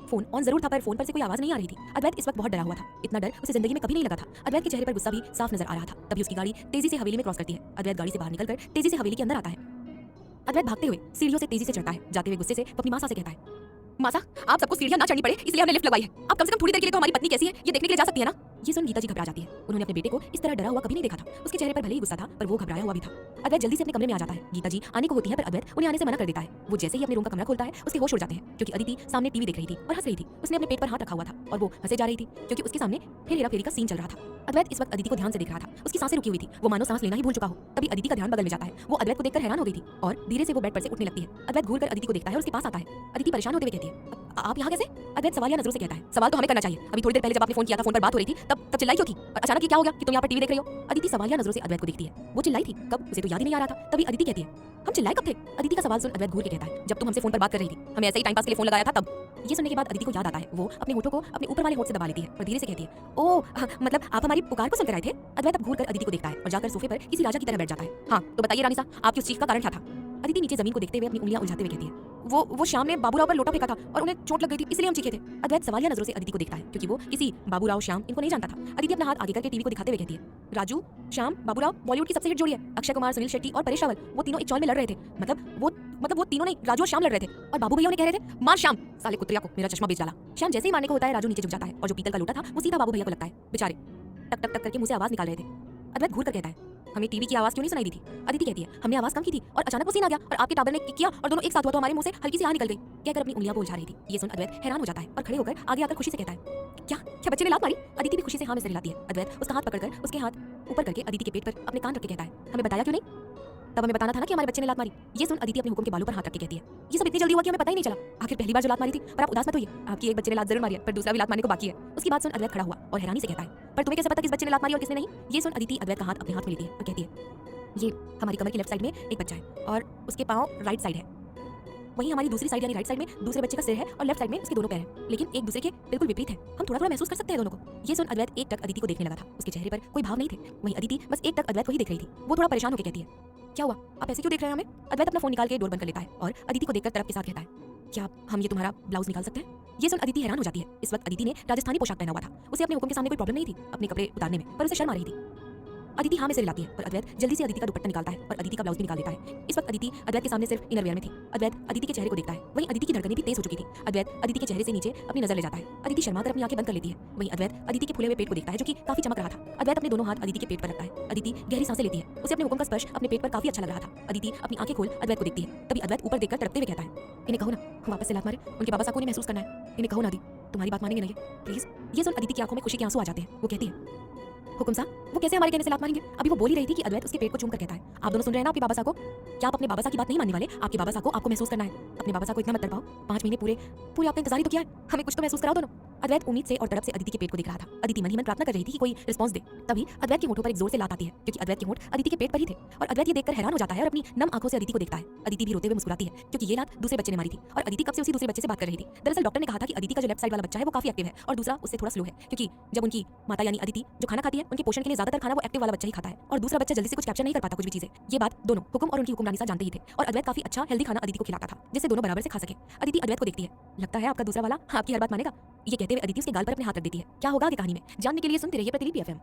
फोन ऑन जरूर था पर फोन पर से कोई आवाज नहीं आ रही थी। अद्वैत इस वक्त बहुत डरा हुआ था। इतना डर उसे जिंदगी में कभी नहीं लगा था। अद्वैत के चेहरे पर गुस्सा भी साफ नजर आ रहा था। तभी उसकी गाड़ी तेजी से हवेली में क्रॉस करती है। अद्वैत गाड़ी से बाहर निकलकर तेजी से हवेली के अंदर आता है। अद्वैत भागते हुए सीढ़ियों से तेजी से चढ़ता है। जाते हुए गुस्से से वो अपनी मासा से कहता है, मासा, आप सबको सीढ़ियां ना चढ़नी पड़े इसलिए हमने लिफ्ट लगवाई है। आप कम से कम थोड़ी देर के लिए तो हमारी पत्नी कैसी है ये देखने के लिए जा सकती है ना। ये सुन गीता जी घबरा जाती है। उन्होंने अपने बेटे को इस तरह डरा हुआ कभी नहीं देखा था। उसके चेहरे पर भले ही गुस्सा था पर वो घबराया हुआ भी था। अद्वैत जल्दी से अपने कमरे में आ जाता है। गीता जी आने को होती है पर अद्वैत उन्हें आने से मना कर देता है। वो जैसे ही अपने रूम का कमरा खोलता है उसके होश उड़ जाते हैं क्योंकि अदिति सामने टीवी देख रही थी और हंस रही थी। उसने अपने पेट पर हाथ रखा हुआ था और वो हंसे जा रही थी क्योंकि उसके सामने फिर हेरा फेरी का सीन चल रहा था। अद्वैत इस वक्त अदिति को ध्यान से देख रहा था। उसकी सांसें रुकी हुई थी। वो मानो सांस लेना ही भूल चुका हो। तभी अदिति का ध्यान बगल में जाता है। वो अद्वैत को देखकर हैरान हो गई थी और धीरे से वो बेड पर से उठने लगती है। अद्वैत घूरकर अदिति को देखता है और उसके पास आता है। अदिति परेशान होते हुए कहती है, आप यहाँ कैसे? अद्वैत सवालिया नजरों से कहता है, सवाल तो हमें करना चाहिए। अभी थोड़ी देर पहले जब आपने फोन किया था, फोन पर बात हो रही थी, तब चिल्लाई क्यों थी? और अचानक ये क्या हो गया कि तुम यहाँ पर टीवी देख रही हो? अदिति सवालिया नजरों से अद्वैत को देखती है। वो चिल्लाई थी कब? उसे तो याद ही नहीं आ रहा था। तभी अदिति कहती है, हम चिल्लाए कब थे? अदिति का सवाल सुन अद्वैत घूर के कहता है, जब तुम हमसे फोन पर बात कर रही थी, हमें ऐसे ही टाइम पास के लिए फोन लगाया था तब। ये सुनने के बाद अदिति को याद आता है। वो अपने होठों को अपने ऊपर वाले होठ से दबा लेती है और धीरे से कहती है, ओह मतलब आप हमारी पुकार को सुनकर आए थे? अद्वैत अब घूरकर अदिति को देखता है और जाकर सोफे पर किसी राजा की तरह बैठ जाता है। हाँ तो बताइए रानी साहब, आपकी उस चीख का कारण क्या था? अदिति नीचे जमीन को देखते हुए अपनी उंगलियां उलझाते हुए कहती है, वो श्याम ने बाबूराव पर लोटा फेंका था और उन्हें चोट लग गई थी इसलिए हम चीखे थे। अद्वैत सवालिया नजरों से अदिति को देखता है क्योंकि वो किसी बाबूराव श्याम इनको नहीं जानता था। अदिति अपना हाथ आगे करके टीवी को दिखाते हुए कहती है, राजू, श्याम, बाबूराव बॉलीवुड की सबसे हिट जोड़ी है। अक्षय कुमार, सुनील शेट्टी और परेश रावल, वो तीनों एक चौल में लड़ रहे थे। मतलब वो तीनों नहीं, राजू और श्याम लड़ रहे थे और बाबू भैया उन्हें कह रहे थे, मार श्याम, साले कुत्रिया को, मेरा चश्मा बेच डाला। श्याम जैसे ही मारने को होता है राजू नीचे झुक जाता है और जो पीतल का लोटा था वो सीधा बाबू भैया को लगता है। बेचारे टक टक टक करके मुंह से आवाज निकाल रहे थे। अद्वैत घूर कर कहता है, हमें टीवी की आवाज क्यों नहीं सुनाई दी थी? अदिति कहती है, हमने आवाज कम की थी और अचानक वो सीन आ गया और आपके टाबर ने किक किया और दोनों एक साथ हुआ तो हमारे मुंह से हल्की सी आह निकल गई। कहकर अपनी उंगलियां उलझा रही थी। ये सुन अद्वैत हैरान हो जाता है और खड़े होकर आगे आकर खुशी से कहता है, क्या बच्चे ने लात मारी? अदिति भी खुशी से हाँ में सिर हिलाती है। अद्वैत उसका हाथ पकड़कर उसके हाथ ऊपर करके अदिति के पेट पर अपने कान रख के कहता है, हमें बताया क्यों नहीं? तब हमें बताना था ना कि हमारे बच्चे ने लात मारी। ये सुन अदिति अपने हुक्म के बालों पर हाथ रख के कहती है, ये सब इतनी जल्दी हुआ कि हमें पता ही नहीं चला। आखिर पहली बार जो लात मारी थी। पर आप उदास मत होइए, आपकी एक बच्चे ने लात जरूर मारी है पर दूसरा भी लात मारने को बाकी है। उसकी बात सुन अद्वैत खड़ा हुआ और हैरानी से कहता है, पर तुम्हें कैसे पता किस बच्चे ने लात मारी और किसने नहीं? ये सुन अदिति अद्वैत का हाथ अपने हाथ में लेती है और कहती है, ये हमारी कमर की लेफ्ट साइड में एक बच्चा है और उसके पाँव राइट साइड है। वहीं हमारी दूसरी साइड यानी राइट साइड में दूसरे बच्चे का सिर है और लेफ्ट साइड में उसके दोनों पैर हैं, लेकिन एक दूसरे के बिल्कुल विपरीत है। हम थोड़ा थोड़ा महसूस कर सकते हैं दोनों को। ये सुन अद्वैत एक टक अदिति को देखने लगा था। उसके चेहरे पर कोई भाव नहीं थे। वहीं अदिति बस एक टक अद्वैत को ही देख रही थी। वो थोड़ा परेशान होकर कहती है, क्या हुआ, आप ऐसे क्यों देख रहे हैं हमें? अद्वैत अपना फोन निकाल के डोर बंद कर लेता है और अदिति को देखकर तरफ के साथ कहता है, क्या हम ये तुम्हारा ब्लाउज निकाल सकते हैं? ये सुन अदिति हैरान हो जाती है। इस वक्त अदिति ने राजस्थानी पोशाक पहना हुआ था। उसे अपने हुक्म के सामने कोई प्रॉब्लम नहीं थी अपने कपड़े उतारने में, पर उसे शर्म आ रही थी। अदिति हाँ में सिर हिलाती है और अद्वैत जल्दी से अदिति का दुपट्टा निकालता है और अदिति का ब्लाउज भी निकाल देता है। इस वक्त अदिति अद्वैत के सामने सिर्फ इनरवियर में थी। अद्वैत अदिति के चेहरे को देखता है। वहीं अदिति की धड़कनें भी तेज हो चुकी थी। अद्वैत अदिति के चेहरे से नीचे अपनी नजर ले जाता है। अदिति शर्मा कर अपनी आंखें बंद कर लेती है। वहीं अद्वैत अदिति के फूले हुए पेट को देखता है जो कि काफी चमक रहा था। अद्वैत अपने दोनों हाथ अदिति के पेट पर रखता है। अदिति गहरी सांसें लेती है। उसे अपने हुक्म का स्पर्श अपने पेट पर काफी अच्छा लग रहा था। अदिति अपनी आंखें खोल अद्वैत को देखती है। तभी अद्वैत ऊपर देखकर तड़पते हुए कहता है, इन्हें कहो ना वापस से लात मारे, उनके बाबा साहब को महसूस करना है। इन्हें कहो ना दी, तुम्हारी बात मानेंगे ना ये प्लीज। ये सुन अदिति की आंखों में खुशी के आंसू आ जाते हैं। वो कहती है, हुकुम साहब, वो कैसे हमारे कहने से लात मारेंगे? अभी वो बोल ही रही थी कि अद्वैत उसके पेट को चूम कर कहता है, आप दोनों सुन रहे हैं ना आपके बाबा साहब को? क्या आप अपने बाबा साहब की बात नहीं मानने वाले? आपके बाबा साहब को आपको महसूस करना है। अपने बाबा साहब को इतना मत तड़पाओ। 5 महीने पूरे आपने इंतजार ही तो किया है। हमें कुछ तो महसूस कराओ दोनों। अद्वैत उम्मीद से और तड़प से अदिति के पेट को देख रहा था। अदिति मन ही मन प्रार्थना कर रही थी कि कोई रिस्पॉन्स दे। तभी अद्वैत के होठों पर एक जोर से लात आती है क्योंकि अद्वैत के होठ अदिति के पेट पर ही थे और अद्वैत ये देखकर हैरान हो जाता है और अपनी नम आंखों से अदिति को देखता है। अदिति भी रोते हुए मुस्कुराती है क्योंकि ये लात दूसरे बच्चे ने मारी थी और अदिति कब से उसी दूसरे बच्चे से बात कर रही थी। दरअसल डॉक्टर ने कहा था कि अदिति का जो लेफ्ट साइड वाला बच्चा है वो काफी एक्टिव है और दूसरा उससे थोड़ा स्लो है, क्योंकि जब उनकी माता यानी अदिति जो खाना खाती है उनके पोषण के लिए ज्यादातर खाना वो एक्टिव वाला बच्चा ही खाता है और दूसरा बच्चा जल्दी से कुछ कैप्चर नहीं कर पाता कुछ भी चीजें। ये बात दोनों हुकुम और उनकी हुकुमरानी साहब जानते ही थे और अद्वैत काफी अच्छा हेल्दी खाना अदिति को खिलाता था जिससे दोनों बराबर से खा सके। अदिति अद्वैत को देखती है, लगता है आपका दूसरा वाला आपकी हर बात मानेगा। ये कहते हुए अदिति उसके गाल पर अपने हाथ रख देती है। क्या होगा आगे कहानी में जानने के लिए सुनते रहिए प्रतिलिपि एफएम।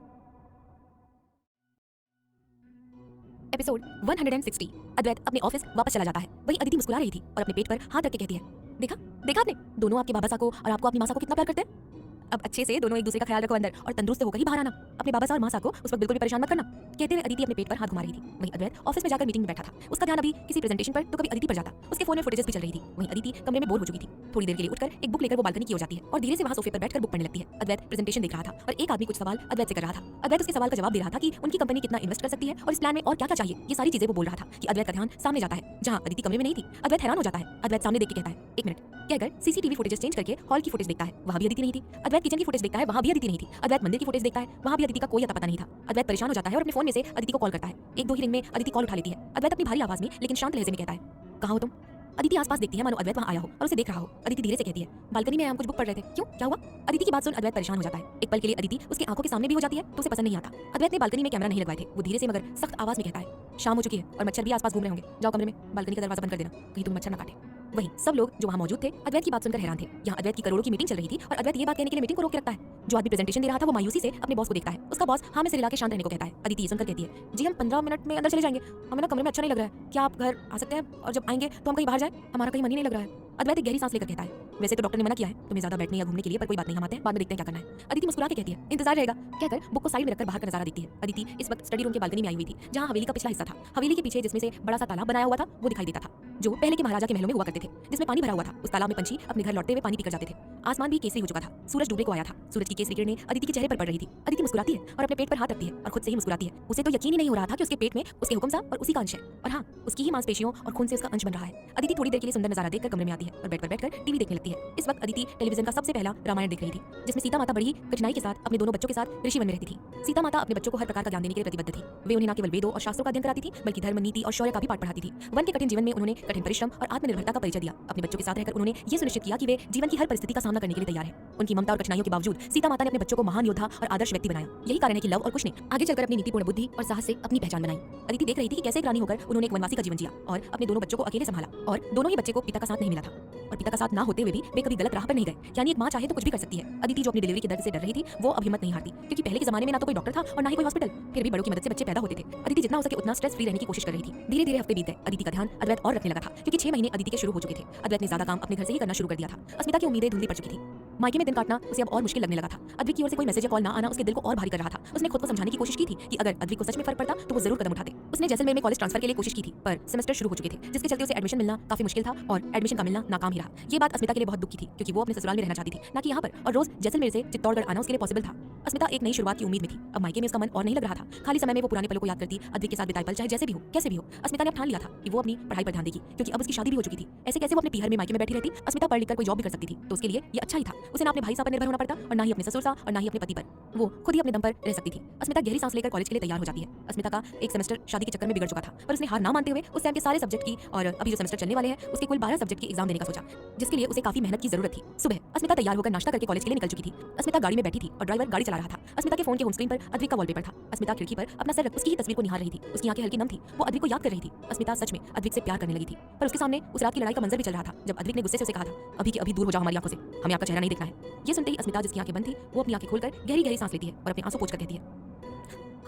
एपिसोड 160। अद्वैत अपने ऑफिस वापस चला जाता है। वहीं अदिति मुस्कुरा रही थी और अपने पेट पर हाथ रख के कहती है, देखा आपने, दोनों आपके बाबा साहब को और आपको अपनी माँ साहब को कितना प्यार करते हैं। अब अच्छे से दोनों एक दूसरे का ख्याल रखो अंदर और तंदुरुस्त होकर ही बाहर आना। अपने बाबा साहब और माँ साहब को उस वक्त बिल्कुल भी परेशान मत करना। कहते हुए अदिति अपने पेट पर हाथ घुमा रही थी। वहीं अद्वैत ऑफिस में जाकर मीटिंग में बैठा था। उसका ध्यान अभी किसी प्रेजेंटेशन पर तो कभी अदिति पर जाता। उसके फोन में फुटेजेस भी चल रही थी। वहीं अदिति कमरे में बोर हो चुकी थी। थोड़ी देर के लिए उठकर एक बुक लेकर वो बालकनी की ओर जाती है और धीरे से वहां सोफे पर बैठकर बुक पढ़ने लगती है। अद्वैत प्रेजेंटेशन देख रहा था और एक आदमी कुछ सवाल अद्वैत से कर रहा था। अद्वैत उसके सवाल का जवाब दे रहा था कि उनकी कंपनी कितना इन्वेस्ट कर सकती है और इस प्लान में और क्या क्या चाहिए। ये सारी चीजें वो बोल रहा था कि अद्वैत का ध्यान सामने जाता है जहां अदिति कमरे में नहीं थी। अद्वैत हैरान हो जाता है। अद्वैत सामने देख के कहता है, एक मिनट, कहकर सीसीटीवी फुटेजेस चेंज करके हॉल की फुटेज देखता है, वहां भी अदिति नहीं थी। अद्वैत किचन की फुटेज देखता है, वहां भी अदिति नहीं थी। अद्वैत मंदिर की फुटेज देखता है, वहां भी अदिति का कोई अता पता नहीं था। अद्वैत परेशान हो जाता है और अपने फोन में से अदिति को कॉल करता है। एक दो ही रिंग में अदिति कॉल उठा लेती है। अद्वैत अपनी भारी आवाज में लेकिन शांत लहजे में कहता है, कहाँ हो तुम? अदिति आसपास देखती है मानो अद्वैत वहां आया हो और उसे देख रहा हो। अदिति धीरे से कहती है, बालकनी में हम कुछ बुक पढ़ रहे थे। क्यों, क्या हुआ? अदिति की बात सुन अद्वैत परेशान हो जाता है। एक पल के लिए अदिति उसके आंखों के सामने भी हो जाती है तो उसे पसंद नहीं आता। अद्वैत ने बालकनी में कैमरा नहीं लगवाए थे। वो धीरे से मगर सख्त आवाज में कहता है, शाम हो चुकी है और मच्छर भी आसपास घूम रहे होंगे, जाओ कमरे में, बालकनी का दरवाजा बंद कर देना कहीं तुम्हें मच्छर न काटे। वहीं सब लोग जो वहाँ मौजूद थे अद्वैत की बात सुनकर हैरान थे। यहाँ अद्वैत की करोड़ों की मीटिंग चल रही थी और अद्वैत ये बात कहने के लिए मीटिंग को रोक के रखता है। जो आदमी प्रेजेंटेशन दे रहा था वो मायूसी से अपने बॉस को देखता है। उसका बॉस हाँ में सिर हिला के शांत रहने को कहता है। अदिति ये सुनकर कहती है, जी हम 15 मिनट में अंदर चले जाएंगे, हमें ना कमरे में अच्छा नहीं लग रहा है, क्या आप घर आ सकते हैं? और जब आएंगे तो हम कहीं बाहर जाएं, हमारा कहीं मन ही नहीं लग रहा है। अद्वैत एक गहरी सांस लेकर कहता है, वैसे तो डॉक्टर ने मना किया है तुम्हें ज्यादा बैठने या घूमने के लिए, पर कोई बात नहीं, हम आते हैं, बाद में देखते हैं क्या करना है। अदिति मुस्कुरा के कहती है, इंतजार रहेगा, कहकर बुक को साइड में रखकर बाहर का नजारा देखती है। अदिति इस वक्त स्टडी रूम के बालकनी में आई हुई थी, जहां हवेली का पिछला हिस्सा था। हवेली के पीछे जिसमें से बड़ा सा तालाब बनाया हुआ था वो दिखाई देता था, जो पहले के महाराजा के महलों में हुआ करते थे, जिसमें पानी भरा हुआ था। उस तालाब में पंछी अपने घर लौटते हुए पानी पीकर जाते थे। आसमान भी केसरी हो चुका था, सूरज डूबने को आया था। सूरज की केसरी किरणें अदिति के चेहरे पर पड़ रही थी। अदिति मुस्कुराती है और अपने पेट पर हाथ रखती है और खुद से ही मुस्कुराती है। उसे तो यकीन ही नहीं हो रहा था कि उसके पेट में उसके हुक्म सा और उसी का अंश है, और हाँ उसकी ही मांसपेशियों और खून से उसका अंश बन रहा है। अदिति थोड़ी देर के लिए सुंदर नजारा देखकर कमरे में आती है और बेड पर बैठकर टीवी देखने लगती है। इस वक्त अदिति टेलीविजन का सबसे पहला रामायण देख रही थी, जिसमें सीता माता बड़ी कठिनाई के साथ अपने दोनों बच्चों के साथ ऋषि वन में रहती थी। सीता माता अपने बच्चों को हर प्रकार का ज्ञान देने के लिए प्रतिबद्ध थी। वे उन्हें न केवल वेदों और शास्त्रों का अध्ययन कराती थी, बल्कि धर्म, नीति और शौर्य का भी पाठ पढ़ाती थी। वन के कठिन जीवन में उन्होंने कठिन परिश्रम और आत्मनिर्भरता का परिचय दिया। अपने बच्चों के साथ रहकर उन्होंने ये सुनिश्चित किया कि वे जीवन की हर परिस्थिति का सामना करने के लिए तैयार हैं। उनकी ममता और कठिनाइयों के बावजूद सीता माता ने अपने बच्चों को महान योद्धा और आदर्श व्यक्ति बनाया। यही कारण है कि लव और कुश ने आगे चलकर अपनी नीतिपूर्ण बुद्धि और साहस से अपनी पहचान बनाई। अदिति देख रही थी कि कैसे एक रानी होकर उन्होंने एक वनवासी का जीवन जिया और अपने दोनों बच्चों को अकेले संभाला, और दोनों ही बच्चे को पिता का साथ नहीं मिला था, और पिता का साथ ना होते हुए भी वे कभी गलत राह पर नहीं गए। यानी एक मां चाहे तो कुछ भी कर सकती है। अदिति जो अपनी डिलीवरी के दर्द से डर रही थी, वो अब हिम्मत नहीं हारती, क्योंकि पहले के जमाने में ना तो कोई डॉक्टर था और ना ही कोई हॉस्पिटल, फिर भी बड़ों की मदद से बच्चे पैदा होते थे। अदिति जितना हो सके उतना स्ट्रेस फ्री रहने की कोशिश कर रही थी। धीरे धीरे हफ्ते बीत गए। अदिति का ध्यान अद्वैत और रखने लगा था, क्योंकि 6 महीने अदिति के शुरू हो चुके थे। अद्वैत ने ज्यादा काम अपने घर से ही करना शुरू कर दिया था। अस्मिता की उम्मीदें धुंधली पड़ चुकी थी। मायके में दिन काटना उसे अब और मुश्किल लगने लगा था। अद्विक की ओर से कोई मैसेज या कॉल ना आना उसके दिल को और भारी कर रहा था। उसने खुद को समझाने की कोशिश की थी कि अगर अद्विक को सच में फर्क पड़ता तो वो जरूर कदम उठाते। उसने जैसलमेर में कॉलेज ट्रांसफर के लिए कोशिश की थी, पर सेमेस्टर शुरू हो चुके थे, जिसके चलते उसे एडमिशन मिलना काफी मुश्किल था और एडमिशन का मिलना नाकाम ही रहा। ये बात अस्मिता के लिए बहुत दुख की थी, क्योंकि वो अपने ससुराल में रहना चाहती थी, ना कि यहाँ पर, और रोज जैसलमेर से चित्तौड़गढ़ आना उसके लिए पॉसिबल था। अस्मिता एक नई शुरुआत की उम्मीद में थी। अब मायके में उसका मन और नहीं लग रहा था। खाली समय में वो पुराने पलों को याद करती, अद्विक के साथ बिताए पल चाहे जैसे भी हो, कैसे भी हो। अस्मिता ने अब ठान लिया था कि वो अपनी पढ़ाई पर ध्यान देगी, क्योंकि अब उसकी शादी भी हो चुकी थी। ऐसे कैसे वो अपने पीहर में मायके में बैठी रहती? अस्मिता पढ़ लिखकर कोई जॉब भी कर सकती थी, तो उसके लिए ये अच्छा ही था। उसे ना अपने भाई साहब पर निर्भर होना पड़ता और ना ही अपने ससुर सा और ना ही अपने पति पर। वो खुद ही अपने दम पर रह सकती थी। अस्मिता गहरी सांस लेकर कॉलेज के लिए तैयार हो जाती है। अस्मिता का एक सेमेस्टर शादी के चक्कर में बिगड़ चुका था, पर उसने हार ना मानते हुए उस टाइम के सारे सब्जेक्ट की और अभी जो सेमेस्टर चलने वाले हैं उसके कुल 12 सब्जेक्ट की एग्जाम देने का सोचा, जिसके लिए उसे काफी मेहनत की जरूरत थी। सुबह अस्मिता तैयार होकर नाश्ता करके कॉलेज के लिए निकल चुकी थी। अस्मिता गाड़ी में बैठी थी और ड्राइवर गाड़ी चला रहा था। अस्मिता के फोन के होम स्क्रीन पर अद्विक का वॉलपेपर था। अस्मिता खिड़की पर अपना सर रख उसकी ही तस्वीर को निहार रही थी। उसकी आंखें हल्की नम थी, वो अद्विक को याद कर रही थी। अस्मिता सच में अद्विक से प्यार करने लगी थी, पर उसके सामने उस रात की लड़ाई का मंजर भी चल रहा था, जब अद्विक ने गुस्से से उसे कहा था, अभी के अभी दूर हो जाओ हमारी आंखों से, हमें आपका चेहरा नहीं देखना है। ये सुनते ही अस्मिता, जिसकी आंखें बंद थी, वो अपनी आंखें खोलकर गहरी गहरी सांस लेती है और अपने आंसू पोंछकर कहती है,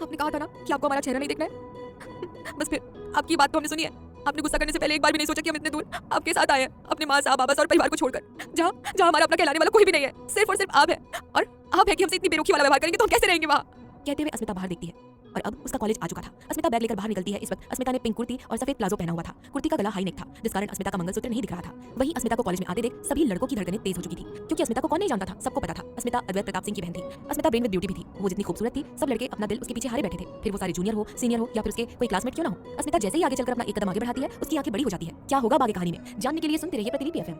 आपने कहा था ना कि आपको हमारा चेहरा नहीं देखना है। बस फिर आपकी बात तो हमने सुनी है। आपने गुस्सा करने से पहले एक बार भी नहीं सोचा कि हम इतने दूर आपके साथ आए हैं, अपने माँ साहब बाबा और परिवार को छोड़कर, जहाँ जहाँ हमारा अपना कहलाने वाला कोई भी नहीं है, सिर्फ और सिर्फ आप है। और आप है कि हमसे इतनी बेरुखी वाला व्यवहार करेंगे तो हम कैसे रहेंगे वहाँ? कहते हुए अस्मिता बाहर देखती है और अब उसका कॉलेज आ चुका था। अस्मिता बैग लेकर बाहर निकलती है। इस वक्त अस्मिता ने पिंक कुर्ती और सफेद प्लाजो पहना हुआ था। कुर्ती का गला हाई नेक था, जिस कारण अस्मिता का मंगलसूत्र नहीं दिख रहा था। वहीं अस्मिता को कॉलेज में आते देख सभी लड़कों की धड़कनें तेज हो चुकी थी, क्योंकि अस्मिता को कौन नहीं जानता था, सबको पता था अस्मिता अद्वैत प्रताप सिंह की बहन थी। अस्मिता ब्रेन विद ब्यूटी भी थी। वो जितनी खूबसूरत थी, सब लड़के अपना दिल उसके पीछे हारे बैठे थे, फिर वो सारे जूनियर हो, सीनियर हो या फिर उसके कोई क्लासमेट क्यों ना हो। अस्मिता जैसे ही आगे चलकर अपना एक कदम आगे बढ़ाती है, उसकी आंखें बड़ी हो जाती है। क्या होगा आगे कहानी में, जानने के लिए सुनते रहिए प्रतिलिपि एफएम।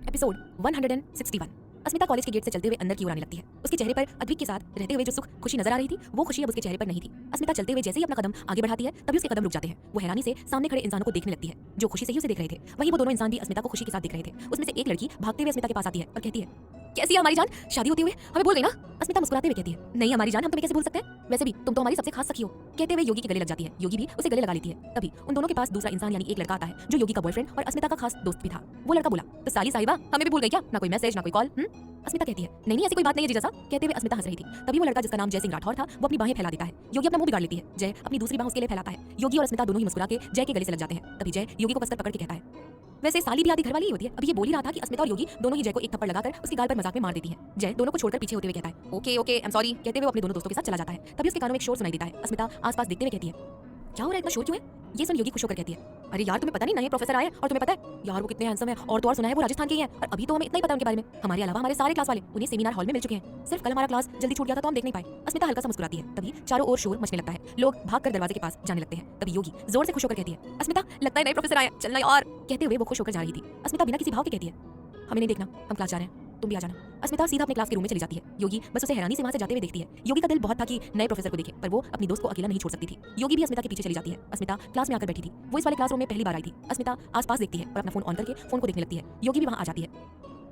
एपिसोड 161। अस्मिता कॉलेज के गेट से चलते हुए अंदर की ओर आने लगती है। उसके चेहरे पर अद्विक के साथ रहते हुए जो सुख खुशी नजर आ रही थी, वो खुशी अब उसके चेहरे पर नहीं थी। अस्मिता चलते हुए जैसे ही अपना कदम आगे बढ़ाती है, तभी उसके कदम रुक जाते हैं। वो हैरानी से सामने खड़े इंसानों को देखने लगती है, जो खुशी से ही उसे देख रहे थे। वहीं वो दोनों इंसान भी अस्मिता को खुशी के साथ देख रहे थे। उसमें से एक लड़की भागते हुए अस्मिता के पास आती है और कहती है, कैसी है हमारी जान, शादी होते हुए हमें भूल गई ना? अस्मिता मुस्कुराते हुए कहती है, नहीं हमारी जान, हम तुम्हें कैसे भूल सकते हैं, वैसे भी तुम तो हमारी सबसे खास सखी हो। कहते हुए योगी के गले लग जाती है। योगी भी उसे गले लगा लेती है। तभी उन दोनों के पास दूसरा इंसान यानी एक लड़का आता है, जो योगी का बॉयफ्रेंड और अस्मिता का खास दोस्त भी था। वो लड़का बोला, तो साली साहिबा हमें भी भूल गई क्या? ना कोई मैसेज ना कोई कॉल। अस्मिता कहती है, नहीं ऐसी कोई बात नहीं है जीजा साहब। कहते हुए अस्मिता हंस रही थी। तभी वो लड़का जिसका नाम जय सिंह राठौर था, वो अपनी बाहें फैला देता है। योगी अपना मुंह बिगाड़ लेती है। जय अपनी दूसरी बाह उसके लिए फैलाता है। योगी और अस्मिता दोनों ही मुस्कुरा के जय के गले से लग जाते हैं। तभी जय योगी को कसकर पकड़ के कहता है, वैसे साली भी आधी घर वाली ही होती है। अभी ये बोल ही रहा था कि अस्मिता और योगी दोनों ही जय को एक थप्पड़ लगाकर उसके गाल पर मजाक में मार देती है। जय दोनों को छोड़कर पीछे होते हुए कहता है, okay okay I am sorry. कहते हुए वो अपने दोनों दोस्तों के साथ चला जाता है। तभी उसके कानों में एक शोर सुनाई देता है। अस्मिता आसपास देखते हुए कहती है, क्या हो रहा है, इतना शोर क्यों है? ये सुन योगी खुश होकर कहती है, अरे यार तुम्हें पता नहीं नए प्रोफेसर आए और तुम्हें पता है यार वो कितने हैंडसम है, और तो और सुना है वो राजस्थान के ही हैं, और अभी तो हमें इतना ही पता उनके बारे में। हमारे अलावा हमारे सारे क्लास वाले उन्हें सेमिनार हॉल में मिल चुके हैं। सिर्फ कल हमारा क्लास जल्दी छूट गया था तो हम देख नहीं पाए। अस्मिता हल्का सा मुस्कुराती है। तभी चारों ओर शोर मचने लगता है। लोग भागकर दरवाजे के पास जाने लगते हैं। तभी योगी जोर से खुश होकर कहती है, अस्मिता लगता है नए प्रोफेसर आए, चलना यार। कहते हुए वो खुश होकर जा रही थी। अस्मिता बिना किसी भाव के कहती है, हमें नहीं देखना, हम क्लास जा रहे हैं, तुम भी आ जाना। अस्मिता सीधा अपने क्लास के रूम में चली जाती है। योगी बस उसे हैरानी से वहां से जाते हुए देखती है। योगी का दिल बहुत था कि नए प्रोफेसर को देखे, पर वो अपनी दोस्त को अकेला नहीं छोड़ सकती थी। योगी भी अस्मिता के पीछे चली जाती है। अस्मिता क्लास में आकर बैठी थी। वो इस वाले क्लासरूम में पहली बार आई थी। अस्मिता आसपास देखती है और अपना फोन ऑन करके फोन को देखने लगती है। योगी भी वहां आ जाती है।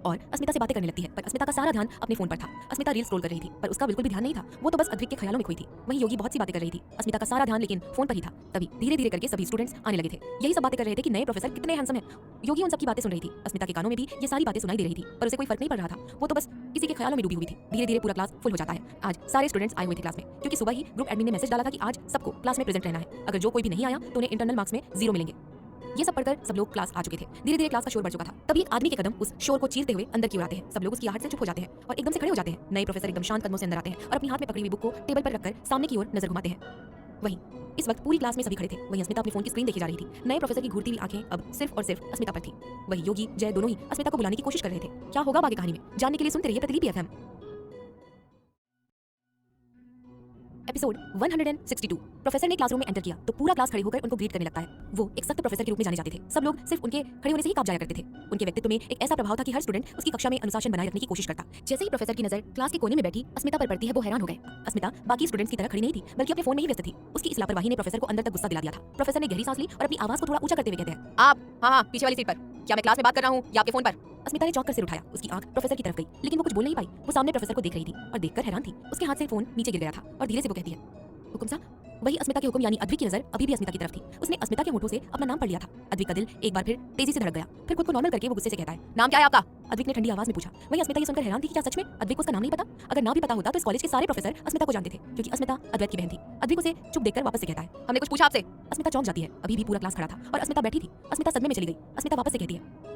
और अस्मिता से बातें करने लगती है, पर अस्मिता का सारा ध्यान अपने फोन पर था। अस्मिता रील स्क्रॉल कर रही थी, पर उसका बिल्कुल भी ध्यान नहीं था, वो तो बस अद्विक के ख्यालों में खोई थी। वहीं योगी बहुत सी बातें कर रही थी, अस्मिता का सारा ध्यान लेकिन फोन पर ही था। तभी धीरे धीरे करके सभी स्टूडेंट्स आने लगे थे। यही सब बातें कर रहे थे कि नए प्रोफेसर कितने हैंडसम हैं। योगी उन सबकी बातें सुन रही थी। अस्मिता के कानों में भी ये सारी बातें सुनाई दे रही थी, पर उसे कोई फर्क नहीं पड़ रहा था। वो तो बस किसी के ख्यालों में डूबी हुई थी। धीरे धीरे पूरा क्लास फुल हो जाता है। आज सारे स्टूडेंट्स आए हुए थे क्लास में, क्योंकि सुबह ही ग्रुप एडमिन ने मैसेज डाला था कि आज सबको क्लास में प्रेजेंट रहना है। अगर जो कोई भी नहीं आया तो उन्हें इंटरनल मार्क्स में 0 मिलेंगे। ये सब पढ़कर सब लोग क्लास आ चुके थे। धीरे धीरे क्लास का शोर बढ़ चुका था। तभी एक आदमी के कदम उस शोर को चीरते हुए अंदर की ओर आते हैं। सब लोग उसकी आहट से चुप हो जाते हैं और एकदम से खड़े हो जाते हैं। नए प्रोफेसर एकदम शांत कदमों से अंदर आते हैं और अपनी हाथ में पकड़ी हुई बुक को टेबल पर रखकर सामने की ओर नजर घुमाते हैं। वहीं इस वक्त पूरी क्लास में सभी खड़े थे। वहीं अस्मिता अपने फोन की स्क्रीन देखी जा रही थी। नए प्रोफेसर की घूरती हुई आंखें अब सिर्फ और सिर्फ अस्मिता पर थी। वहीं योगी, जय दोनों ही अस्मिता को बुलाने की कोशिश कर रहे थे। क्या होगा आगे कहानी में जानने के लिए सुनते रहिए प्रतिलिपि एफएम। एपिसोड 162। प्रोफेसर ने क्लासरूम में एंटर किया तो पूरा क्लास खड़े होकर उनको ग्रीट करने लगता है। वो एक सख्त प्रोफेसर के रूप में जाने जाते थे। सब लोग सिर्फ उनके खड़े होने से ही कांप जाया करते थे। उनके व्यक्तित्व में एक ऐसा प्रभाव था कि हर स्टूडेंट उसकी कक्षा में अनुशासन बनाए रखने की कोशिश करता। जैसे ही प्रोफेसर की नजर क्लास के कोने में बैठी अस्मिता पर पड़ती है, वो हैरान हो गए। अस्मिता बाकी स्टूडेंट्स की तरह खड़ी नहीं थी, बल्कि अपने फोन में ही व्यस्त थी। उसकी इस लापरवाही ने प्रोफेसर को अंदर तक गुस्सा दिला दिया था। प्रोफेसर ने गहरी सांस ली और अपनी आवाज को थोड़ा ऊंचा करते हुए कहते हैं, आप हाँ पीछे वाली सीट पर। क्या मैं क्लास में बात कर रहा हूँ या आपके फोन पर? अस्मिता ने चौंक कर सिर उठाया। उसकी आंख प्रोफेसर की तरफ गई, लेकिन वो कुछ बोल नहीं पाई। वो सामने प्रोफेसर को देख रही थी और देखकर हैरान थी। उसके हाथ से फोन नीचे गिर गया था और धीरे से वो कहती है, हुकुम साहब। वही अस्मिता के हुक्म यानी अद्विक की नजर अभी भी अस्मिता की तरफ थी। उसने अस्मिता के होठों से अपना नाम पढ़ लिया था। अद्विक का दिल एक बार फिर तेजी से धड़क गया। फिर खुद को नॉर्मल करके वो गुस्से से कहता है, नाम क्या है आपका? अद्विक ने ठंडी आवाज में पूछा। वही अस्मिता ये सुनकर हैरान थी कि क्या सच में अद्विक को उसका नाम नहीं पता? अगर ना भी पता होता तो इस कॉलेज के सारे प्रोफेसर अस्मिता को जानते थे, क्योंकि अस्मिता अद्वैत की बहन थी। अद्विक उसे चुप देखकर वापस से कहता है, हमने कुछ पूछा आपसे? अस्मिता चौंक जाती है। अभी भी पूरा क्लास खड़ा था और अस्मिता बैठी थी। अस्मिता सदमे में चली गई। अस्मिता वापस से कहती है,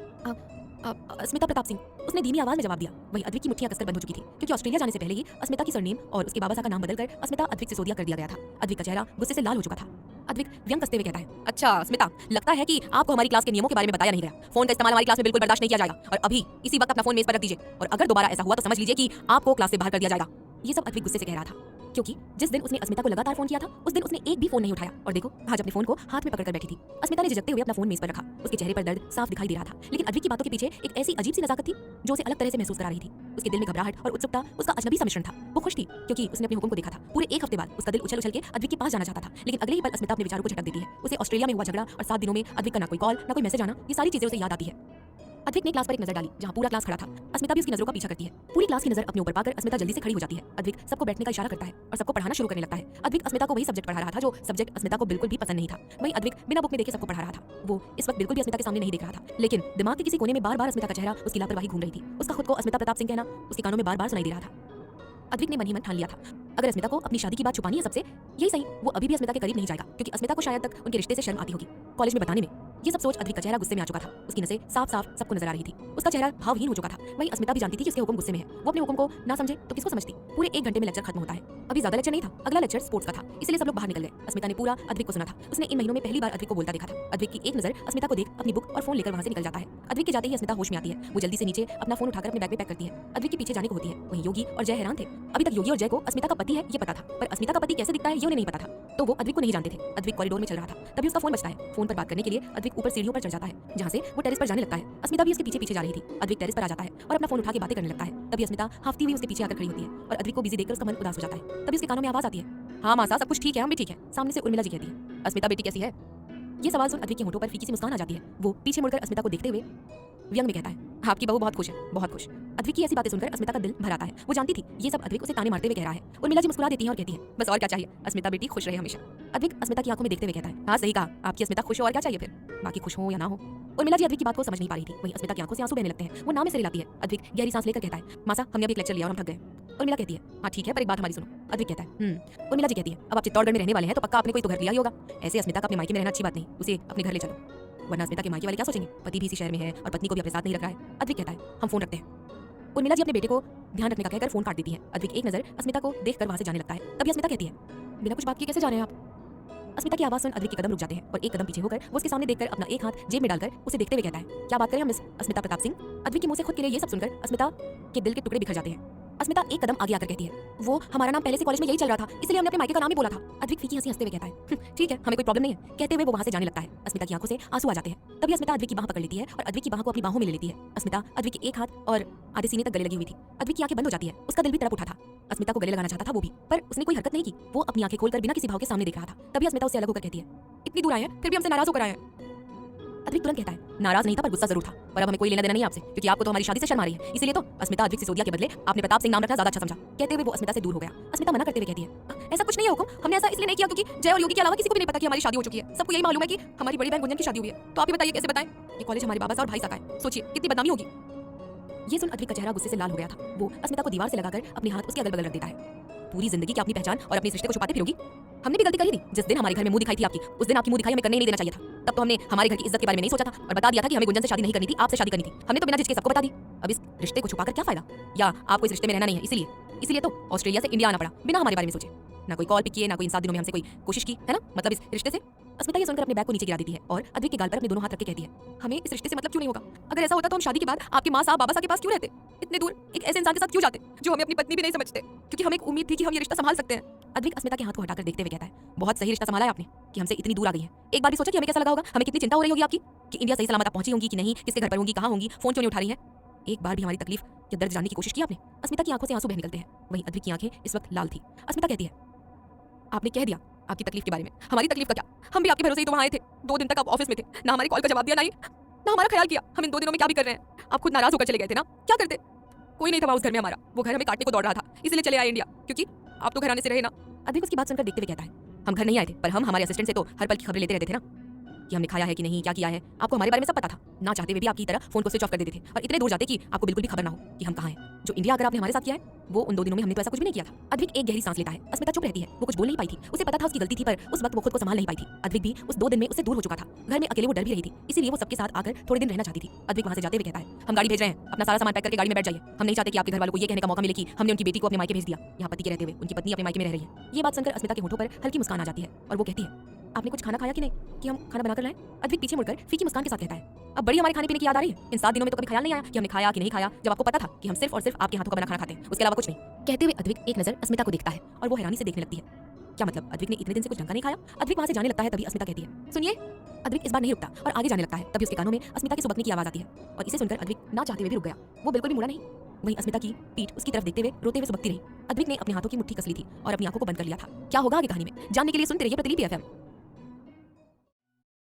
अस्मिता प्रताप सिंह। उसने धीमी आवाज में जवाब दिया। वही अद्विक की मुट्ठियां कसकर बंद हो चुकी थी, क्योंकि ऑस्ट्रेलिया जाने से पहले ही अस्मिता की सरनेम और उसके बाबा साहब का नाम बदलकर अस्मिता अद्विक सिसोदिया कर दिया गया था। अद्विक का चेहरा गुस्से से लाल हो चुका था। अद्विक व्यंग कसते हुए कहता है, अच्छा अस्मिता, लगता है कि आपको हमारी क्लास के नियमों के बारे में बताया नहीं गया। फोन का इस्तेमाल हमारी क्लास में बिल्कुल बर्दाश्त नहीं किया जाएगा और अभी इसी वक्त अपना फोन मेज पर रख दीजिए, और अगर दोबारा ऐसा हुआ तो समझ लीजिए कि आपको क्लास से बाहर कर दिया जाएगा। ये सब अद्विक गुस्से से कह रहा था, क्योंकि जिस दिन उसने अस्मिता को लगातार फोन किया था उस दिन उसने एक भी फोन नहीं उठाया। और देखो आज अपने फोन को हाथ में पकड़कर बैठी थी। अस्मिता ने झिझकते हुए अपना फोन मेज पर रखा। उसके चेहरे पर दर्द साफ दिखाई दे रहा था, लेकिन अद्विक की बातों के पीछे एक ऐसी अजीब सी नजाकत थी जो उसे अलग तरह से महसूस करा रही थी। उसके दिल में घबराहट और उत्सुकता उसका अजनबी सा मिश्रण था। वो खुश थी क्योंकि उसने अपने हुक्म को देखा था। पूरे एक हफ्ते बाद उसका दिल उछल उछल के अद्विक के पास जाना चाहता था, लेकिन अगले ही पल अस्मिता अपने विचारों को झटक देती है। उसे ऑस्ट्रेलिया में हुआ झगड़ा और 7 दिनों में अद्विक का ना कोई कॉल ना कोई मैसेज आना, ये सारी चीजें उसे याद आती है। अद्विक ने क्लास पर एक नजर डाली जहां पूरा क्लास खड़ा था। अस्मिता भी उसकी नजरों का पीछा करती है। पूरी क्लास की नजर अपने ऊपर पाकर अस्मिता जल्दी से खड़ी हो जाती है। अद्विक सबको बैठने का इशारा करता है और सबको पढ़ाना शुरू करने लगता है। अद्विक अस्मिता को वही सब्जेक्ट पढ़ा रहा था जो सब्जेक्ट अस्मिता को बिल्कुल भी पसंद नहीं था। वही अद्विक बिना बुक में देखे सबको पढ़ा रहा था। वो इस वक्त बिल्कुल भी अस्मिता के सामने नहीं देख रहा था, लेकिन दिमाग के किसी कोने में बार-बार अस्मिता का चेहरा, उसकी लापरवाही घूम रही थी। उसका खुद को अस्मिता प्रताप सिंह कहना उसके कानों में बार-बार सुनाई दे रहा था। अद्विक ने मन ही मन ठान लिया था, अगर अस्मिता को अपनी शादी की बात छुपानी है सबसे, यही सही वो अभी भी अस्मिता के करीब नहीं जाएगा, क्योंकि अस्मिता को शायद तक उनके रिश्ते से शर्म आती होगी कॉलेज में बताने में। ये सब सोच अद्विक का चेहरा गुस्से में आ चुका था। उसकी नसें साफ-साफ सबको नजर आ रही थी। उसका चेहरा भावहीन हो चुका था। वहीं अस्मिता भी जानती थी कि उसके हुक्म गुस्से में है। वो अपने हुक्म को ना समझे तो किसको समझती। पूरे 1 घंटे में लेक्चर खत्म होता है। अभी ज्यादा लेक्चर नहीं था, अगला लेक्चर स्पोर्ट्स का था, इसलिए सब लोग बाहर निकल गए। अस्मिता ने पूरा अद्विक को सुना था। उसने इन महीनों में पहली बार अद्विक को बोलता देखा था। अद्विक की एक नजर अस्मिता को देख अपनी बुक और फोन लेकर वहां से निकल जाता है। अद्विक के जाते ही अस्मिता होश में आती है। वो जल्दी से नीचे अपना फोन उठाकर अपने बैग में पैक करती है। अद्विक के पीछे जाने को होती है। वहीं योगी और जय हैरान थे। अभी तक योगी और जय को अस्मिता का पति है ये पता था, पर अस्मिता का पति कैसे दिखता है ये उन्हें नहीं पता था, तो वो अद्विक को नहीं जानते थे। अद्विक कॉरिडोर में चल रहा था, तभी उसका फोन बजता है। फोन पर बात करने के लिए अद्विक ऊपर सीढ़ियों पर चढ़ जाता है, जहां से वो टेरेस पर जाने लगता है। अस्मिता भी उसके पीछे पीछे जा रही थी। अद्विक टेरेस पर आ जाता है और अपना फोन उठा के बातें करने लगता है। तभी अस्मिता हाफती हुई उसके पीछे आकर खड़ी होती है और अद्विक को बिजी देखकर उसका मन उदास हो जाता है। तभी उसके कानों में आवाज आती है, हाँ मासा सब कुछ ठीक है, हम भी ठीक है। सामने से उर्मिला जी कहती है, अस्मिता बेटी कैसी है? ये सवाल सुन अद्विक के होठों पर फीकी सी मुस्कान आ जाती है। वो पीछे मुड़कर अस्मिता को देखते हुए व्यंग में कहता है, आपकी बहू बहुत खुश है, बहुत खुश। अद्विक की ऐसी बातें सुनकर अस्मिता का दिल भर आता है। वो जानती थी ये सब अद्विक उसे ताने मारते हुए कह रहा है। उर्मिला जी मुस्कुरा देती है और कहती है, बस और क्या चाहिए, अस्मिता बेटी खुश रहे हमेशा। अद्विक अस्मिता की आंखों में देखते हुए कहता है, हाँ सही कहा, आपकी अस्मिता खुश हो और क्या चाहिए फिर, बाकी खुश हो या ना हो। उर्मिला जी अद्विक की बात को समझ नहीं पा रही थी। वहीं अस्मिता की आंखों से आंसू बहने लगते हैं। वो नाम में सिर हिलाती है। अद्विक गहरी सांस लेकर कहता है, मासा हमने अभी एक लेक्चर लिया और हम थक गए। उर्मिला कहती है, हाँ ठीक है, पर एक बात हमारी सुनो। अद्विक कहता है, उर्मिला जी कहती है, अब आप चित्तौड़गढ़ में रहने वाले हैं तो पक्का आपने कोई तो घर लिया ही होगा। ऐसे अस्मिता का अपने मायके में रहना अच्छी बात नहीं, उसे अपने घर ले चलो, वरना अस्मिता के मायके वाले क्या सोचेंगे, पति भी इसी शहर में है और पत्नी को भी अपने साथ नहीं रख रहा है। अद्विक कहता है, हम फोन रखते हैं। उर्मिला जी अपने बेटे को ध्यान रखने का कहकर फोन काट देती है। अद्विक एक नजर अस्मिता को देखकर वहां से जाने लगता है। तभी अस्मिता कहती है, बिना कुछ बात किए कैसे जा रहे हैं आप? अस्मिता की आवाज सुन अद्विक के कदम रुक जाते हैं और एक कदम पीछे होकर वो उसके सामने देखकर अपना एक हाथ जेब में डालकर उसे देखते हुए कहता है, क्या बात करें हम मिस अस्मिता प्रताप सिंह? अद्विक के मुंह से खुद के लिए ये सब सुनकर अस्मिता के दिल के टुकड़े बिखर जाते हैं। अस्मिता एक कदम आगे आकर कहती है, वो हमारा नाम पहले से कॉलेज में यही चल रहा था, इसलिए हमने अपने मायके का नाम ही बोला था। अद्विक फीकी हंसी हंसते हुए कहता है, ठीक है, हमें कोई प्रॉब्लम नहीं है। कहते हुए वो वहां से जाने लगता है। अस्मिता की आंखों से आंसू आ जाते हैं। तभी अस्मिता अद्विक की बाह पकड़ लेती है और अद्विक की बाह को अपनी बाहों में ले लेती है। अस्मिता अद्विक के एक हाथ और आधे सीने तक गले लगी हुई थी। अद्विक की आंखें बंद हो जाती है। उसका दिल भी तड़प उठा था। अस्मिता को गले लगाना चाहता था वो भी, पर उसने कोई हरकत नहीं की। वो अपनी आंखें खोलकर बिना किसी भाव के सामने देख रहा था। तभी अस्मिता उससे अलग होकर कहती है, इतनी दूर आए हैं फिर भी हमसे नाराज होकर आए हैं। अद्विक तुरंत कहता है, नाराज नहीं था पर गुस्सा जरूर था, पर अब हमें कोई लेना देना नहीं आपसे, क्योंकि आपको तो हमारी शादी से शर्म आ रही है, इसीलिए तो। अस्मिता अद्विक सिसोदिया के बदले आपने प्रताप सिंह नाम रखना ज्यादा अच्छा समझा, कहते हुए वो अस्मिता से दूर हो गया। अस्मिता मना करते हुए कहती है, ऐसा कुछ नहीं है हुकुम, हमने ऐसा इसलिए नहीं किया क्योंकि जय और योगी के अलावा किसी को भी नहीं पता कि हमारी शादी हो चुकी है। सबको यही मालूम है कि हमारी बड़ी बहन गुंजन की शादी हुई है, तो आप ही बताइए कैसे बताएं। ये कॉलेज हमारे बाबा सा और भाई सा का है, सोचिए कितनी बदनामी होगी। ये सुन अद्विक का चेहरा गुस्से से लाल हो गया था। वो अस्मिता को दीवार से लगाकर अपने हाथ उसके अगल बगल रख देता है। पूरी जिंदगी की अपनी पहचान और अपने रिश्ते को छुपाते फिरोगी। हमने भी गलती करी थी, जिस दिन हमारे घर में मुंह दिखाई थी आपकी, उस दिन आपकी मुंह दिखाई हमें करने ही नहीं देना चाहिए था। तब तो हमने हमारे घर की इज्जत के बारे में नहीं सोचा था और बता दिया था कि हमें गुंजन से शादी नहीं करनी थी, आपसे शादी करनी थी। हमने तो बिना झिझके सबको बता दी। अब इस रिश्ते को छुपाकर क्या फायदा? या आपको इस रिश्ते में रहना नहीं है, इसीलिए तो ऑस्ट्रेलिया से इंडिया आना पड़ा, बिना हमारे बारे में सोचे। ना कोई कॉल पिक किए, ना कोई इन 7 दिनों में हमसे कोई कोशिश की, है ना? मतलब इस रिश्ते से। अस्मिता ये सुनकर अपने बैग को नीचे गिरा देती है और अद्विक के गाल पर अपने दोनों हाथ रख के कहती है, हमें इस रिश्ते से मतलब क्यों नहीं होगा? अगर ऐसा होता तो हम शादी के बाद आपकी माँ साहब बाबा साहब के पास क्यों रहते? इतने दूर एक ऐसे इंसान के साथ क्यों जाते जो हमें अपनी पत्नी भी नहीं समझते? क्योंकि हमें एक उम्मीद थी कि हम ये रिश्ता संभाल सकते हैं। अद्विक अस्मिता के हाथ को हटाकर देखते हुए कहता है, बहुत सही रिश्ता संभाला है आपने कि हमसे इतनी दूर आ गई है। एक बार भी सोचा कि हमें कैसा लगा होगा? हमें कितनी चिंता हो रही होगी आपकी कि इंडिया सही सलामत पहुंची होंगी कि नहीं, किसके घर पर होंगी, कहाँ होंगी, फोन क्यों नहीं उठा रही है? एक बार भी हमारी तकलीफ या दर्द जानने की कोशिश की आपने? अस्मिता की आंखों से आंसू बह निकलते हैं। वहीं अद्विक की आंखें इस वक्त लाल थी। अस्मिता कहती है, आपने कह दिया आपकी तकलीफ के बारे में, हमारी तकलीफ का क्या? हम भी आपके भरोसे ही तो वहाँ आए थे। 2 दिन तक आप ऑफिस में थे, ना हमारी कॉल का जवाब दिया, ना हमारा ख्याल किया हम इन 2 दिनों में क्या भी कर रहे हैं। आप खुद नाराज होकर चले गए थे ना, क्या करते? कोई नहीं था उस घर में हमारा, वो घर हमें काटने को दौड़ रहा था, इसलिए चले आए इंडिया, क्योंकि आप तो घर आने से रहे ना। अद्विक उसकी बात सुनकर देखते हुए कहता है, हम घर नहीं आए थे, पर हम हमारे असिस्टेंट से तो हर पल की खबरें लेते रहते थे ना, कि हमने खाया है कि नहीं, क्या किया है। आपको हमारे बारे में सब पता था, ना चाहते हुए भी आपकी तरह फोन को स्विच ऑफ कर देते थे और इतने दूर जाते कि आपको बिल्कुल भी खबर ना हो कि हम कहाँ हैं। जो इंडिया अगर आपने हमारे साथ किया है, वो उन 2 दिनों में हमने तो ऐसा कुछ भी नहीं किया था। अद्विक एक गहरी सांस लेता है। अस्मिता चुप रहती है, वो कुछ बोल नहीं पाई थी। उसे पता था उसकी गलती थी, पर उस वक्त वो खुद को संभाल नहीं पाई थी। अद्विक भी उस 2 दिन में उससे दूर हो चुका था। घर में अकेले वो डर भी रही थी, इसीलिए वो सबके साथ आकर थोड़े दिन रहना चाहती थी। अद्विक वहां से जाते हुए कहता है, हम गाड़ी भेज रहे हैं, अपना सारा सामान पैक करके गाड़ी में बैठ जाइए। हम नहीं चाहते कि आपके घर वालों को ये कहने का मौका मिले कि हमने उनकी बेटी को अपने मायके भेज दिया। यहाँ पति के रहते हुए उनकी पत्नी अपने मायके में रह रही है। ये बात सुनकर अस्मिता के होठों पर हल्की मुस्कान आ जाती है और वो कहती है, आपने कुछ खाना खाया कि नहीं, कि हम खाना बनाकर लाएं? अद्विक पीछे मुड़कर फीकी मुस्कान के साथ कहता है, अब बड़ी हमारे खाने पीने की याद आ रही है। इन 7 दिनों में तो कभी ख्याल नहीं आया कि हमने खाया कि नहीं खाया, जब आपको पता था कि हम सिर्फ और सिर्फ आपके हाथों का बना खाना खाते हैं, उसके अलावा कुछ नहीं। कहते हुए अद्विक एक नजर अस्मिता को देखता है और वो हैरानी से देखने लगती है। क्या मतलब अद्विक ने इतने दिन से कुछ ढंग का नहीं खाया? अद्विक वहां से जाने लगता है, तभी अस्मिता कहती है, सुनिए। अद्विक इस बार नहीं रुकता और आगे जाने लगता है, तभी उसके कानों में अस्मिता की सुबकने की आवाज आती है और इसे सुनकर अद्विक ना चाहते हुए भी रुक गया। वो बिल्कुल भी मुड़ा नहीं। वहीं अस्मिता की पीठ उसकी तरफ देखते हुए रोते हुए सुबकती रही। अद्विक ने अपने हाथों की मुट्ठी कस ली थी और अपनी आंखों को बंद कर लिया था। क्या होगा आगे कहानी में जानने के लिए सुनते रहिए प्रतिलिपि एफएम।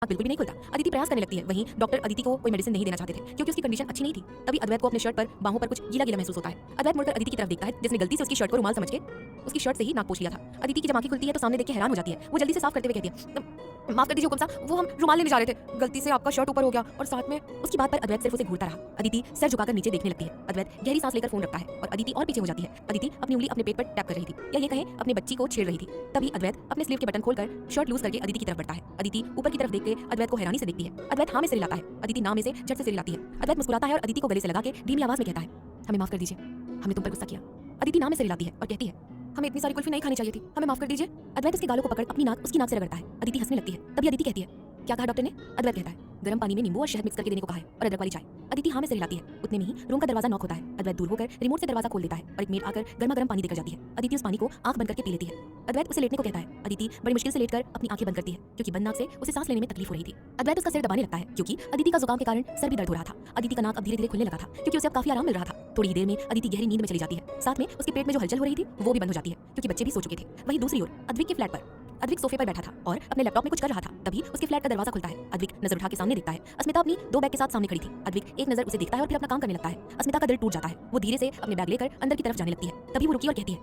बिल्कुल भी नहीं खुलता। अदिति प्रयास करने लगती है। वहीं डॉक्टर अदिति को कोई मेडिसिन नहीं देना चाहते थे क्योंकि उसकी कंडीशन अच्छी नहीं थी। तभी अद्वैत को अपने शर्ट पर बाहों पर कुछ गीला गीला महसूस होता है। अद्वैत मुड़कर अदिति की तरफ देखता है, जिसने गलती से उसकी शर्ट को रुमाल समझ के उसकी शर्ट से ही नाक पोंछ लिया था। अदिति की जब आंखें खुलती है तो सामने देख के हैरान हो जाती है। वो जल्दी से साफ करते हुए कहती है, माफ कर दीजिए हुकुम साहब, वो हम रुमाल लेने जा रहे थे, गलती से आपका शर्ट ऊपर हो गया और साथ में। उसकी बात पर अद्वैत सिर्फ उसे घूरता रहा। अदिति सर झुकाकर नीचे देखने लगती है। अद्वैत गहरी सांस लेकर फोन रखता है और अदिति और पीछे हो जाती है। अदिति अपनी उंगली अपने पेट पर टैप कर रही थी, या ये कहें अपने बच्ची को छेड़ रही थी। तभी अद्वैत अपने स्लीव के बटन खोलकर शर्ट लूज करके अदिति की तरफ बढ़ता है। अदिति ऊपर की तरफ देखते अद्वैत को हैरानी से देखती है। अद्वैत हाँ में सिर हिलाता है, अदिति ना में से झट से सिर हिलाती है। अद्वैत मुस्कुराता है और अदिति को गले से लगा के धीमी आवाज में कहता है, हमें माफ कर दीजिए, हमने तुम पर गुस्सा किया। अदिति ना में सिर हिलाती है और कहती है, हमें इतनी सारी कुल्फी नहीं खानी चाहिए थी, हमें माफ कर दीजिए। अद्वैत उसके गालों को पकड़ अपनी नाक उसकी नाक से रगड़ता है। अदिति हंसने लगती है। तभी अदिति कहती है, क्या कहा डॉक्टर ने? अद्वैत कहता है, गर्म पानी में नींबू और शहद मिक्स करके देने को कहा है और अदरक वाली चाय। अदिति हाँ में सिर हिलाती है। उतने में ही रूम का दरवाजा नॉक होता है। अद्वैत दूर होकर रिमोट से दरवाजा खोल देता है और एक मेड आकर गर्मा गर्म पानी देकर जाती है। अदिति उस पानी को आंख बंद करके पी लेती है। अद्वैत उसे लेटने को कहता है। अदिति बड़ी मुश्किल से लेटकर अपनी आंखें बंद करती है क्योंकि बंद नाक से उसे सांस लेने में तकलीफ हो रही थी। अद्वैत उसका सिर दबाने लगता है क्योंकि अदिति का जुकाम के कारण सर भी दर्द हो रहा था। अदिति का नाक अब धीरे धीरे खुलने लगा था क्योंकि उसे अब काफी आराम मिल रहा था। थोड़ी ही देर में अदिति गहरी नींद में चली जाती है। साथ में उसके पेट में जो हलचल हो रही थी वो भी बंद हो जाती है क्योंकि बच्चे भी सो चुके थे। वहीं दूसरी ओर अद्विक के फ्लैट पर अद्विक सोफे पर बैठा था और अपने लैपटॉप में कुछ कर रहा था। तभी उसके फ्लैट का दरवाजा खुलता है। अद्विक नजर उठा के सामने देखता है। अस्मिता अपनी 2 बैग के साथ सामने खड़ी थी। अद्विक एक नजर उसे देखता है और फिर अपना काम करने लगता है। अस्मिता का दिल टूट जाता है। वो धीरे से अपने बैग लेकर अंदर की तरफ जाने लगती है। तभी वो रुकी और कहती है,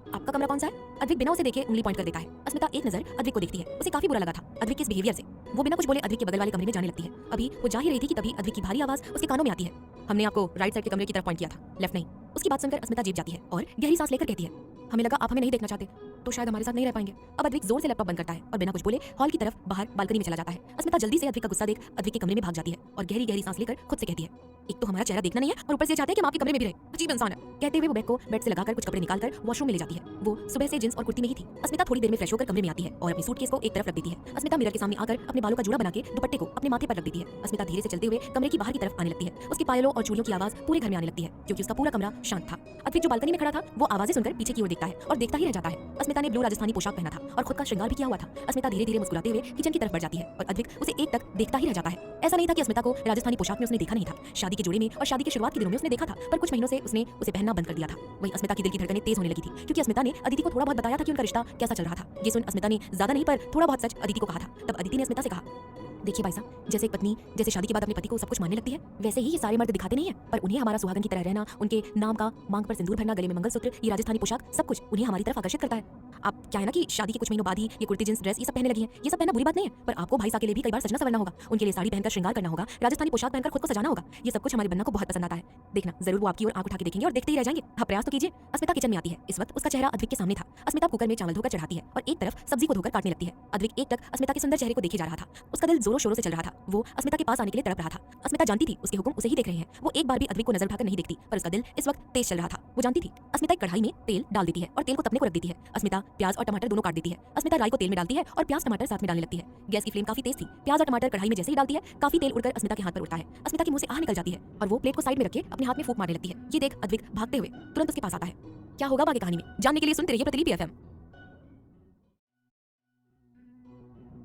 आपका कमरा कौन सा है? अद्विक बिना उसे देखे उंगली पॉइंट कर देता है। अस्मिता एक नजर अद्विक को देखती है। उसे काफी बुरा लगा था अद्विक के इस बिहेवियर से। वो बिना कुछ बोले अद्विक के बगल वाले कमरे में जाने लगती है। अभी वो जा ही रही थी कि तभी अद्विक की भारी आवाज उसके कानों में आती है, हमने आपको राइट साइड के कमरे की तरफ पॉइंट किया था, लेफ्ट नहीं। उसकी बात सुनकर अस्मिता जेब जाती है और गहरी सांस लेकर कहती है, हमें लगा आप हमें नहीं देखना चाहते तो शायद हमारे साथ नहीं रह पाएंगे। अब अद्विक जोर से लैपटॉप बंद करता है और बिना कुछ बोले हॉल की तरफ बाहर बालकनी में चला जाता है। अस्मिता जल्दी से अद्विक का गुस्सा देख अद्विक के कमरे में भाग जाती है और गहरी गहरी सांस लेकर खुद से कहती है, एक तो हमारा चेहरा देखना नहीं है और ऊपर से चाहते हैं कि हम आपके कमरे में भी रहे, अजीब इंसान है। कहते हुए वो बैग को बेड से लगाकर कुछ कपड़े निकालकर वॉशरूम में ले जाती है। वो सुबह से जींस और कुर्ती में ही थी। अस्मिता थोड़ी देर में फ्रेश होकर कमरे में आती है और अपनी सूटकेस को एक तरफ रख देती है। अस्मिता मिरर के सामने आकर अपने बालों का जूड़ा बना के दुपट्टे को अपने माथे पर रख देती है। अस्मिता धीरे से चलते हुए कमरे की बाहर की तरफ आने लगती है। उसके पायलों और चूड़ियों की आवाज पूरे घर में आने लगती है क्योंकि उसका पूरा कमरा शांत था। अद्विक जो बालकनी में खड़ा था वो आवाजें सुनकर पीछे की ओर देखता है और देखता ही रह जाता है। अस्मिता ने ब्लू राजस्थानी पोशाक पहना था और खुद का श्रृंगार भी किया हुआ था। अस्मिता धीरे धीरे मुस्कुराते हुए किचन की तरफ बढ़ जाती है और अद्विक उसे एक तक देखता ही रह जाता है। ऐसा नहीं था कि अस्मिता को राजस्थानी पोशाक में उसने देखा नहीं था। शादी के जोड़े में और शादी के शुरुआत के दिनों में उसने देखा था, पर कुछ महीनों से उसने उसे पहनना बंद कर दिया था। वहीं अस्मिता की दिल की धड़कनें तेज होने लगी थी क्योंकि अस्मिता ने अदिति को थोड़ा बहुत बताया था कि उनका रिश्ता कैसा चल रहा था। ये सुन अस्मिता ने ज्यादा नहीं पर थोड़ा बहुत सच अदिति को कहा था। तब अदिति ने अस्मिता से कहा, देखिए भाई साहब, जैसे एक पत्नी जैसे शादी के बाद अपने पति को सब कुछ मानने लगती है, वैसे ही ये सारे मर्द दिखाते नहीं है, पर उन्हें हमारा सुहागन की तरह रहना, उनके नाम का मांग पर सिंदूर भरना, गले में मंगलसूत्र, ये राजस्थानी पोशाक, सब कुछ उन्हें हमारी तरफ आकर्षित करता है। आप क्या है ना कि शादी के कुछ महीनों बाद ही ये कुर्ती जींस ड्रेस ये सब पहनने लगी है, ये सब पहनना बुरी बात नहीं है, पर आपको भाई साहब के लिए भी कई बार सजना सवरना होगा, उनके लिए साड़ी पहनकर श्रृंगार करना होगा, राजस्थानी पोशाक पहनकर खुद को सजाना होगा। ये सब कुछ हमारी बन्ना को बहुत पसंद आता है। देखना जरूर वो आपकी ओर आंख उठा के देखेंगे और देखते ही रह जाएंगे। आप प्रयास तो कीजिए। अस्मिता किचन में आती है। इस वक्त उसका चेहरा अद्विक के सामने था। अस्मिता कुकर में चावल धोकर चढ़ाती है और एक तरफ सब्जी को धोकर काटने लगती है। अद्विक एक टक अस्मिता के सुंदर चेहरे को देखे जा रहा था। उसका दिल जोरों शोरों से चल रहा था। वो अस्मिता के पास आने के लिए तड़प रहा था। अस्मिता जानती थी उसके हुक्म उसे ही देख रहे हैं। वो एक बार भी अद्विक को नजर उठाकर नहीं देखती, पर उसका दिल इस वक्त तेज चल रहा था। वो जानती थी। अस्मिता एक कढ़ाई में तेल डाल देती है और तेल को तपने को रख देती है। अस्मिता प्याज और टमाटर दोनों काट देती है। अस्मिता राई को तेल में डालती है और प्याज टमाटर साथ में डालने लगती है। गैस की फ्लेम काफी तेज थी। प्याज और टमाटर कढ़ाई में जैसे ही डालती है, काफी तेल उड़कर अस्मिता के हाथ पर उड़ता है। अस्मिता के मुंह से आह निकल जाती है और वो प्लेट को साइड में रख के अपने हाथ में फूंक मारने लगती है। ये देख अद्विक भागते हुए तुरंत उसके पास आता है। क्या होगा आगे कहानी में जानने के लिए सुनते रहिए प्रतिलिपि एफएम।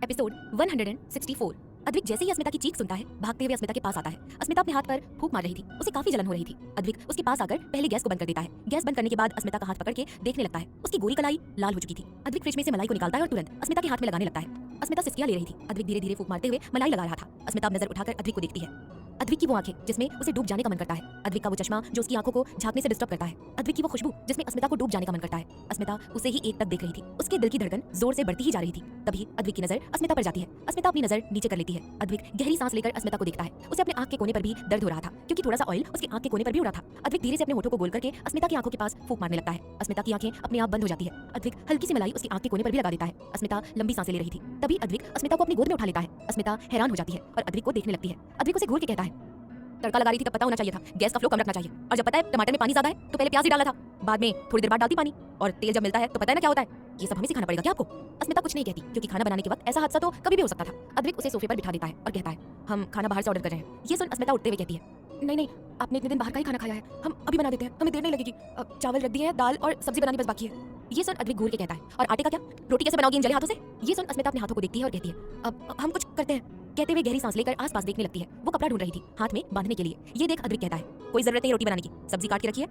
एपिसोड 164। अद्विक जैसे ही अस्मिता की चीख सुनता है, भागते हुए अस्मिता के पास आता है। अस्मिता अपने हाथ पर फूंक मार रही थी। उसे काफी जलन हो रही थी। अद्विक उसके पास आकर पहले गैस को बंद कर देता है। गैस बंद करने के बाद अस्मिता का हाथ पकड़ के देखने लगता है। उसकी गोरी कलाई लाल हो चुकी थी। अद्विक फ्रिज में से मलाई को निकालता है और तुरंत अस्मिता के हाथ में लगाने लगता है। अस्मिता सिसकियां ले रही थी। अद्विक धीरे धीरे फूंक मारते हुए मलाई लगा रहा था। अस्मिता अब नजर उठाकर अद्विक को देखती है। अद्विक की वो आंखें जिसमें उसे डूब जाने का मन करता है। अद्विक का वो चश्मा जो उसकी आंखों को झांकने से डिस्टर्ब करता है। अद्विक की वो खुशबू जिसमें अस्मिता को डूब जाने का मन करता है। अस्मिता उसे ही एक तक देख रही थी। उसके दिल की धड़कन जोर से बढ़ती ही जा रही थी। तभी अद्विक की नजर अस्मिता पर जाती है। अस्मिता अपनी नजर नीचे कर लेती है। अद्विक गहरी सांस लेकर अस्मिता को देखता है। उसे अपने आंख के कोने पर भी दर्द हो रहा था, क्योंकि थोड़ा सा ऑयल उसकी आंख के कोने पर भी उड़ा था। अद्विक धीरे से अपने होठों को गोल करके अस्मिता की आंखों के पास फूंक मारने लगता है। अस्मिता की आंखें अपने आप बंद हो जाती है। अद्विक हल्की सी मलाई उसकी आंख के कोने पर भी लगा देता है। अस्मिता लंबी सांसें ले रही थी। तभी अद्विक अस्मिता को अपनी गोद में उठा लेता है। अस्मिता हैरान हो जाती है और अद्विक को देखने लगती है। अद्विक उसे घूर के कहता है, तड़का लगा रही थी तब पता होना चाहिए था, गैस का फ्लो कम रखना चाहिए, और जब पता है टमाटर में पानी ज्यादा है तो पहले प्याज ही डालना था, बाद में थोड़ी देर बाद डालती पानी, और तेल जब मिलता है तो पता है ना क्या होता है। ये सब हमें सिखाना पड़ेगा क्या आपको? अस्मिता कुछ नहीं कहती, क्योंकि खाना बनाने के वक्त ऐसा हादसा तो कभी भी हो सकता था। अद्विक उसे सोफे पर बिठा देता है और कहता है, हम खाना बाहर से ऑर्डर कर रहे हैं। ये सुन अस्मिता उठते हुए कहती है, नहीं नहीं, आपने इतने दिन बाहर का ही खाना खाया है, हम अभी बना देते हैं, हमें देर नहीं लगेगी। चावल रख दिए हैं, दाल और सब्जी बनानी बस बाकी है। ये सुन अद्विक घूर के कहता है, और आटे का क्या, रोटी कैसे बनाओगी इन जले हाथों से? ये सुन अस्मिता अपने हाथों को देखती है और कहती है, अब हम कुछ करते हैं। कहते हुए गहरी सांस लेकर आसपास देखने लगती है। वो कपड़ा ढूंढ रही थी हाथ में बांधने के लिए। ये देख अद्विक कहता है, कोई जरूरत नहीं रोटी बनाने की, सब्जी काट के रखी है,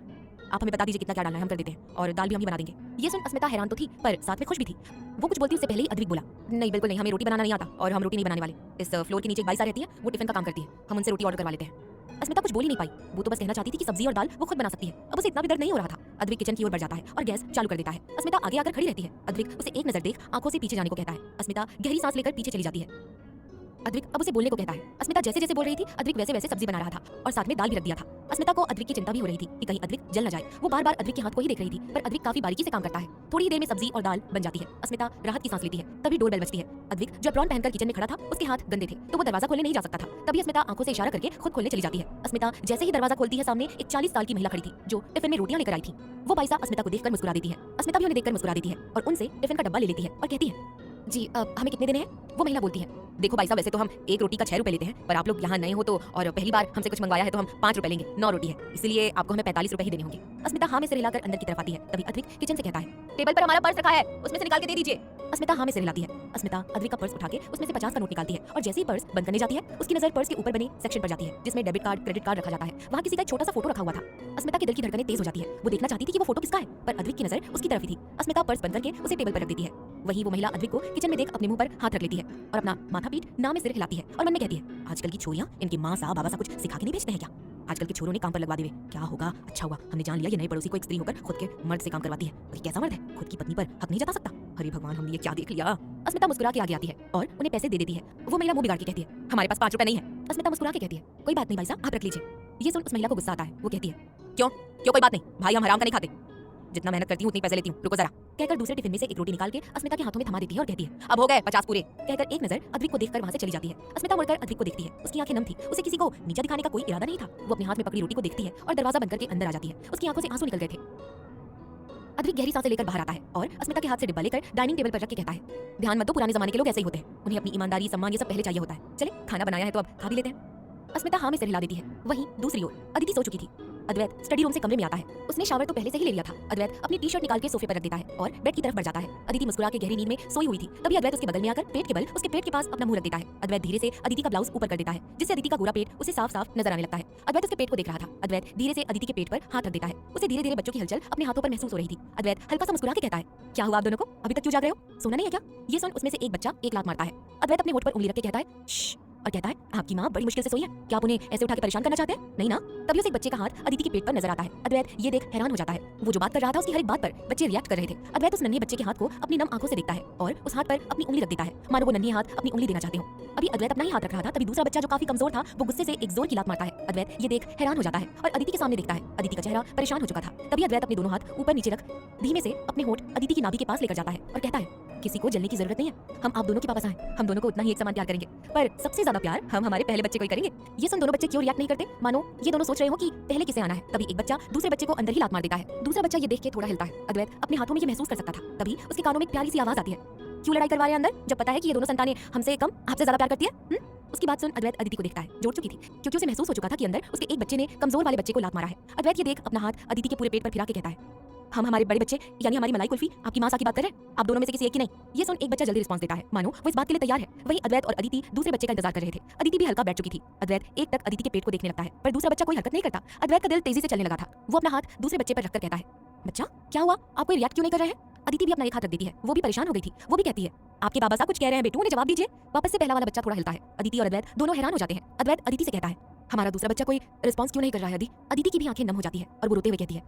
आप हमें बता दीजिए कितना क्या डालना है, हम कर देते हैं, और दाल भी हम ही बना देंगे। ये सुन अस्मिता हैरान तो थी, पर साथ में खुश भी थी। वो कुछ बोलती उससे पहले ही अद्विक बोला, नहीं बिल्कुल नहीं, हमें रोटी बनाना नहीं आता, और हम रोटी नहीं बनाने वाले। इस फ्लोर के नीचे एक बाईसा रहती है, वो टिफिन का काम करती है, हम उनसे रोटी ऑर्डर करवा लेते हैं। अस्मिता कुछ बोल ही नहीं पाई। वो तो बस कहना चाहती थी कि सब्जी और दाल वो खुद बना सकती है। अब उसे इतना भी दर्द नहीं हो रहा था। अद्विक किचन की ओर बढ़ जाता है और गैस चालू कर देता है। अस्मिता आगे आकर खड़ी रहती है। अद्विक उसे एक नजर देख आंखों से पीछे जाने को कहता है। अस्मिता गहरी सांस लेकर पीछे चली जाती है। अद्विक अब उसे बोलने को कहता है। अस्मिता जैसे जैसे बोल रही थी, अद्विक वैसे वैसे सब्जी बना रहा था और साथ में दाल भी रख दिया था। अस्मिता को अद्विक की चिंता भी हो रही थी कि कहीं अद्विक जल न जाए। वो बार बार अद्विक के हाथ को ही देख रही थी, पर अद्विक काफी बारीकी से काम करता है। थोड़ी देर में सब्जी और दाल बन जाती है। अस्मिता राहत की सांस लेती है। तभी डोर बेल बजती है। अद्विक जो एप्रॉन पहनकर किचन में खड़ा था, उसके हाथ गंदे थे, तो वो दरवाजा खोलने नहीं जा सकता था। तभी अस्मिता आंखों से इशारा करके खुद खोलने चली जाती है। अस्मिता जैसे ही दरवाजा खोलती है, सामने एक 40 साल की महिला खड़ी थी, जो टिफिन में रोटियां लेकर आई थी। वो बाईसा अस्मिता को देखकर मुस्कुरा देती है। अस्मिता भी उन्हें देखकर मुस्कुरा देती है और उनसे टिफिन का डब्बा ले लेती है और कहती है, जी हमें कितने देने हैं? वो महिला बोलती है, देखो भाई साहब, वैसे तो हम एक रोटी का 6 रुपए लेते हैं, पर आप लोग यहाँ नए हो तो और पहली बार हमसे कुछ मंगवाया है तो हम 5 रुपए लेंगे। 9 रोटी है, इसलिए आपको हमें 45 रुपए ही देने होंगे। अस्मिता हाँ में सिर हिलाकर अंदर की तरफ आती है। तभी अद्विक किचन से कहता है, टेबल पर हमारा पर्स रखा है, उसमें से निकाल के दे दीजिए। अस्मिता हाँ में सिर हिलाती है। अस्मिता अद्विक का पर्स उठा के उसमें से 50 का नोट निकालती है और जैसे ही पर्स बंद करने जाती है, उसकी नजर पर्स के ऊपर बने सेक्शन पर जाती है, जिसमें डेबिट कार्ड, क्रेडिट कार्ड रखा जाता है। वहाँ किसी का एक छोटा सा फोटो रखा हुआ था। अस्मिता के दिल की धड़कनें तेज हो जाती है। वो देखना चाहती थी कि वो फोटो किसका है, पर अद्विक की नजर उसकी तरफ ही थी। अस्मिता पर्स बंद करके उसे टेबल पर रख देती है। वहीं वो महिला अद्विक को किचन में देख अपने मुंह पर हाथ रख लेती है और अपना माथा पीट नाम में सिर हिलाती है और मन में कहती है, आजकल की छोरियां इनकी माँ सा बाबा सा कुछ सिखा के नहीं भेजते हैं क्या? आजकल के छोरों ने काम पर लगवा दिए, क्या होगा? अच्छा हुआ हमने जान लिया ये नए पड़ोसी को एक स्त्री होकर खुद के मर्द से काम करवाती है। और ये कैसा मर्द है, खुद की पत्नी पर हक नहीं जता सकता। अरे भगवान, हमने ये क्या देख लिया। अस्मिता मुस्कुरा के आगे आती है और उन्हें पैसे दे देती है। वो महिला मुंह बिगाड़ के कहती है, हमारे पास 5 रुपए नहीं है। अस्मिता मुस्कुरा के कहती है, कोई बात नहीं भाई साहब, आप रख लीजिए। ये सुन उस महिला को गुस्सा आता है। वो कहती है, क्यों क्यों कोई बात नहीं भाई, हम हराम का नहीं खाते, जितना मेहनत करती हूँ उतनी पैसे लेती हूँ, रुको जरा। कहकर दूसरे टिफिन में से एक रोटी निकाल के अस्मिता के हाथों में थमा देती है और कहती है, अब हो गए 50 पूरे। कहकर एक नजर अद्विक को देखकर वहां से चली जाती है। अस्मिता मुड़कर अद्विक को देखती है। उसकी आंखें नम थी। उसे किसी को नीचा दिखाने का कोई इरादा नहीं था। वो अपने हाथ में पकड़ी रोटी को देखती है और दरवाजा बंद करके अंदर आ जाती है। उसकी आंखों से आंसू निकल गए थे। अद्विक गहरी सांसें लेकर बाहर आता है और अस्मिता के हाथ से डिब्बा लेकर डाइनिंग टेबल पर रख के कहता है, ध्यान मत दो, पुराने जमाने के लोग ऐसे ही होते हैं, उन्हें अपनी ईमानदारी, सम्मान ये सब पहले चाहिए होता है। चले खाना बनाया है तो अब खा भी लेते हैं। अस्मिता हाँ में सिर हिला देती है। वहीं दूसरी ओर अदिति सो चुकी थी। अद्वैत स्टडी रूम से कमरे में आता है। उसने शावर तो पहले से ही ले लिया था। अद्वैत अपनी टी शर्ट निकाल के सोफे पर रख देता है और बेड की तरफ बढ़ जाता है। अदिति मुस्कुरा के गहरी नींद में सोई हुई थी। तभी अद्वैत उसके बगल में आकर पेट के बल उसके पेट के पास अपना मुंह रख देता है। अद्वैत धीरे से अदिति का ब्लाउज ऊपर कर देता है, जिससे अदिति का गोरा पेट उसे साफ साफ नजर आने लगता है। अद्वैत उसके पेट को देख रहा था। अद्वैत धीरे से अदिति के पेट पर हाथ रख देता है। उसे धीरे धीरे बच्चों की हलचल अपने हाथों पर महसूस हो रही थी। अद्वैत हल्का सा मुस्कुरा के कहता है, क्या हुआ आप दोनों को? अभी तक क्यों जाग रहे हो? सोना नहीं है क्या? ये सुन उसमें से एक बच्चा एक लात मारता है। अद्वैत अपने होठ पर उंगली रख के कहता है, श्श, और कहता है, आपकी माँ बड़ी मुश्किल से सोई है, क्या आप उन्हें ऐसे उठा के परेशान करना चाहते हैं? नहीं ना? तभी उसे एक बच्चे का हाथ अदिति के पेट पर नजर आता है। अद्वैत ये देख हैरान हो जाता है। वो जो बात कर रहा था उसकी हर एक बात पर बच्चे रिएक्ट कर रहे थे। अद्वैत उस नन्हे बच्चे के हाथ को अपनी नम आंखों से देखता है और उस हाथ पर अपनी उंगली रख देता है, मानो वो नन्हे हाथ अपनी उंगली देना चाहते हो। अभी अद्वैत अपना ही हाथ रख रहा था, तभी दूसरा बच्चा जो काफी कमजोर था वो गुस्से से एक जोर की लात मारता है। अद्वैत ये देख हैरान हो जाता है और अदिति के सामने देखता है। अदिति का चेहरा परेशान हो चुका था। तभी अद्वैत अपने दोनों हाथ ऊपर नीचे रख धीमे से अपने होठ अदिति की नाभि के पास लेकर जाता है और कहता है, किसी को जलने की जरूरत नहीं है, हम आप दोनों के वापस आए, हम दोनों को उतना ही एक समान प्यार करेंगे, पर सबसे ज्यादा प्यार हम हमारे पहले बच्चे को ही करेंगे। ये सुन दोनों बच्चे क्यों रिएक्ट नहीं करते, मानो ये दोनों सोच रहे हो कि पहले किसे आना है। तभी एक बच्चा दूसरे बच्चे को अंदर ही लात मार देता है। दूसरा बच्चा ये देख के थोड़ा हिलता है। अद्वैत अपने हाथों में ये महसूस कर सकता था। तभी उसके कानों में एक प्यारी सी आवाज आती है, क्यों लड़ाई करवा रहे हैं अंदर, जब पता है कि ये दोनों संतानें हमसे कम आपसे ज्यादा प्यार करती है? उसकी बात सुन अद्वैत अदिति को देखता है, जोड़ चुकी थी, क्योंकि उसे महसूस हो चुका था कि अंदर उसके एक बच्चे ने कमजोर वाले बच्चे को लात मारा है। अद्वैत ये देख अपना हाथ अदिति के पूरे पेट पर फिरा के कहता है, हम हमारे बड़े बच्चे यानी हमारी मलाई कुल्फी आपकी मां सा की बात कर रहे हैं, आप दोनों में से किसी एक की नहीं। ये सुन एक बच्चा जल्दी रिस्पांस देता है, मानो वो इस बात के लिए तैयार है। वहीं अद्वैत और अदिति दूसरे बच्चे का इंतजार कर रहे थे। अदिति भी हल्का बैठ चुकी थी। अद्वैत एक टक अदिति के पेट को देखने लगता है, पर दूसरा बच्चा कोई हरकत नहीं करता। अद्वैत का दिल तेजी से चलने लगा था। वो अपना हाथ दूसरे बच्चे पर रखकर कहता है, बच्चा क्या हुआ, आप कोई रिएक्ट क्यों नहीं कर रहे हैं? अदिति भी अपना एक हाथ रख देती है। वो भी परेशान हो गई थी। वो भी कहती है, आपके बाबा साहब कुछ कह रहे हैं बेटू, उन्हें जवाब दीजिए। वापस से पहला वाला बच्चा थोड़ा हिलता है। अदिति और अद्वैत दोनों हैरान हो जाते हैं। अद्वैत अदिति से कहता है, हमारा दूसरा बच्चा कोई रिस्पांस क्यों नहीं कर रहा है? अदिति की भी आंखें नम हो जाती है और वो रोते हुए कहती है,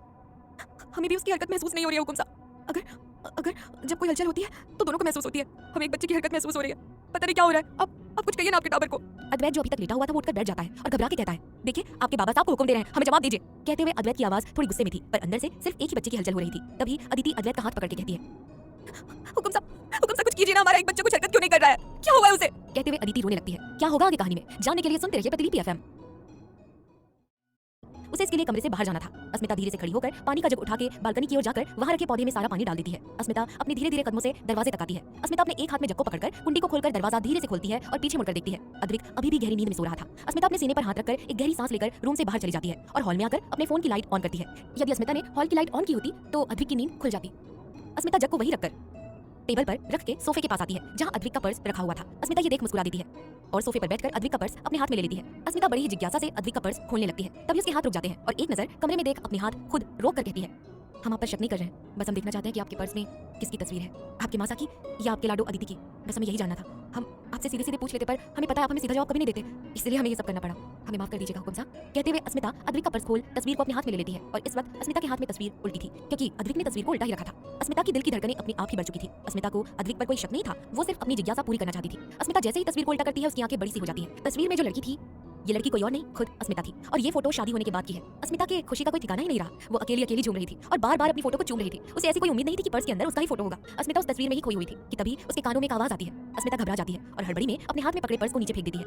हमें भी उसकी हरकत महसूस नहीं हो रही है हुकुम साहब। अगर अगर जब कोई हलचल होती है तो दोनों को महसूस होती है। हमें एक बच्चे की हरकत महसूस हो रही है, पता नहीं क्या हो रहा है। अब कुछ कहिए ना आपके टाबर को। अद्वैत जो अभी तक लेटा हुआ था वो उठकर बैठ जाता है और घबरा के कहता है, देखिए आपके बाबा साहब को हुक्म दे रहे हैं, हमें जवाब दीजिए। कहते हुए अद्वैत की आवाज थोड़ी गुस्से में थी, पर अंदर से सिर्फ एक ही बच्चे की हलचल हो रही थी। तभी अदिति अद्वैत का हाथ पकड़ के कहती है, हुकुम साहब कुछ कीजिए ना, हमारा एक बच्चा कुछ हरकत क्यों नहीं कर रहा है, क्या हुआ है उसे? कहते हुए अदिति रोने लगती है। क्या होगा आगे कहानी में जानने के लिए सुनते रहिए प्रतिलिपि एफएम। उसे इसके लिए कमरे से बाहर जाना था। अस्मिता धीरे से खड़ी होकर पानी का जग उठा के बालकनी की ओर जाकर वहां रखे पौधे में सारा पानी डाल देती है। अस्मिता अपने धीरे धीरे कदमों से दरवाजे तक आती है। अस्मिता अपने एक हाथ में जग को पकड़कर कुंडी को खोलकर दरवाजा धीरे से खोलती है और पीछे मुड़कर देखती है। अद्विक अभी भी गहरी नींद में सो रहा था। अस्मिता अपने सीने पर हाथ रखकर एक गहरी सांस लेकर रूम से बाहर चली जाती है और हॉल में आकर अपने फोन की लाइट ऑन करती है। यदि अस्मिता ने हॉल की लाइट ऑन की होती तो अद्विक की नींद खुल जाती। अस्मिता जग को वहीं रखकर टेबल पर रख के सोफे के पास आती है जहां अद्विक का पर्स रखा हुआ था। अस्मिता ये देख मुस्कुरा देती है और सोफे पर बैठकर अद्विक का पर्स अपने हाथ में ले लेती है। अस्मिता बड़ी ही जिज्ञासा से अद्विक का पर्स खोलने लगती है। तभी उसके हाथ रुक जाते हैं और एक नजर कमरे में देख अपने हाथ खुद रोक कर कहती है, हम आप पर शक नहीं कर रहे हैं, बस हम देखना चाहते हैं कि आपके पर्स में किसकी तस्वीर है, आपकी मासा की या आपके लाडो अदिति की। बस हमें यही जानना था। हम आपसे सीधे सीधे पूछ लेते पर हमें पता है आप हमें सीधा जवाब कभी नहीं देते, इसलिए हमें ये सब करना पड़ा। हमें माफ कर दीजिएगा हुकुम साहब। कहते हुए अस्मिता अद्विक का पर्स खोल तस्वीर को अपने हाथ में ले लेती है और इस वक्त अस्मिता के हाथ में तस्वीर उल्टी थी क्योंकि अद्विक ने तस्वीर को उल्टा ही रखा था। अस्मिता की दिल की धड़कनें अपने आप ही बढ़ चुकी थी। अस्मिता को अद्विक पर कोई शक नहीं था, वो सिर्फ अपनी जिज्ञासा पूरी करना चाहती थी। अस्मिता जैसे ही तस्वीर को उल्टा करती है उसकी आंखें बड़ी सी हो जाती है। तस्वीर में जो लड़की थी ये लड़की कोई और नहीं खुद अस्मिता थी और ये फोटो शादी होने के बाद की है। अस्मिता के खुशी का कोई ठिकाना ही नहीं रहा। वो अकेली अकेली झूम रही थी और बार बार अपनी फोटो को चूम रही थी। उसे ऐसी कोई उम्मीद नहीं थी कि पर्स के अंदर उसका ही फोटो होगा। अस्मिता उस तस्वीर में ही खोई हुई थी कि तभी उसके कानों में एक आवाज आती है। अस्मिता घबरा जाती है और हड़बड़ी में अपने हाथ में पकड़े पर्स को नीचे फेंक देती है।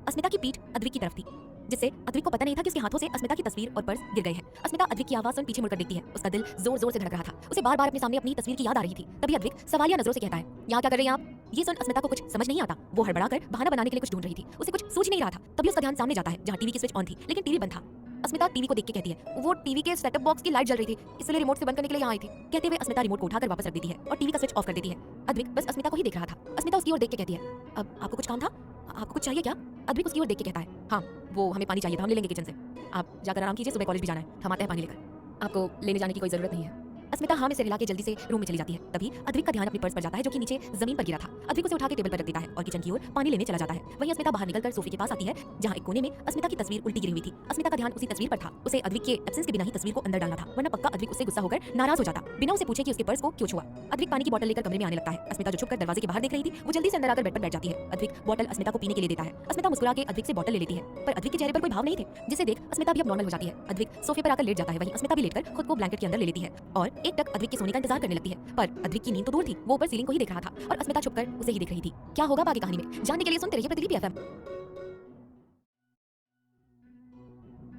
अस्मिता की पीठ अद्विक की तरफ थी जिससे अद्विक को पता नहीं था कि उसके हाथों से अस्मिता की तस्वीर और पर्स गिर गए हैं। अस्मिता अद्विक की आवाज सुन पीछे मुड़कर देखती है। उसका दिल जोर जोर से धड़क रहा था। उसे बार बार अपने सामने अपनी तस्वीर की याद आ रही थी। तभी अद्विक सवालिया नजरों से कहता है, यहाँ क्या कर रही हैं आप? ये सुन अस्मिता को कुछ समझ नहीं आता। वो हड़बड़ाकर बहाना बनाने के लिए कुछ ढूंढ रही थी। उसे कुछ सूझ नहीं रहा था। तभी उसका ध्यान सामने जाता है जहाँ टीवी की स्विच ऑन थी लेकिन टीवी बंद था। अस्मिता टीवी को देख के कहती है, वो टीवी के सेटअप बॉक्स की लाइट जल रही थी इसलिए रिमोट से बंद करने के लिए यहाँ आई थी। कहते हुए अस्मिता रिमोट को उठाकर वापस रख देती है और टीवी का स्विच ऑफ कर देती है। अद्विक बस अस्मिता को ही देख रहा था। अस्मिता उसकी ओर देख के कहती है, अब आपको कुछ काम था, आपको कुछ चाहिए क्या? अद्विक उसकी ओर देख के कहता है, हाँ वो हमें पानी चाहिए था, हम ले लेंगे किचन से। आप जाकर आराम कीजिए, सुबह कॉलेज भी जाना है, हम आते हैं पानी लेकर। आपको लेने जाने की कोई जरूरत नहीं है। अस्मिता हाँ में सिर हिला के जल्दी से रूम में चली जाती है। तभी अद्विक का ध्यान अपनी पर्स पर जाता है जो कि नीचे जमीन पर गिरा था। अद्विक उसे उठा के टेबल पर रख देता है और किचन की ओर पानी लेने चला जाता है। वहीं अस्मिता बाहर निकलकर सोफे के पास आती है जहाँ एक कोने में अस्मिता की तस्वीर उल्टी गिरी हुई थी। अस्मिता का ध्यान उसी तस्वीर पर था। उसे अद्विक के एब्सेंस के बिना ही तस्वीर को अंदर डालना था, वरना पक्का अद्विक उससे गुस्सा होकर नाराज हो जाता बिना उसे पूछे कि उसके पर्स को क्यों छुआ। अद्विक पानी की बोतल लेकर कमरे में आने लगता है। अस्मिता जो छुपकर दरवाजे के बाहर देख रही थी वो जल्दी से अंदर आकर बेड पर बैठ जाती है। अद्विक बोतल अस्मिता को पीने के लिए देता है। अस्मिता मुस्कुरा के अद्विक से बोतल ले लेती है पर अद्विक के चेहरे पर कोई भाव नहीं थे, जिसे देख अस्मिता भी अब नॉर्मल हो जाती है। अद्विक सोफे पर आकर लेट जाता है। वहीं अस्मिता भी लेटकर खुद को ब्लैंकेट के अंदर ले लेती है और एक टक अद्विक के सोने का इंतजार करने लगती है। पर अद्विक की नींद तो दूर थी, वो ऊपर सीलिंग को ही देख रहा था और अस्मिता छुपकर उसे ही देख रही थी। क्या होगा बाकी कहानी में जानने के लिए सुनते रहिए प्रतिलिपि एफएम।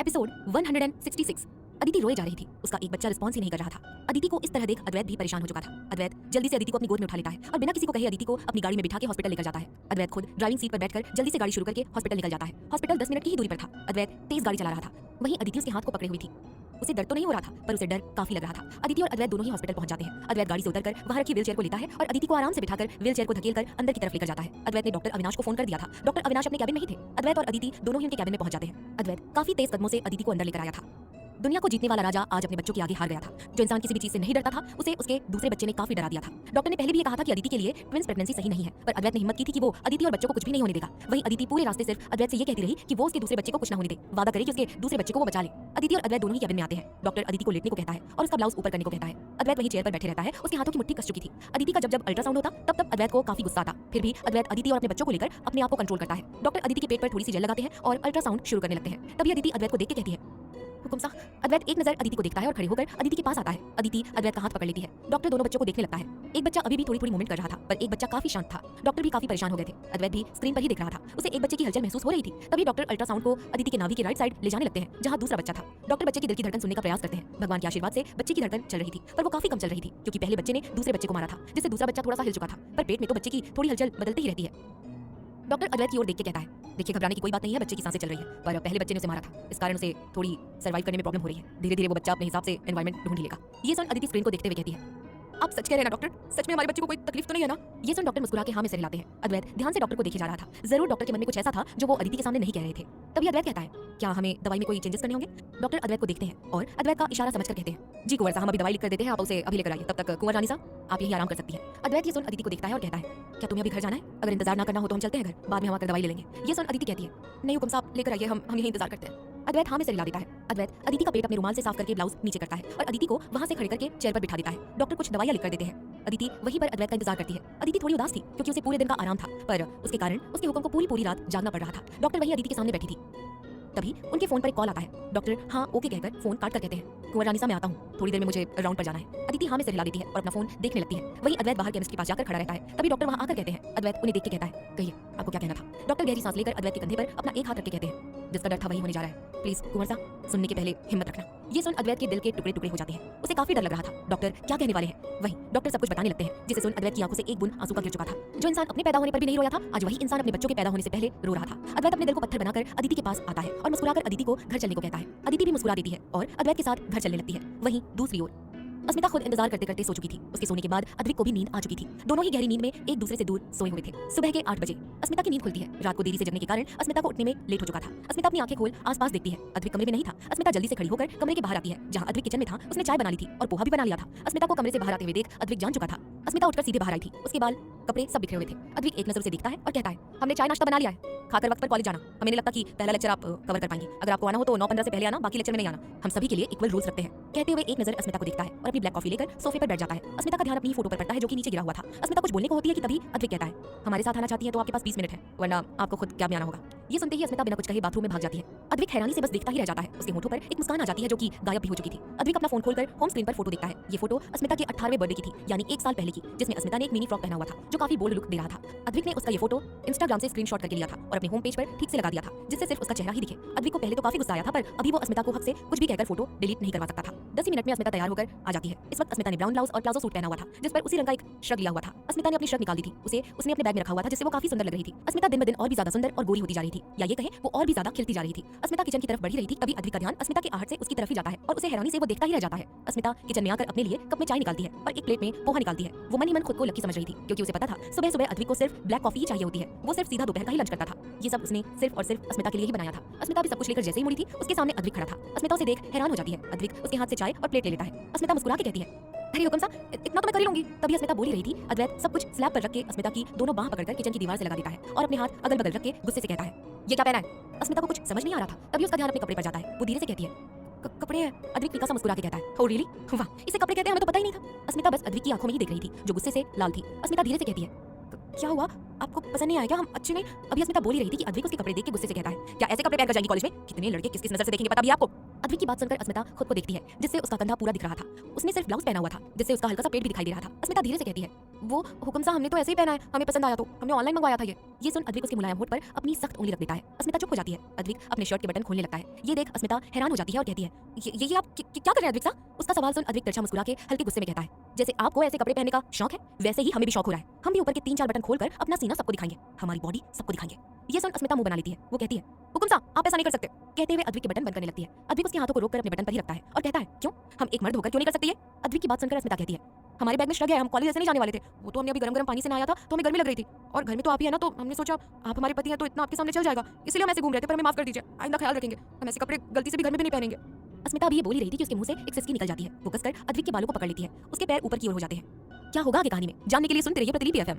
एपिसोड 166। अदिति रोए जा रही थी। उसका एक बच्चा रिस्पॉन्स ही नहीं कर रहा था। अदिति को इस तरह देख अद्वैत भी परेशान हो चुका था। अद्वैत जल्दी से अदिति को अपनी गोद में उठा लेता है और बिना किसी को कहे अदिति को अपनी गाड़ी में बिठा के हॉस्पिटल लेकर जाता है। अद्वैत खुद ड्राइविंग सीट पर बैठकर जल्दी से गाड़ी शुरू करके हॉस्पिटल निकल जाता है। हॉस्पिटल 10 मिनट की ही दूरी पर था। अद्वैत तेज गाड़ी चला रहा था। वहीं अदिति उसके हाथ को पकड़े हुई थी। उसे दर्द तो नहीं हो रहा था, पर उसे डर काफी लग रहा था। अदिति और अद्वैत दोनों ही हॉस्पिटल पहुंच जाते हैं। अद्वैत गाड़ी से उतरकर वहां रखी व्हीलचेयर को लेता है और अदिति को आराम से बिठाकर व्हीलचेयर को धकेलकर अंदर की तरफ लेकर जाता है। अद्वैत ने डॉक्टर अविनाश को फोन कर दिया था। डॉक्टर अविनाश अपने कैबिन में ही थे। अद्वैत और अदिति दोनों ही उनके कैबिन में पहुंच जाते हैं। अद्वैत काफी तेज कदमों से अदिति को अंदर लेकर आया था। दुनिया को जीतने वाला राजा आज अपने बच्चों के आगे हार गया था। जो इंसान किसी भी चीज से नहीं डरता था, उसे उसके दूसरे बच्चे ने काफी डरा दिया था। डॉक्टर ने पहले भी ये कहा था कि अदिति के लिए ट्विंस प्रेगनेंसी सही नहीं है, पर अद्वैत ने हिम्मत की थी कि वो अदिति और बच्चों को कुछ भी नहीं होने देगा। वहीं अदिति पूरे रास्ते सिर्फ अद्वैत से ये कहती रही कि वो उसके दूसरे बच्चे को कुछ ना होने दे, वादा करे कि उसके दूसरे बच्चे को वो बचा ले। अदिति और अद्वैत दोनों ही कैबिन में आते हैं। डॉक्टर अदिति को लेटने को कहता है और उसका ब्लाउज ऊपर करने को कहता है। अद्वैत वहीं चेयर पर बैठे रहता है। उसके हाथों की मुट्ठी कस चुकी थी। अदिति का जब अल्ट्रासाउंड होता तब अद्वैत को काफी गुस्सा आता। फिर भी अद्वैत अदिति और अपने बच्चों को लेकर अपने आप को कंट्रोल करता है। डॉक्टर अदिति के पेट पर थोड़ी सी जेल लगाते हैं और अल्ट्रासाउंड शुरू करने लगते हैं। तभी अदिति अद्वैत को देख के कहती है, हुकुम साहब। अद्वैत एक नजर अदिति को देखता है और खड़े होकर अदिति के पास आता है। अदिति अद्वैत का हाथ पकड़ लेती है। डॉक्टर दोनों बच्चों को देखने लगता है। एक बच्चा अभी भी थोड़ी मूवमेंट कर रहा था, पर एक बच्चा काफी शांत था। डॉक्टर भी काफी परेशान हो गए थे। अद्वैत भी स्क्रीन पर ही देख रहा था। उसे एक बच्चे की हलचल महसूस हो रही थी। तभी डॉक्टर अल्ट्रासाउंड को अदिति के नाभि के राइट साइड ले जाने लगते हैं, जहां दूसरा बच्चा था। डॉक्टर बच्चे की दिल की धड़कन सुनने का प्रयास करते हैं। भगवान के आशीर्वाद से बच्चे की धड़कन चल रही थी, पर वो काफी कम चल रही थी, क्योंकि पहले बच्चे ने दूसरे बच्चे को मारा था, जिससे दूसरा बच्चा थोड़ा सा हिल चुका था। पर पेट में तो बच्चे की थोड़ी हलचल बदलती ही रहती है। डॉक्टर अद्वैत की ओर देख के कहता है, देखिए घबराने की कोई बात नहीं है, बच्चे की सांसें चल रही है, पर पहले बच्चे ने उसे मारा था, इस कारण उसे थोड़ी सर्वाइव करने में प्रॉब्लम हो रही है। धीरे धीरे वो बच्चा अपने हिसाब से एनवायरमेंट ढूंढ ही लेगा। ये सुन अदिति स्क्रीन को देखते हुए कहती है, आप सच कह रहे हैं ना डॉक्टर? सच में हमारे बच्चे को कोई तकलीफ तो नहीं है ना? ये सुन डॉक्टर मुस्कुरा के हाँ में सिर हिलाते हैं। अद्वैत ध्यान से डॉक्टर को देखे जा रहा था। जरूर डॉक्टर के मन में कुछ ऐसा था जो वो अदिति के सामने नहीं कह रहे थे। तभी अद्वैत कहता है, क्या हमें दवाई में कोई चेंजेस करने होंगे? डॉक्टर अद्वैत को देखते हैं और अद्वैत का इशारा समझकर कहते हैं, जी कुंवर साहब, हम अभी दवाई लिख कर देते हैं, आप उसे अभी लेकर आइए। तब तक कुंवर रानी साहब आप यही आराम कर सकती हैं। अद्वैत ये सुन अदिति को देखता है और कहता है, क्या तुम्हें अभी घर जाना है? अगर इंतजार ना करना हो तो हम चलते हैं घर, बाद में हम आकर दवाई ले लेंगे। ये सुन अदिति कहती है, नहीं हुकुम साहब, लेकर आइए, हम यही इंतजार करते हैं। अद्वैत हाँ में सिर हिला देता है। अद्वैत अदिति का पेट अपने रुमाल से साफ करके ब्लाउज नीचे करता है और अदिति को वहां से खड़े करके चेयर पर बिठा देता है। डॉक्टर कुछ दवाइयां लिख कर देते हैं। अदिति वहीं पर अद्वैत का इंतजार करती है। अदिति थोड़ी उदास थी, क्योंकि उसे पूरे दिन का आराम था, पर उसके कारण उसके हुक्म को पूरी रात जागना पड़ रहा था। डॉक्टर वहीं अदिति के सामने बैठी थी। तभी उनके फोन पर एक कॉल आता है। डॉक्टर हाँ ओके कहकर फोन काट कर कहते हैं, कुंवर रानी साहब मैं आता हूँ, थोड़ी देर में मुझे राउंड पर जाना है। अदिति हाँ में सिर हिला देती है और अपना फोन देखने लगती है। वहीं अद्वैत बाहर केमिस्ट के पास जाकर खड़ा रहता है। तभी डॉक्टर वहां आकर कहते हैं। अद्वैत उन्हें देख के कहता है, कहिए आपको क्या कहना था? डॉक्टर गहरी सांस लेकर अद्वैत के कंधे पर अपना एक हाथ रख के कहते हैं, जिसका डर था वही होने जा रहा है, प्लीज कुंवर साहब सुनने के पहले हिम्मत रखना। ये सुन अद्वैत के दिल के टुकड़े टुकड़े हो जाते हैं। उसे काफी डर लग रहा था, डॉक्टर क्या कहने वाले हैं। वहीं डॉक्टर सब कुछ बताने लगते हैं, जिसे सुन अद्वैत की आंखों से एक बूंद आंसू का गिर चुका था। जो इंसान अपने पैदा होने पर भी नहीं रोया था, आज वही इंसान अपने बच्चों के पैदा होने से पहले रो रहा था। अद्वैत अपने दिल को पत्थर बनाकर अदिति के पास आता है और मुस्कुराकर अदिति को घर चलने को कहता है। अदिति भी मुस्कुरा देती है और अद्वैत के साथ घर चलने लगती है। वहीं दूसरी ओर अस्मिता खुद इंतजार करते करते सो चुकी थी। उसके सोने के बाद अद्विक को भी नींद आ चुकी थी। दोनों ही गहरी नींद में एक दूसरे से दूर सोए हुए थे। सुबह के 8 बजे अस्मिता की नींद खुलती है। रात को देरी से जगने के कारण अस्मिता को उठने में लेट हो चुका था। अस्मिता अपनी आंखें खोल आसपास देखती है। अद्विक कमरे में नहीं था। अस्मिता जल्दी से खड़ी होकर कमरे के बाहर आती है, जहां अद्विक किचन में था। उसने चाय बना ली थी और पोहा भी बना लिया था। अस्मिता को कमरे से बाहर आते हुए देख अद्विक जान चुका था। अस्मिता उठकर सीधे बाहर आई थी। उसके बाल कपड़े सब बिखरे हुए थे। अद्विक एक नजर से देखता है और कहता है, हमने चाय नाश्ता बना लिया है, खाकर वक्त पर कॉलेज जाना। हमें नहीं लगता कि पहला लेक्चर आप कवर कर पाएंगे। अगर आपको आना हो तो 9:15 से पहले आना, बाकी लेक्चर में नहीं आना। हम सभी के लिए इक्वल रूल्स रखते हैं। कहते हुए एक नजर अस्मिता को देखता है और अपनी ब्लैक कॉफी लेकर सोफे पर बैठ जाता है। अस्मिता का ध्यान अपनी फोटो पर पड़ता है जो कि नीचे गिरा हुआ था। अस्मिता कुछ बोलने को होती है कि तभी अद्विक कहता है, हमारे साथ आना चाहती है तो आपके पास 20 मिनट है, वरना आपको खुद कैब में आना होगा। ये सुनते ही अस्मिता बिना कुछ कहे बाथरूम में भाग जाती है। अद्विक हैरानी से बस देखता ही रह जाता है। उसके होठों पर एक मुस्कान आ जाती है जो कि गायब भी हो चुकी थी। अद्विक अपना फोन खोलकर होम स्क्रीन पर फोटो देखता है। ये फोटो अस्मिता के 18वें बर्थडे की थी, यानी 1 साल पहले की, जिसमें अस्मिता ने एक मिनी फ्रॉक पहना हुआ था जो काफी बोल्ड लुक दे रहा था। अद्विक ने उसका ये फोटो इंस्टाग्राम से स्क्रीनशॉट करके लिया था और अपने होम पेज पर ठीक से लगा दिया था, जिससे सिर्फ उसका चेहरा ही दिखे। अद्विक को पहले तो काफी गुस्सा आया था, पर अभी वो अस्मिता को हक से कुछ भी कहकर फोटो डिलीट नहीं करवा सकता था। 10 ही मिनट में अस्मिता तैयार होकर आ जाती है। इस वक्त अस्मिता ने ब्राउन ब्लाउज और प्लाजो सूट पहना हुआ था, जिस पर उसी रंग का एक श्रग लिया हुआ था। अस्मिता ने अपनी श्रग निकाल दी थी। उसे उसने अपने बैग में रखा हुआ था, जिससे वो काफी सुंदर लग रही थी। अस्मिता दिन ब दिन और भी ज्यादा सुंदर और गोरी होती जा रही थी, या ये कहे वो और भी ज्यादा खिलती जा रही थी। अस्मिता किचन की तरफ बढ़ी रही थी। तभी अद्विक का ध्यान अस्मिता के आहट से उसकी तरफ ही जाता है और उसे हैरानी से वो देखता ही रह जाता है। अस्मिता किचन में आकर अपने लिए कप में चाय निकालती है और एक प्लेट में पोहा निकालती है। वो मन ही मन खुद को लकी समझ रही थी, क्योंकि उसे पता था सुबह सुबह अद्विक को सिर्फ ब्लैक कॉफी ही चाहिए होती है। वो सिर्फ सीधा दोपहर का ही लंच करता था। ये सब उसने सिर्फ और सिर्फ अस्मिता के लिए ही बनाया था। अस्मिता भी सब कुछ लेकर जैसे ही मुड़ी थी, उसके सामने अद्विक खड़ा था। अस्मिता उसे देख हैरान हो जाती है। अद्विक उसके हाथ से चाय और प्लेट ले लेता है। अस्मिता मुस्कुरा के कहती है, अरे हुकुम साहब, इतना तो मैं कर ही लूंगी। तभी अस्मिता बोल ही रही थी। अद्वैत सब कुछ स्लैब पर रख के अस्मिता की दोनों बाह पकड़कर किचन की दीवार से लगा देता है और अपने हाथ अगल बगल रख के गुस्से से कहता है, ये क्या पहना है? अस्मिता को कुछ समझ नहीं आ रहा था। तभी उसका ध्यान अपने कपड़े पर जाता है। वो धीरे से कहती है, कपड़े हैं। अद्विक फीका सा मुस्कुरा के कहता है, ओ रियली? वाह, इसे कपड़े कहते हैं, हमें तो पता ही नहीं था। अस्मिता बस अद्विक की आंखों में ही देख रही थी, जो गुस्से से लाल थी। अस्मिता धीरे से कहती है, क्या हुआ? आपको पसंद नहीं आया क्या? हम अच्छे नहीं? अभी अस्मिता बोल ही रही थी कि अद्विक उसके कपड़े देख के गुस्से से कहता है, क्या ऐसे कपड़े पहनकर जाएंगी कॉलेज में? कितने लड़के किस किस नजर से देखेंगे पता भी है आपको? अद्विक की बात सुनकर अस्मिता खुद को देखती है, जिससे उसका कंधा पूरा दिख रहा था। उसने सिर्फ ब्लाउज पहना हुआ था, जिससे उसका हल्का सा पेट भी दिखाई दे रहा था। अस्मिता धीरे से कहती है, वो हुक्म सा हमने तो ऐसे ही पहना है, हमें पसंद आया तो हमने ऑनलाइन मंगवाया था ये सुन अद्विक उसके मुलायम होठ पर अपनी सख्त उंगली रख देता है। अस्मिता चुप हो जाती है। अद्विक अपने शर्ट के बटन खोलने लगता है। ये देख अस्मिता हैरान हो जाती है और कहती है, ये आप क्या कर रहे हैं अद्विक सा? उसका सवाल सुन अद्विक तिरछा मुस्कुरा के हल्के गुस्से में कहता है, जैसे आपको ऐसे कपड़े पहनने का शौक है वैसे ही हमें भी शौक हो रहा है। हम भी ऊपर के 3-4 बटन खोलकर अपना सीना सबको दिखाएंगे, हमारी बॉडी सबको दिखाएंगे। ये सुन अस्मिता मुंह बना लेती है। वो कहती है, हुकुम सा आप ऐसा नहीं कर सकते। कहते हुए अद्विक के बटन बंद करने लगती है। अद्विक उसके हाथों को रोककर अपने बटन पर ही रखता है और कहता है, क्यों? हम एक मर्द होकर क्यों नहीं कर सकते ये? अद्विक की बात सुनकर अस्मिता कहती है, हमारे बैग में श्रग है, हम कॉलेज ऐसे नहीं जाने वाले थे। वो तो हमने अभी गरम पानी से नहाया था तो हमें गर्मी लग रही थी और घर में तो आप ही है ना, तो हमने सोचा आप हमारे पति हैं तो इतना आपके सामने चल जाएगा, इसलिए हम ऐसे घूम रहे थे, पर हमें माफ कर दीजिए, आइंदा ख्याल रखेंगे, हम ऐसे कपड़े गलती से भी घर में भी नहीं पहनेंगे। अस्मिता अभी ये बोल ही रही थी कि उसके मुंह से एक सिसकी निकल जाती है। वो कसकर अद्विक के बालों को पकड़ लेती है। उसके पैर ऊपर की ओर हो जाते हैं। क्या होगा आगे कहानी में जानने के लिए सुनते रहिए प्रतिलिपि एफएम।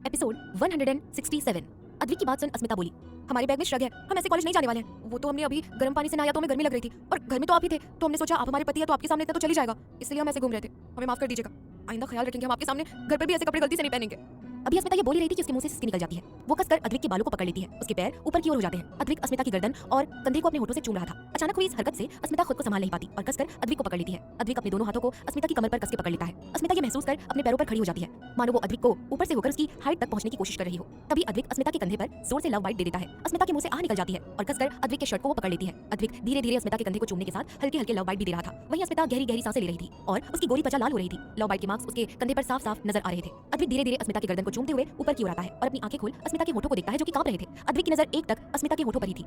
एपिसोड 167। अद्विक की बात सुन अस्मिता बोली, हमारे बैग में श्रग है, हम ऐसे कॉलेज नहीं जाने वाले हैं। वो तो हमने अभी गर्म पानी से नहाया तो हमें गर्मी लग रही थी और घर में तो आप ही थे, तो हमने सोचा आप हमारे पति है तो आपके सामने इतना तो चली जाएगा, इसलिए हम ऐसे घूम रहे थे, हमें माफ कर दीजिएगा, आइंदा ख्याल रखेंगे, हम आपके सामने घर पर भी ऐसे कपड़े गलती से नहीं पहनेंगे। अभी अस्मिता ये बोल ही रही थी कि उसके मुंह से सिसकी निकल जाती है। वो कसकर अद्विक के बालों को पकड़ लेती है। उसके पैर ऊपर की ओर हो जाते हैं। अद्विक अस्मिता की गर्दन और कंधे को अपने होठों से चूम रहा था। अचानक हुई इस हरकत से अस्मिता खुद को संभाल नहीं पाती और कसकर अद्विक को पकड़ लेती है। अद्विक अपने दोनों हाथों को अस्मिता की कमर पर कस के पकड़ लेता है। अस्मिता ये महसूस कर अपने पैरों पर खड़ी हो जाती है, मानो वो अद्विक को ऊपर से होकर उसकी हाइट तक पहुंचने की कोशिश कर रही हो। तभी अद्विक अस्मिता के कंधे पर जोर से लव बाइट दे देता है। अस्मिता के मुंह से आह निकल जाती है और कसकर अद्विक के शर्ट को वो पकड़ लेती है। अद्विक धीरे धीरे अस्मिता के कंधे को चूमने के साथ हल्के हल्के लव बाइट भी दे रहा था। वहीं अस्मिता गहरी गहरी सांसें ले रही थी और उसकी गोरी त्वचा लाल हो रही थी। लव बाइट के मार्क्स उसके कंधे पर साफ साफ नजर आ रहे थे। अद्विक धीरे धीरे अस्मिता की गर्दन को चूमते हुए ऊपर की ओर आता है और अपनी आंखें खोल अस्मिता के होठों को देखता है जो कि कांप रहे थे। अद्विक की नजर एक टक अस्मिता के होठों पर ही थी।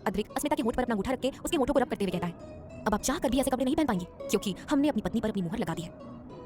अद्विक अस्मिता के होठ पर अपना अंगूठा रख के उसके होठों को रब करते हुए कहता है, अब आप चाह कर भी ऐसे कपड़े नहीं पहन पाएंगे क्योंकि हमने अपनी पत्नी पर अपनी मुहर लगा दी है,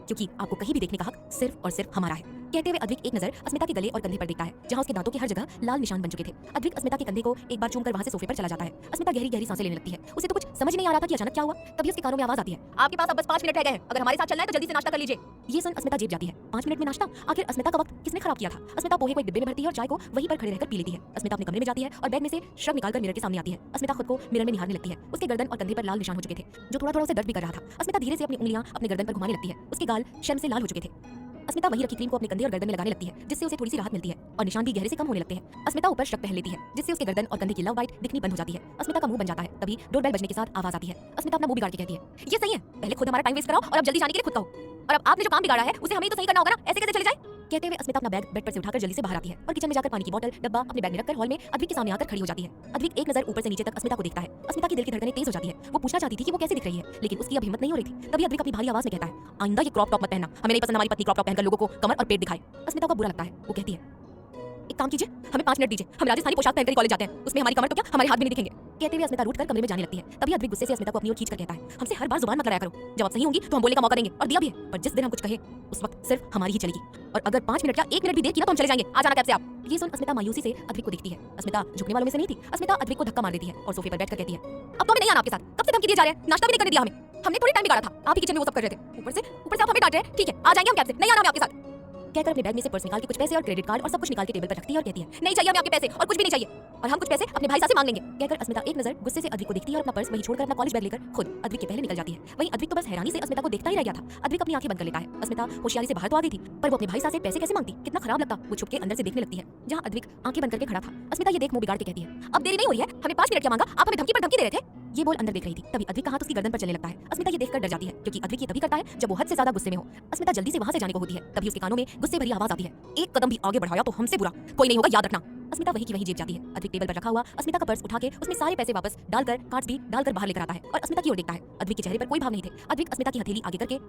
क्योंकि आपको कहीं भी देखने का हक सिर्फ और सिर्फ हमारा है। कहते हुए अद्विक एक नजर अस्मिता के गले और कंधे पर देखता है जहां उसके दांतों की हर जगह लाल निशान बन चुके थे। अद्विक अस्मिता के कंधे को एक बार चूमकर वहां से सोफे पर चला जाता है। अस्मिता गहरी गहरी सांसें लेने लगती है। उसे तो कुछ समझ नहीं आ रहा था कि अचानक क्या हुआ। तभी उसके कानों में आवाज आती है, आपके पास अब बस 5 मिनट रह गए हैं, अगर हमारे साथ चलना है तो जल्दी से नाश्ता कर लीजिए। ये सुन अस्मिता जेब जाती है। 5 मिनट में नाश्ता? आखिर अस्मिता का वक्त किसने खराब किया था? अस्मिता पोहे को एक डिब्बे में भरती है और चाय को वहीं पर खड़े रहकर पी लेती है। अस्मिता अपने कमरे में जाती है और बैग में से श्रग निकालकर मिरर के सामने आती है। अस्मिता खुद को मिरर में निहारने लगती है। उसके गर्दन और कंधे पर लाल निशान हो चुके थे जो थोड़ा थोड़ा उसे दर्द भी कर रहा था। अस्मिता धीरे से अपनी उंगलियां अपने गर्दन पर घुमाने लगती है। उसके गाल शर्म से लाल हो चुके थे। अस्मिता वही रखी क्रीम को अपने कंधे और गर्दन में लगाने लगती है जिससे उसे थोड़ी सी राहत मिलती है और निशान भी गहरे से कम होने लगते हैं। अस्मिता ऊपर श्रग पहन लेती है जिससे उसके गर्दन और कंधे की लव बाइट दिखनी बंद हो जाती है। अस्मिता का मुंह बन जाता है। तभी डोरबेल बजने के साथ आवाज आती है। अस्मिता अपना मुंह बिगाड़ के कहती है, ये सही है, पहले खुद हमारा टाइम वेस्ट कराओ और अब जल्दी जाने के लिए खुद कहो, और अब आपने जो काम बिगाड़ा है उसे हमें ही तो सही करना होगा ना, ऐसे कैसे चले जाए? कहते हुए अस्मिता अपना बैग बेड पर से उठाकर जल्दी से बाहर आती है और किचन में जाकर पानी की बोतल डब्बा अपने बैग में रखकर हॉल में अद्विक के सामने आकर खड़ी हो जाती है। अद्विक एक नजर ऊपर से नीचे तक अस्मिता को देखता है। अस्मिता की दिल की धड़कनें तेज हो जाती है। वो पूछना चाहती थी कि वो कैसे दिख रही है, लेकिन उसकी अब हिम्मत नहीं हो रही थी। तभी अद्विक अपनी भारी आवाज में कहता है, आइंदा ये क्रॉप टॉप मत पहनना, हमें नहीं पसंद हमारी पत्नी क्रॉप टॉप पहनकर लोगों को कमर और पेट दिखाए। अस्मिता को बुरा लगता है। वो कहती है, एक काम कीजिए, हमें 5 मिनट दीजिए, हम राजस्थानी पोशाक पहनकर कॉलेज जाते हैं, उसमें हमारी कमर तो क्या हमारे हाथ भी नहीं दिखेंगे। कहते हुए अस्मिता रूठकर कमरे में जाने लगती है। तभी अद्विक गुस्से से अस्मिता को अपनी ओर खींचकर कहता है, हमसे हर बार जुबान मत लड़ाया करो, जब आप सही होंगी तो हम बोलने का मौका देंगे और दिया भी है, पर जिस दिन हम कुछ कहे उस वक्त सिर्फ हमारी ही चलेगी, और अगर 5 मिनट या 1 मिनट भी देर किया तो हम चले जाएंगे, आ जाना कैब से आप। ये सुन अस्मिता मायूसी से अद्विक को देखती है। अस्मिता झुकने वालों में से नहीं थी। अस्मिता अद्विक को धक्का मार देती है और सोफे पर बैठकर कहती है, अब तो हमें नहीं आना आपके साथ, कब से धमकी दिए जा रहे हैं, नाश्ता भी नहीं करने दिया हमें, हमने थोड़ी टाइम बिगाड़ा था, आप ही किचन में वो सब कर रहे थे, ऊपर से आप हमें डांट रहे हैं, ठीक है आ जाएंगे हम कैब से, नहीं आना हमें आपके साथ। कहकर अपने बैग में से पर्स निकाल के कुछ पैसे और क्रेडिट कार्ड और सब कुछ निकाल के टेबल पर रखती है और कहती है, नहीं चाहिए हमें आपके पैसे और कुछ भी नहीं चाहिए, और हम कुछ पैसे अपने भाई साहब से मांग लेंगे। कहकर अस्मिता एक नजर गुस्से से अद्विक को देखती है और अपना पर्स वहीं छोड़कर अपना कॉलेज बैग लेकर खुद अद्विक के पहले निकल जाती है। वहीं अद्विक तो बस हैरानी से अस्मिता को देखता ही रह गया था। अद्विक अपनी आंखें बंद कर लेता है। अस्मिता होशियारी से बाहर तो आ गई थी, पर वो अपने भाई साहब से पैसे कैसे मांगती, कितना खराब लगता। वो छुप के अंदर से देखने लगती है जहां अद्विक आंखें बंद करके खड़ा था। अस्मिता ये देख मुंह बिगाड़ के कहती है, अब देरी नहीं हो रही है, हमें 5 मिनट क्या मांगा, आप हमें धमकी पर धमकी दे रहे थे। ये बोल अंदर देख रही थी। तभी अद्विक का हाथ उसकी गर्दन पर चलने लगता है। अस्मिता ये देखकर डर जाती है क्योंकि अद्विक ये तभी करता है जब वो हद से ज्यादा गुस्से में हो। अस्मिता जल्दी से वहां से जाने को होती है। तभी उसके कानों में गुस्से भरी आवाज आती है, एक कदम भी आगे बढ़ाया तो हमसे बुरा कोई नहीं होगा, याद रखना। अस्मिता वही की वही जेब जाती है। अद्विक टेबल पर रखा हुआ अस्मिता का पर्स उठा के उसमें सारे पैसे वापस डालकर कार्ड्स भी डालकर बाहर लेकर आता है और अस्मिता की ओर देखता है। अद्विक के चेहरे पर कोई भाव नहीं थे। अद्विक अस्मिता की हथेली आगे करके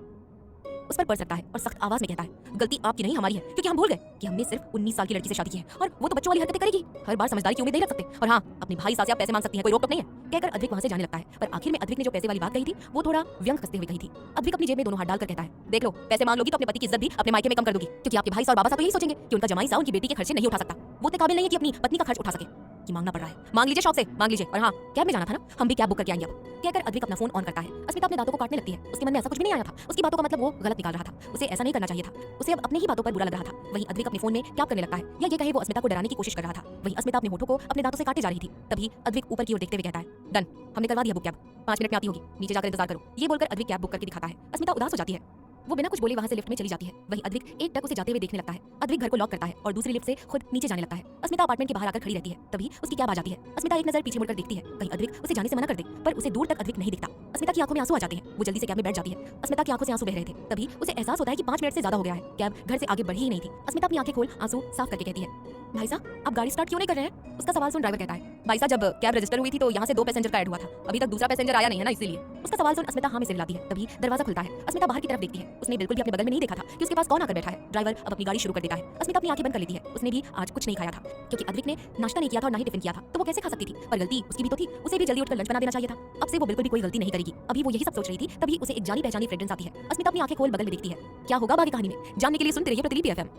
उस पर पर्स रखता है और सख्त आवाज में कहता है, गलती आपकी नहीं हमारी है, क्योंकि हम भूल गए कि हमने सिर्फ 19 साल की लड़की से शादी की है और वो तो बच्चों वाली हरकतें करेगी, हर बार समझदारी की उम्मीद नहीं रख सकते, और हाँ अपने भाई साहब से आप पैसे मांग सकती हैं, कोई रोक टोक नहीं है। कहकर अद्विक वहां से जाने लगता है। पर आखिर में अद्विक ने जो पैसे वाली बात कही थी वो थोड़ा व्यंग कसते हुए कही थी। अद्विक अपनी जेब में दोनों हाथ डालकर कहता है, देख लो पैसे मांग लोगी तो अपने पति की इज्जत भी अपने मायके में कम कर दोगी, क्योंकि आपके भाई साहब बाबा साहब तो यही सोचेंगे कि उनका जमाई साहब उनकी बेटी के खर्चे नहीं उठा सकता, वो इतने काबिल नहीं है कि अपनी पत्नी का खर्च उठा सके, कि मांगना पड़ रहा है। मांग लीजिए शॉप से, मांग लीजिए, और हाँ कैब में जाना था ना, हम भी कैब बुक करके आएंगे अब। कहकर अद्विक अपना फोन ऑन करता है। अस्मिता अपने दांतों को काटने लगती है। उसके मन में ऐसा कुछ भी नहीं आया था। उसकी बातों का मतलब वो गलत निकाल रहा था। उसे ऐसा नहीं करना चाहिए था। उसे अब अपनी ही बातों पर बुरा लग रहा था। वहीं अद्विक अपने फोन में क्या करने लगता है या ये कहे वो अस्मिता को डराने की कोशिश कर रहा था। वहीं अस्मिता अपने होठों को अपने दांतों से काटे जा रही थी। तभी अद्विक ऊपर की ओर देखते हुए कहता है, डन, हमने करवा दिया बुक कैब, 5 मिनट में आती होगी, नीचे जाकर इंतजार करो। ये बोलकर अद्विक कैब बुक करके दिखाता है। अस्मिता उदास हो जाती है। वो बिना कुछ बोले वहां से लिफ्ट में चली जाती है। वहीं अद्विक एक टक उसे जाते हुए देखने लगता है। अद्विक घर को लॉक करता है और दूसरी लिफ्ट से खुद नीचे जाने लगता है। अस्मिता अपार्टमेंट के बाहर आकर खड़ी रहती है। तभी उसकी कैब आ जाती है। अस्मिता एक नजर पीछे मुड़कर देखती है, कहीं अद्विक उसे जाने से मना कर दे, पर उसे दूर तक अद्विक नहीं दिखता। अस्मिता की आंखों में आंसू आ जाते हैं। वो जल्दी से कैब में बैठ जाती है। अस्मिता की आंखों से आंसू बह रहे थे। तभी उसे एहसास होता है कि 5 मिनट से ज्यादा हो गया है, कैब घर से आगे बढ़ी ही नहीं थी। अस्मिता अपनी आंखें खोल आंसू साफ करके कहती है, भाई साहब आप गाड़ी स्टार्ट क्यों नहीं कर रहे हैं? उसका सवाल सुन ड्राइवर कहता है, भाई साहब जब कैब रजिस्टर हुई थी तो यहाँ से 2 पैसेंजर का ऐड हुआ था, अभी तक दूसरा पैसेंजर आया नहीं है ना, इसीलिए। उसका सवाल सुन अस्मिता हाँ में सिर हिलाती है। तभी दरवाजा खुलता है। अस्मिता बाहर की तरफ देखती है। उसने बिल्कुल भी अपने बगल में नहीं देखा था कि उसके पास कौन आकर बैठा है। ड्राइवर अब अपनी गाड़ी शुरू कर देता है। अस्मिता अपनी आंखें बंद कर लेती है। उसने भी आज कुछ नहीं खाया था क्योंकि अद्विक ने नाश्ता नहीं किया था और ना ही टिफिन किया था, तो वो कैसे खा सकती थी? पर गलती उसकी भी तो थी, उसे भी जल्दी उठकर लंच बना देना चाहिए था। अब से वो बिल्कुल भी कोई गलती नहीं करेगी। अभी वो यही सब सोच रही थी, तभी उसे एक जानी पहचानी फ्रेग्रेंस आती है। अस्मिता अपनी आंखें खोल बगल में देखती है। क्या होगा बाकी कहानी में जानने के लिए सुनते रहिए प्रतिलिपि एफएम।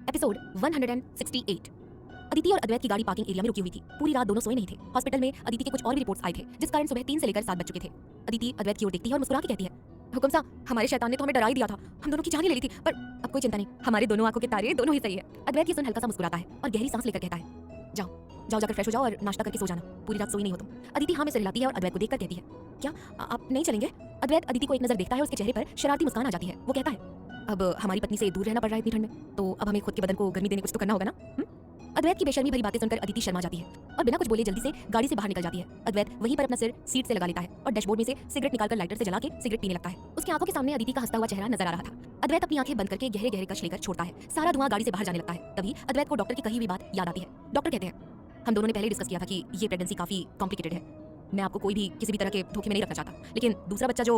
एपिसोड 168। अदिति और अद्वैत की गाड़ी पार्किंग एरिया में रुकी हुई थी। पूरी रात दोनों सोए नहीं थे। हॉस्पिटल में अदिति के कुछ और भी रिपोर्ट्स आए थे, जिस कारण सुबह 3 से लेकर 7 बज चुके थे। अदिति अद्वैत की ओर देखती है और मुस्कुरा के कहती है, हुकुम साहब हमारे शैतान ने तो हमें डरा ही दिया था, हम दोनों की जान ही ले ली थी, पर अब कोई चिंता नहीं, हमारे दोनों आंखों के तारे दोनों ही सही है। अद्वैत ये सुन हल्का सा मुस्कुराता है और गहरी सांस लेकर कहता है, जाओ जाओ जाकर फ्रेश हो जाओ और नाश्ता करके सो जाना, पूरी रात सोई नहीं हो तुम। अदिति हाँ में सिर हिलाती है और अद्वैत को देखकर कहती है, क्या आप नहीं चलेंगे? अद्वैत अदिति को एक नजर देखता है। उसके चेहरे पर शरारती मुस्कान आ जाती है। वो कहता है, अब हमारी पत्नी से दूर रहना पड़ रहा है इतनी ठंड में, तो अब हमें खुद के बदन को गर्मी देने कुछ तो करना होगा ना। अद्वैत की बेशर्मी भरी बातें सुनकर अदिति शर्मा जाती है और बिना कुछ बोले जल्दी से गाड़ी से बाहर निकल जाती है। अद्वैत वहीं पर अपना सिर सीट से लगा लेता है और डैशबोर्ड में से सिगरेट निकालकर लाइटर से जला के सिगरेट पीने लगता है। उसकी आंखों के सामने अदिति का हंसता हुआ चेहरा नजर आ रहा था। अद्वैत अपनी आंखें बंद करके गहरे गहरे कश लेकर छोड़ता है। सारा धुआं गाड़ी से बाहर जाने लगता है। तभी अद्वैत को डॉक्टर की कही हुई बात याद आती है। डॉक्टर कहते हैं, हम दोनों ने पहले डिस्कस किया था कि ये प्रेगनेंसी काफी कॉम्प्लिकेटेड है, मैं आपको कोई भी किसी भी तरह के धोखे में नहीं रखना चाहता, लेकिन दूसरा बच्चा जो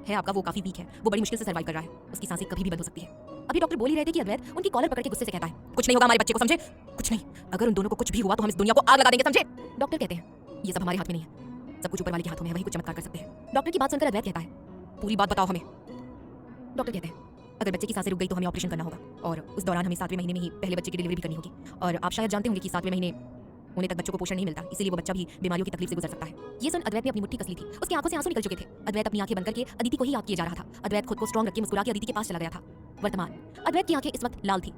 है आपका वो काफी वीक है, वो बड़ी मुश्किल से सर्वाइव कर रहा है, उसकी सांसें कभी भी बंद हो सकती है। अभी डॉक्टर बोल ही रहे थे कि अद्वैत उनकी कॉलर पकड़ के गुस्से से कहता है, कुछ नहीं होगा हमारे बच्चे को, समझे? कुछ नहीं, अगर उन दोनों को कुछ भी हुआ तो हम इस दुनिया को आग लगा देंगे, समझे? डॉक्टर कहते हैं, ये सब हमारे हाथ में नहीं है, सब कुछ ऊपर वाले के हाथों में है, वही कुछ चमत्कार कर सकते हैं। डॉक्टर की बात सुनकर अद्वैत कहता है, पूरी बात बताओ हमें। डॉक्टर कहते हैं, अगर बच्चे की सांसें रुक गई तो हमें ऑपरेशन करना होगा और उस दौरान हमें 7वें महीने में ही पहले बच्चे की डिलीवरी भी करनी होगी, और आप शायद जानते होंगे कि 7वें महीने होने तक बच्चों को पोषण नहीं मिलता, इसीलिए वो बच्चा भी बीमारियों की तकलीफ से गुजर सकता है। ये सुन अद्वैत ने अपनी मुट्ठी कस ली थी। उसकी आंखों से आंसू निकल चुके थे। अद्वैत अपनी आंखें बंद करके अदिति को ही याद किए जा रहा था। अद्वैत खुद को स्ट्रांग रख के मुस्कुरा के अदिति के पास चला गया था। वर्तमान अद्वैत की आंखें इस वक्त लाल थी।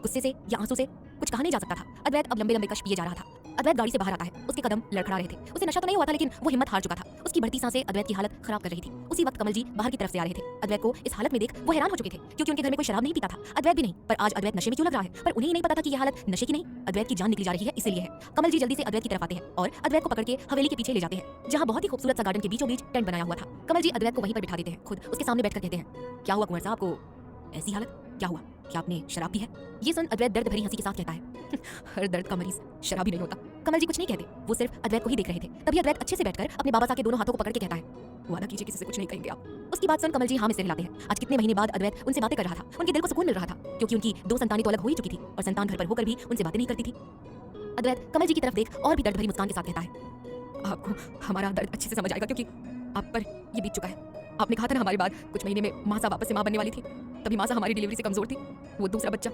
गुस्से से या आंसू से कुछ कहा नहीं जा सकता था। अद्वैत अब लंबे लंबे कश पिए जा रहा था। अद्वैत गाड़ी से बाहर आता है। उसके कदम लड़खड़ा रहे थे। उसे नशा तो नहीं हुआ था, लेकिन वो हिम्मत हार चुका था। उसकी बढ़ती सांसें अद्वैत की हालत खराब कर रही थी। उसी वक्त कमल जी बाहर की तरफ से आ रहे थे। अद्वैत को इस हालत में देख वो हैरान हो चुके थे, क्योंकि उनके घर में कोई शराब नहीं पीता था। अद्वैत भी नहीं, पर आज अद्वैत नशे में क्यों लग रहा है? पर उन्हें ही नहीं पता था कि यह हालत नशे की नहीं, अद्वैत की जान निकली जा रही है, इसीलिए है। कमल जी जल्दी से अद्वैत की तरफ आते हैं और अद्वैत को पकड़ के हवेली के पीछे ले जाते हैं, जहां बहुत ही खूबसूरत सा गार्डन के बीचों बीच टेंट बनाया हुआ था। कमल जी अद्वैत को वहीं पर बिठा देते हैं। खुद उसके सामने बैठकर कहते हैं, क्या हुआ कुंवर साहब को ऐसी हालत? क्या हुआ? क्या आपने शराब पी है? ये सुन अद्वैत दर्द भरी हंसी के साथ कहता है, हर दर्द का मरीज शराबी नहीं होता। कमल जी कुछ नहीं कहते, वो सिर्फ अद्वैत को ही देख रहे थे। तभी अद्वैत अच्छे से बैठकर अपने बाबा साहब के दोनों हाथों को पकड़ के कहता है, वादा कीजिए किसी से कुछ नहीं कहेंगे आप। उसकी बात सुन कमल जी हाँ में सिर हिलाते हैं। आज कितने महीने बाद अद्वैत उनसे बातें कर रहा था। उनके दिल को सुकून मिल रहा था, क्योंकि उनकी 2 संतानें तो अलग हो ही चुकी थी और संतान घर पर होकर भी उनसे बातें नहीं करती थी। अद्वैत कमल जी की तरफ देख और भी दर्द भरी मुस्कान के साथ कहता है, आपको हमारा दर्द अच्छे से समझ आएगा, क्योंकि आप पर ये बीत चुका है। आपने कहा था ना हमारे बाद कुछ महीने में मासा वापस से मां बनने वाली थी, तभी मासा हमारी डिलीवरी से कमजोर थी। वो दूसरे बच्चे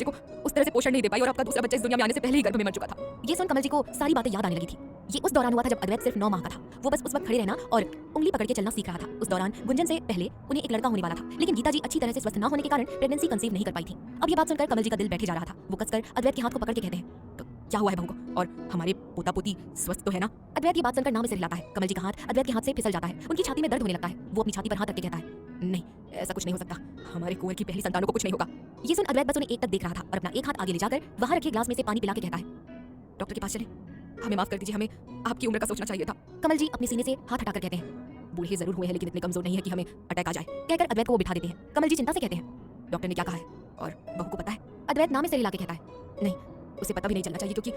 को उस तरह से पोषण नहीं दे पाई और आपका दूसरा बच्चा इस दुनिया में आने से पहले ही गर्भ में मर चुका था। ये सुन कमल जी को सारी बातें याद आने लगी थी। ये उस दौरान हुआ था जब अद्वैत सिर्फ 9 माह का था। वो बस उस वक्त खड़े रहना और उंगली पकड़ के चलना सीख रहा था। उस दौरान गुंजन से पहले उन्हें एक लड़का होने वाला था, लेकिन गीता जी अच्छी तरह से स्वस्थ न होने के कारण प्रेगनेंसी कंसीव नहीं कर पाई थी। अब ये बात सुनकर कमल जी का दिल बैठे जा रहा था। वो कसकर अद्वैत के हाथ को पकड़ के कहते हैं, तो क्या हुआ है बहू को, और हमारे पोता पोती स्वस्थ तो है ना? अद्वैत ये बात सुनकर नाम से हिलाता है। कमल जी का हाथ अद्वैत के हाथ से फिसल जाता है। उनकी छाती में दर्द होने लगता है। वो अपनी छाती पर हाथ रख के कहता है, नहीं ऐसा कुछ नहीं हो सकता, हमारे कुंवर की पहली संतानों को कुछ नहीं होगा। ये सुन अद्वैत बस उन्हें एक तक देख रहा था और अपना एक हाथ आगे ले जाकर वहां रखे ग्लास में से पानी पिला के कहता है, डॉक्टर के पास चले, हमें माफ कर दीजिए, हमें आपकी उम्र का सोचना चाहिए था। कमल जी अपने सीने से हाथ हटाकर कहते हैं, बूढ़े जरूर हुए हैं लेकिन इतने कमजोर नहीं है कि हमें अटैक आ जाए। कहकर अद्वैत को वो बिठा देते हैं। कमल जी चिंता से कहते हैं, डॉक्टर ने क्या कहा है और बहू को पता है? अद्वैत नाम से हिला के कहता है, नहीं उसे पता भी नहीं चलना चाहिए, क्योंकि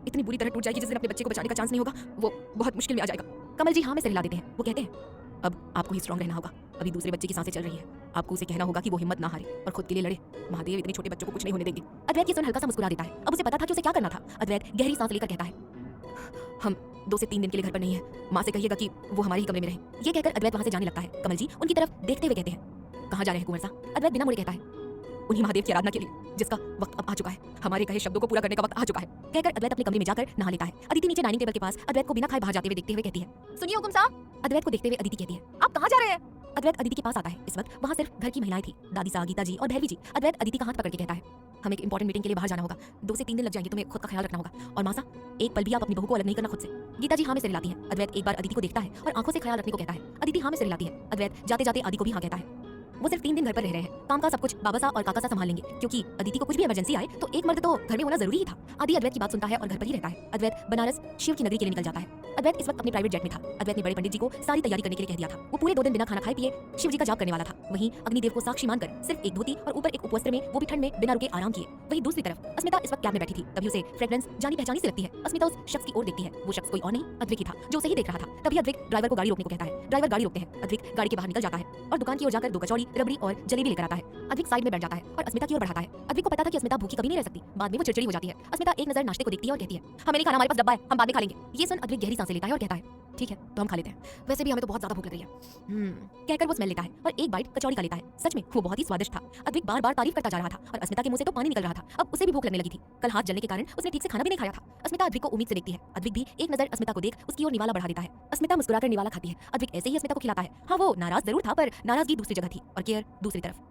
इतनी बुरी तरह टूट जाएगी जिस दिन अपने बच्चे को बचाने का चांस नहीं होगा, वो बहुत मुश्किल में आ जाएगा। कमल जी हाँ में सिर हिला देते हैं। वो कहते हैं, अब आपको ही स्ट्रांग रहना होगा, अभी दूसरे बच्चे की सांसें चल रही है, आपको उसे कहना होगा कि वो हिम्मत ना हारे और खुद के लिए लड़े। महादेव इतने छोटे बच्चों को कुछ नहीं होने देंगे। अद्वैत ये सुन हल्का सा मुस्कुरा देता है। अब उसे पता था कि उसे क्या करना था। अद्वैत गहरी सांस लेकर कहता है, हम 2 से 3 दिन के लिए घर पर नहीं है, माँ से कहिएगा कि वो हमारे ही कमरे में रहे। ये कहकर अद्वैत वहां से जाने लगता है। कमल जी उनकी तरफ देखते हुए कहते हैं, कहाँ जा रहे हैं कुंवर साहब? अद्वैत बिना मुड़े कहता है, उन्हीं महादेव की आराधना के लिए, जिसका वक्त अब आ चुका है, हमारे कहे शब्दों को पूरा करने का वक्त आ चुका है। कहकर अद्वैत अपने कमरे में जाकर नहा लेता है। अदिति नीचे डाइनिंग टेबल के पास अद्वैत को बिना खाए बाहर जाते हुए देखते हुए कहती है, सुनिए हुकुम साहब। अद्वैत को देखते हुए अदिति कहती है, आप कहाँ जा रहे हैं? अद्वैत अदिति के पास आता है। इस वक्त वहाँ सिर्फ घर की महिलाएं थी, दादी सा, गीता जी और भैरवी जी। अद्वैत अदिति का हाथ पकड़ के कहता है, हमें एक इंपॉर्टेंट मीटिंग के लिए बाहर जाना होगा। 2 से 3 दिन लग जाएंगे, तुम्हें खुद का ख्याल रखना होगा। और मासा, एक पल भी आप अपनी बहू को अलग नहीं करना खुद से। गीता जी हाँ में सिर हिलाती है। अद्वैत एक बार अदिति को देखता है और आंखों से ख्याल रखने को कहता है। अदिति हाँ में सिर हिलाती है। अद्वैत जाते जाते आदि को भी हाँ कहता है। वो सिर्फ 3 दिन घर पर रह रहे हैं। काम का सब कुछ बाबा सा और काका सा संभाल लेंगे, क्योंकि अदिति को कुछ भी इमरजेंसी आए तो एक मर्द तो घर में होना जरूरी ही था। आदि अद्वैत की बात सुनता है और घर पर ही रहता है। अद्वैत बनारस शिव की नगरी के लिए निकल जाता है। अद्वैत इस वक्त अपने प्राइवेट जेट में था। अद्वैत ने बड़े पंडित जी को सारी तैयारी करने के लिए कह दिया था। वो पूरे 2 दिन बिना खाना खाए पिए शिव जी का जाप करने वाला था। वहीं अग्निदेव को साक्षी मानकर सिर्फ एक धोती और ऊपर एक उपवस्त्र में, वो भी ठंड में बिना रुके आराम किए। वहीं दूसरी तरफ अस्मिता इस वक्त कैब में बैठी थी। तभी उसे फ्रेग्रेंस जानी पहचानी सी लगती है। अस्मिता उस शख्स की ओर देखती है। वो शख्स कोई और नहीं अद्विक ही था, जो उसे ही देख रहा था। तभी अद्विक ड्राइवर को गाड़ी रोकने को कहता है। ड्राइवर गाड़ी रोकते हैं। अद्विक गाड़ी के बाहर निकल जाता है और दुकान की ओर जाकर 2 कचौड़ी, रबड़ी और जलेबी लेकर आता है। अद्विक साइड में बैठ जाता है और अस्मिता की ओर बढ़ाता है। अद्विक को पता था कि अस्मिता भूखी कभी नहीं रह सकती। बाद में वो चिड़चिड़ी हो जाती है। अस्मिता एक नजर नाश्ते को देखती है और कहती है, हमें नहीं खाना, हमारे पास डब्बा है, हम बाद में खा लेंगे। ये सुन अद्विक गहरी सांसें लेता है और कहता है, ठीक है तो हम खा लेते हैं, वैसे भी हमें तो बहुत ज्यादा भूख लग रही है। कहकर वो स्मेल लेता है और एक बाइट कचौड़ी का लेता है। सच में वो बहुत ही स्वादिष्ट था। अद्विक बार बार तारीफ करता जा रहा था और अस्मिता के मुंह से तो पानी निकल रहा था। अब उसे भी भूख लगने लगी थी। कल हाथ जलने के कारण उसने ठीक से खाना भी नहीं खाया था। अस्मिता अद्विक को उम्मीद से देखती है। अद्विक भी एक नजर अस्मिता को देख उसकी ओर निवाला बढ़ा देता है। अस्मिता मुस्कुराकर निवाला खाती है। अद्विक ऐसे ही अस्मिता को खिलाता है। हाँ, वो नाराज जरूर था, पर नाराजगी दूसरी जगह थी और केयर दूसरी तरफ।